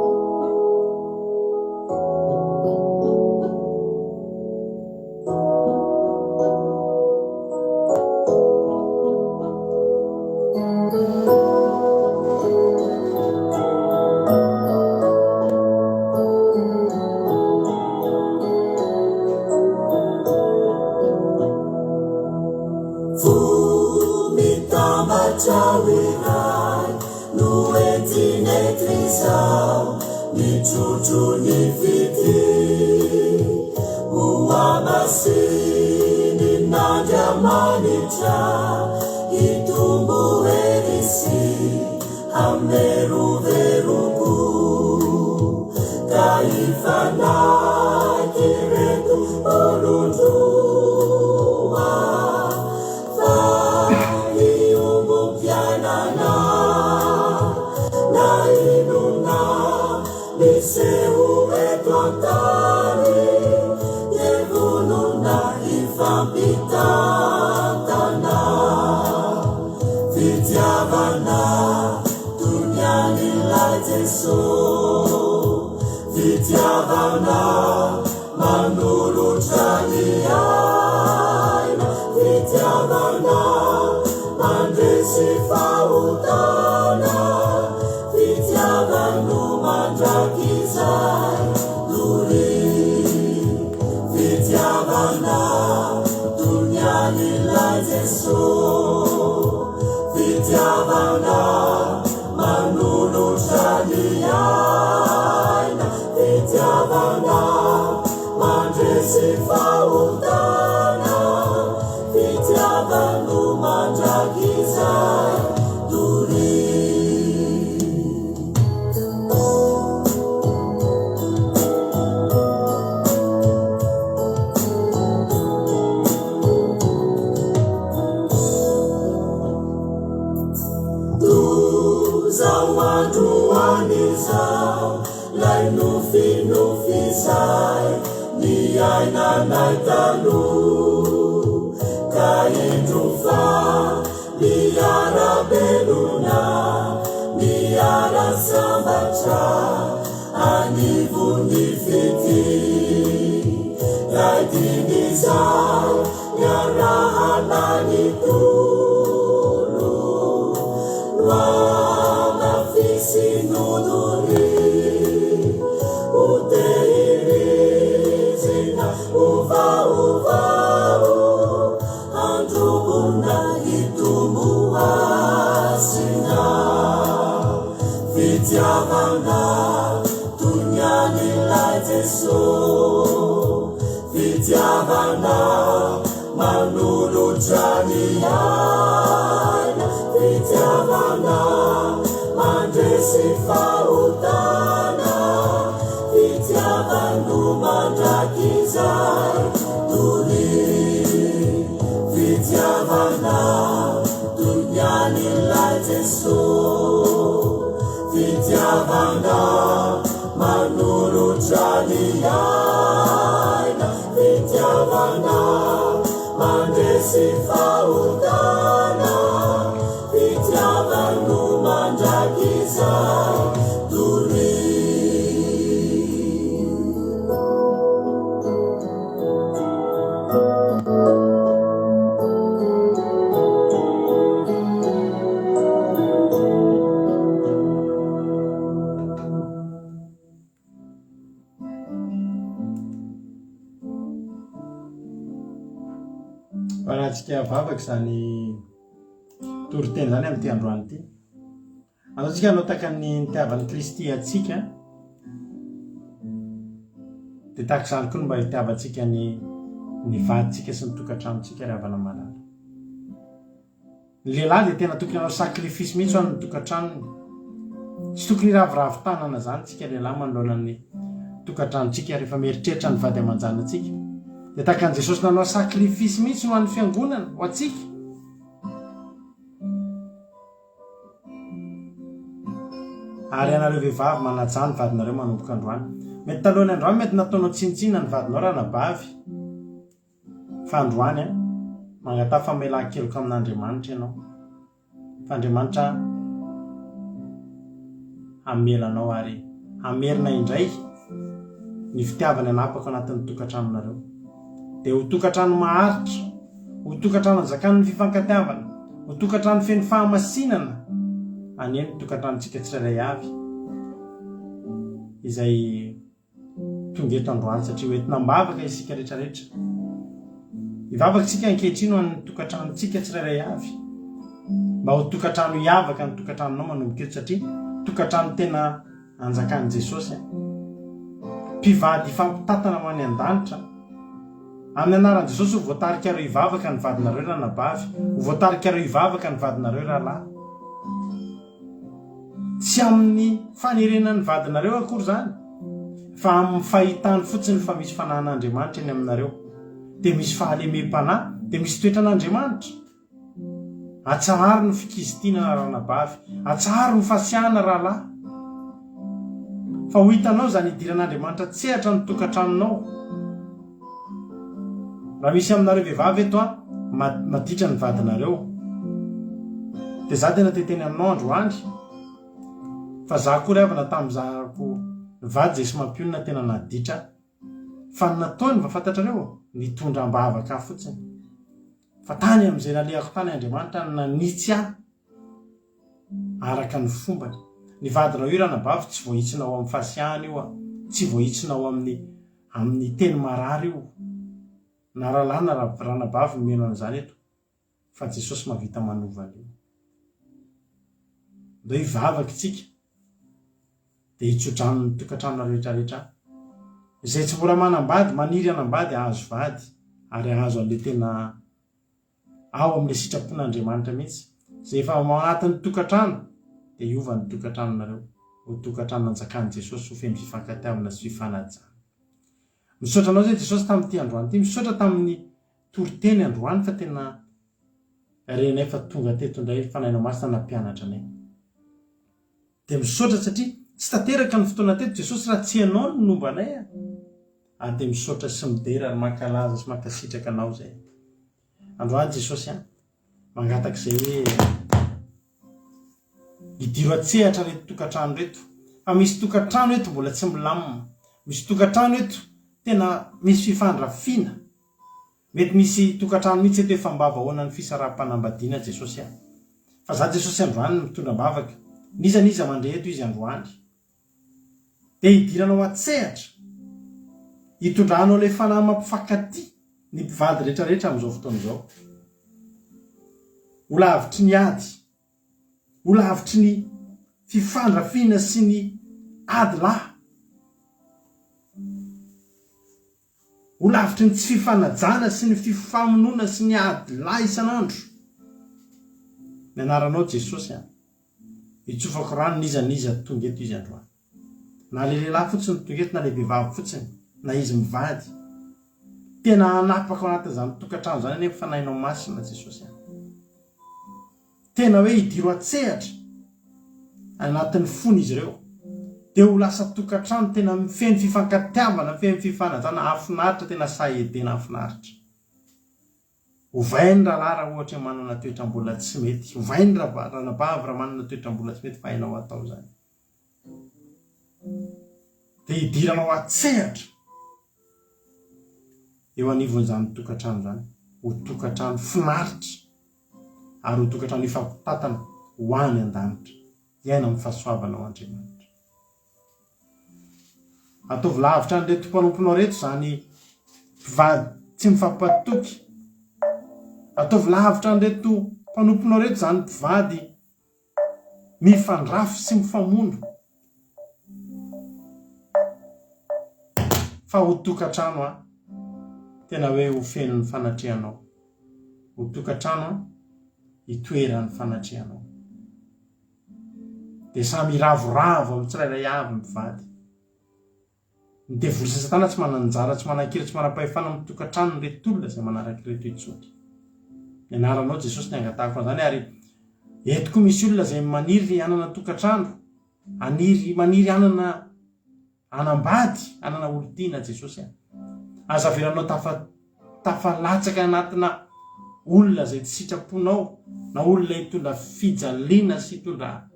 rahantsika vavaky zany toriteny zany amin'ity androany ity anaotsika anao taka ny nitiavan'ny Kristy atsika dia tahaka izany koa no mba hitiavantsika ny vaditsika sy ny tokantranotsika ry havana malala. Ny lehilahy dia tena tokony hanao sakrifisy mihitsy ho an'ny tokantranony, tsy tokony ravoravo-tanana zany tsika lehilahy manoloana ny tokantranontsika rehefa mieritreritra ny vady aman-janontsika. Dia tahaka an'i Jesosy nanao sakrifisy mihitsy ho an'ny fiangonana ho atsika. ary anareo vehivavy manajany ny vadinareo manomboka androany. Mety talohany androany mety nataonao tsinitsina ny vadinao raha nabavy, fa androany magnatao famelan-keloko amin'Andriamanitra ianao, fa Andriamanitra hamelanao ary hamerina indray ny fitiavana anapaka anatin'ny tokantranonareo. Dia ho tokantrano maharitra, ho tokantrano anjakan'ny fifankatiavana, ho tokantrano feno fahamasinana, aneny tokantranontsika tsirairay avy izay tonga eto androany, satria hoentina mivavaka isika rehetrarehetra. Hivavaka isika ankehitriny ho an'ny tokantranontsika tsirairay avy, mba ho tokantrano hiavaka ny tokantranonao manomboka eto, satria tokantrano tena anjakan'i Jesosy. Mpivady fampitatana ho any an-danitra. Amin'ny anaran'i Jesosy ho voatarika reo hivavaka ny vadinareo raha nabavy, ho voatarika reo hivavaka ny vadinareo raha lahy. Tsy amin'ny fanerenan'ny vadinareo akory zany, fa amin'ny fahitany fotsiny fa misy fanahin'Andriamanitra eny aminareo, dia misy fahalemem-panahy, dia misy toetran'Andriamanitra. Atsahary ny fikizitiana raha nabavy, atsahary ny fasiahana raha lahy. Fa ho hitanao zany idiran'Andriamanitra tsehatra ny tokantranonao. Raha misy aminareo vehivavy eto maditra ny vadinareo, dia za tena teteny aminao androany, fa za koa avana tamin'izako vady zay sy mampionina tena naditra, fa nataony mba fantatrareo nitondram-bavaka fotsiny, fa tany amin'izay nalehako tany Andriamanitra nanitsy ahy araka ny fombany. Ny vadinao io raha nabavy tsy voahitsinao amin'ny fasiahana io, tsy voahitsinao amin'ny teny marary io, na rahalahy na raha nabavy meno an'izany eto, fa Jesosy mahavita manovana io. Ndao hivavaka isika dia hitsodrano ny tokantrano rehetrarehetra, izay tsy mora manambady, maniry anambady ahazo vady, ary ahazo an'ilay tena ao amin'ilay sitrapon'Andriamanitra mihitsy. Izay efa manatin'ny tokantrano dia hiova ny tokantranonareo, ho tokantrano anjakan'i Jesosy, ho feno fifankatiavana sy fifanajana. Misaotra anao zay Jesosy tamin'ity androany ity, misaotra tamin'ny toriteny androany, fa tena renay fa tonga teto indray fanahinao masina nampianatra anay. Dia misaotra satria tsy tanteraka ny fotoana teto Jesosy raha tsy ianao no nomba anay. Ary dia misaotra sy midera ary mankalaza sy mankasitraka anao zay. Androany Jesosy mangataka izay hoe hidiro atsehatra reto tokantrano reto. Fa misy tokantrano eto mbola tsy milamina, misy tokantrano eto tena misy fifandrafiana. Mety misy tokantrano mihitsy eto efa mba vahoana ny fisaraha-panambadiana Jesosy. Fa za Jesosy androany mitondra-bavaka, niza mandre eto izy androany, dia hidiranao atsehatra, hitondranao ilay fanahy mampifankatia ny mpivady rehetrarehetra amin'izao fotoana izao. Ho lavitry ny ady, ho lavitry ny fifandrafiana sy ny ady lahy, ho lavitry ny tsy fifanajana sy ny fifamonoana sy ny ady lahy isan'andro. Ny anaranao Jesosy hitsofako rano niza tonga eto izy androany. Na le lehilahy fotsiny tonga eto, na le vehivavy fotsiny, na izy mivady, tena hanapaka ao anatin'izany tokantrano zany anefa fanahinao masina Jesosy. Tena hoe hidiro atsehatra anatin'ny fony izy ireo, dia ho lasa tokantrano tena feno fifankatiavana, feno fifanajana, afinaritra, tena sahedena afinaritra. Ovainy raha lahy raha ohatra manana toetra mbola tsy mety, ovainy raha nabavy raha manana toetra mbola tsy mety, fa hainao atao zany. Dia hidiranao atsehatra eo anivon'izany tokantrano zany, ho tokantrano finaritra, ary ho tokantrano ifampitatana ho any an-danitra, iaina amin'ny fahasoavana ao Andriamanitra. Ataovy lavitra an'ireto mpanomponao reto zany mpivady tsy mifampatoky. Ataovy lavitra an'ireto mpanomponao reto zany mpivady mifandrafy sy mifamono. Fa ho tokantrano tena hoe ho feno ny fanatrehanao, ho tokantrano hitoeran'ny fanatrehanao. Dia samy ravoravo amin'ny tsirairay avy mpivady. Ny devoly sy Satana tsy mananjara, tsy manan-kira, tsy manam-pahefana amin'ny tokantrano ny reto olona izay manaraka ireto hitsotra. Ny anaranao Jesosy ny angatahako an'izany, ary eto koa misy olona izay maniry hanana tokantrano, maniry anambady anana olo-tiana Jesosy aza veranao tafalatsaka anatina olona zay tsy sitraponao na olona hitondra fijaliana sy hitondra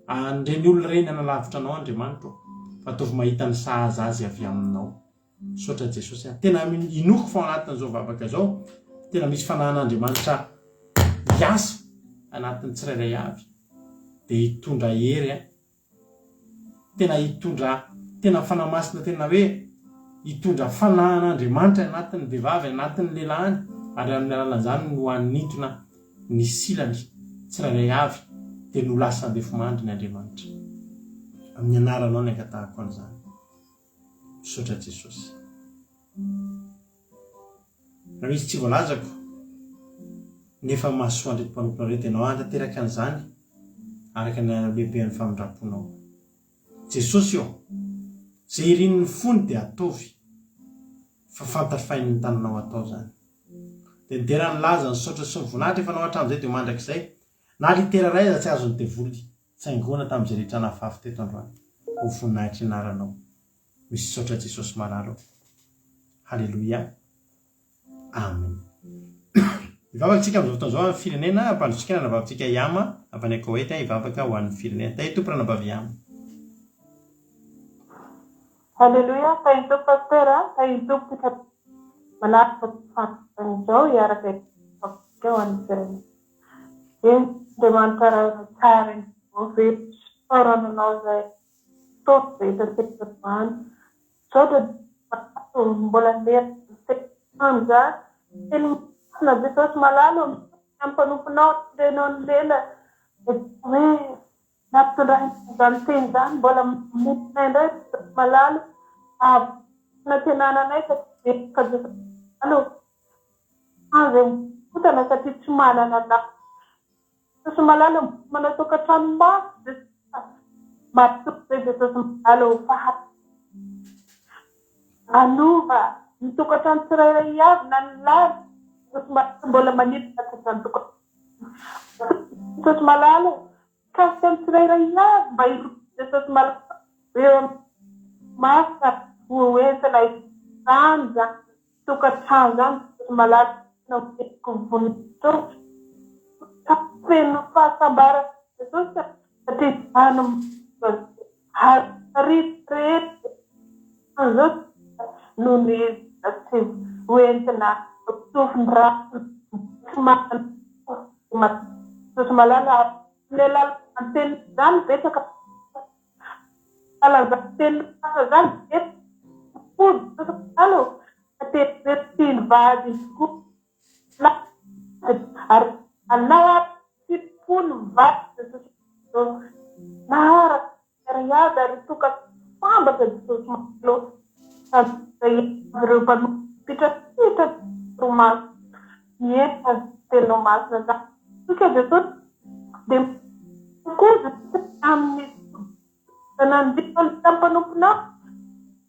andreny olona reny analavitra anao Andriamanitra fa tovy mahita ny sahaza azy avy aminao. Sotra Jesosy tena inoko fo anatin'izao vavaka zao tena misy fanahan'Andriamanitra hiasa anatin'ny tsirairay avy de hitondra hery tena hitondra tena fanamasina tena hoe hitondra fanahan'Andriamanitra anatin'ny vehivavy anatin'ny lehilahy ary amin'ny alalan'izany no anintona ny silany tsirairay avy de no lasa andefo mandry ny Andriamanitra amin'ny anaranao ny ankatahako an'izany. Sotra Jesosy. Raha izy tsy voalazako nefa mahasoa andreto mpanompo nareo tenao andrateraka an'izany araka ny lehibean'ny famindraponao. Jesosy io zay irin'ny fony dia ataovy fa fantafainy ny tananao atao zany. De derany laza ny sotra sy ny voninahitra efa nao hatramin'izay de mandrakizay na litera ray aza tsy azony devoly tsaingoana tamin'izay rehetra nafafy teto androany ho voninahitra inaranao. Misy sotra Jesosy mararo. Halleluja. Amen. Ivavakantsika amin'izao fotoan'izao amin'ny firenena ampandrotsika nanavavantsika Iama avy any Koeta ivavaka ho an'ny firenena. Tahito ranabavy Iama. Halleluja. Tahito pastera, tahito kita malapit fantanjao iaraka ho an'ny firenena. Andriamanitra tsara ny orananao zay tot itatetamany sotra mbola mety amza na Jesosy malalo ampanomponao tenao ny lela hoe nampitondra zany teny zany mbola motinay ndray malalo na tenananay ka Jesosy malalo zay fotana satria tsy manana na Jesosy malalo manao tokantrano mafy matokony Jesosy malalo fahat anova ny tokantrano tsirairay avy na ny lary mbola manidina tokantrano Jesosy malalo kasika ny tsirairay avy mba ilo Jesosy malalo eo masa hoentina izany zany tokantrano zany Jesosy malalo nametiko voninahitra feno fahasambara Jesosy satria zany haritrety azao no ny hoentina tofin-drano Jesosy malala lelala anteny zany betsaka alaza teny kasa zany betsaka Jesosy malalo atetiny vady ary anao fipony vady Jesosy nahara riady ary toka fambaka Jesosy malalo ireo mpanompitrapitra romaso mieta telo masina zany ika Jesosy de koza amin'ny nandifa ny mpanomponao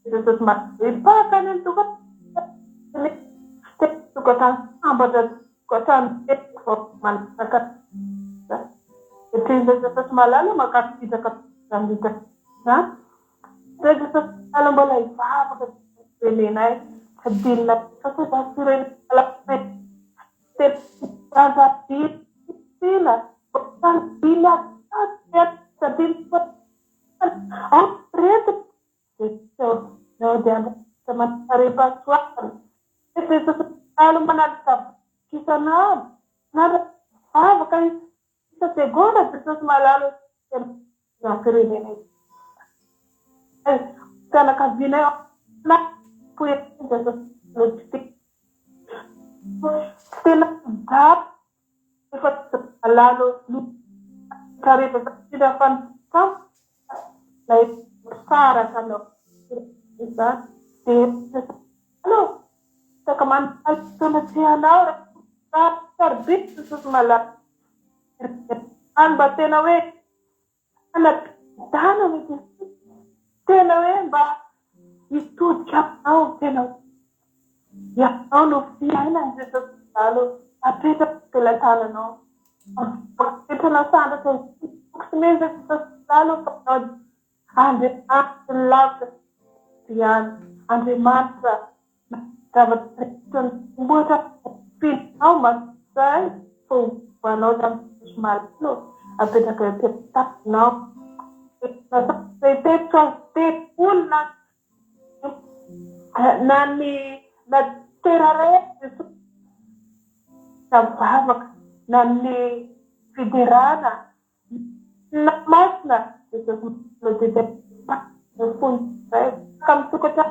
Jesosy malalo ipaka any amin'ny tokatrano sambatra tokatrano manaka etrinda Jesosy malalo makapitaka zandika zany de Jesosy malalo mbola ivavaka firenenay sadilina Jesosy firenena tepila bila sadilina reto repasoary Jesosy malalo manalika kisanao nada avaka isa segunda Jesosy malalo na firenenay kanakavinay na tena dap efa malalo kareba tidak akan lain besar kalau bisa halo sekaman sama sianau terbit Jesosy malalo an batena we anak dana we tena we ba itu capau tena ya no fiana Jesosy malalo apeta telatana no kita na sana tu sebenarnya Jesosy malalo Andriamanitra lavitra dia Andriamanitra zavatra mboatra pinao masay fombanao tamin'ny malino apetraka tepitakinao tepetra olona na ny na terarety tavavaka na ny fiderana na masina kamsokatra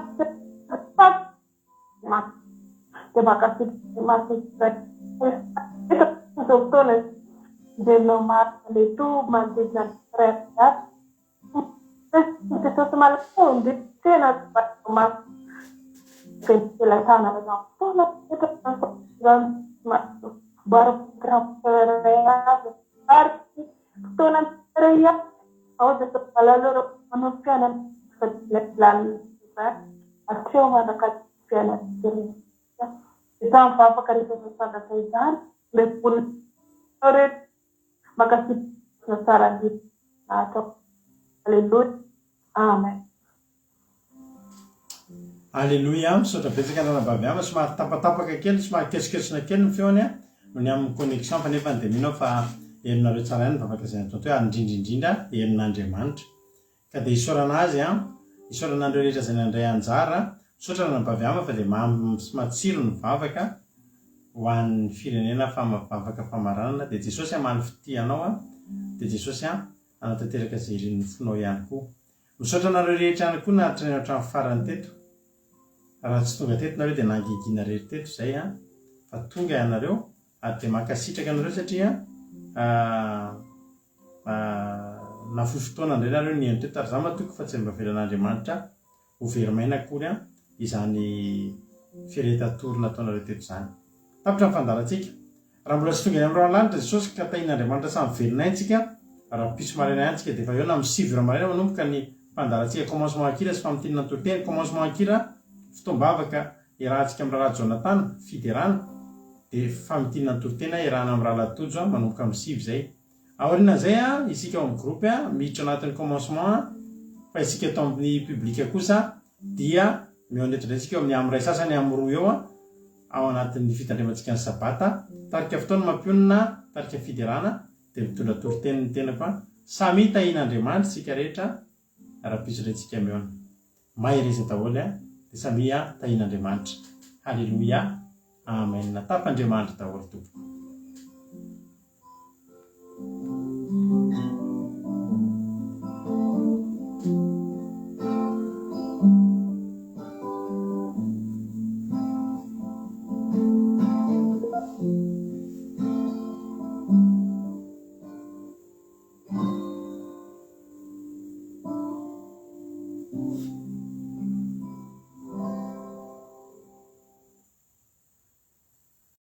dia makasika masina fotoana dia nomarina le to manodidina ny frère Jesosy malakao dia tena mas pentelatana dengan pola kita dalam baru kerap arti tunan teriak oh tetap lalu manusia dan kebetulan akhirnya mana kajian jadi kita apa kali itu pada kaitan lepun sore makasih saran di atau haleluya amen. Alléluia, misaotra betsaka anarabavy ama somary tapatapaka kely somary kesikesina kely ny feony a no ny amin'ny connexion fa nefa dia minao fa henonareo tsara ihany bavaka izay atao hoe indrindraindrindra henon'Andriamanitra ka dia isorana azy a isoranandreo rehetra izay nandray anjara misaotra anarabavy ama fa dia matsiro ny vavaka ho an'ny firenena famavavaka famaranana dia Jesosy amaly fitianao a dia Jesosy a anatanteraka izay irin'ny fonao ihany koa misaotra anareo rehetra ihany koa naharitra ny hatramin'ny farany teto raha tsy tonga teto nareo dia nangigina rery teto izay a fa tonga ianareo ary dia mankasitraka anareo satria nafoy fotoana indray nareo ny eno teto ary za matoko fa tsy mba velan'Andriamanitra ho verimaina akory a izany firetan-toro nataonareo teto izany tapitra ny fandarantsika raha mbola tsy tonga eny amin'ny ranolanitra Jesosy ka tahin'Andriamanitra samy verinaintsika raha piso maraina ihany dia efa eo na misivra maraina manomboka ny fandarantsika commencement akira sy famotinana toteny commencement akira fitombavaka irahantsika amin'ny raharaha Jonathan fiderana dia famitinana totena irahana amin'ny rahalatojo manomboka amin'ny sivy zay aoriana zay a isika ao amin'ny groupe a miditra anatin'ny commencement fa isika eto amin'ny publika kosa dia mionetradratsika eo amin'ny amiray sasany amin'ny roa eo a ao anatin'ny fitandrimantsika ny sabata tarika fotoana mampionina tarika fiderana dia mitondra toroteny ny tena fa samy tahin'Andriamanitra sika rehetra raha-pisorentsika miona maherezy daholo a dia samy tahin'Andriamanitra. Haleluia, amen. Natapandriamanitra daholo tompoko.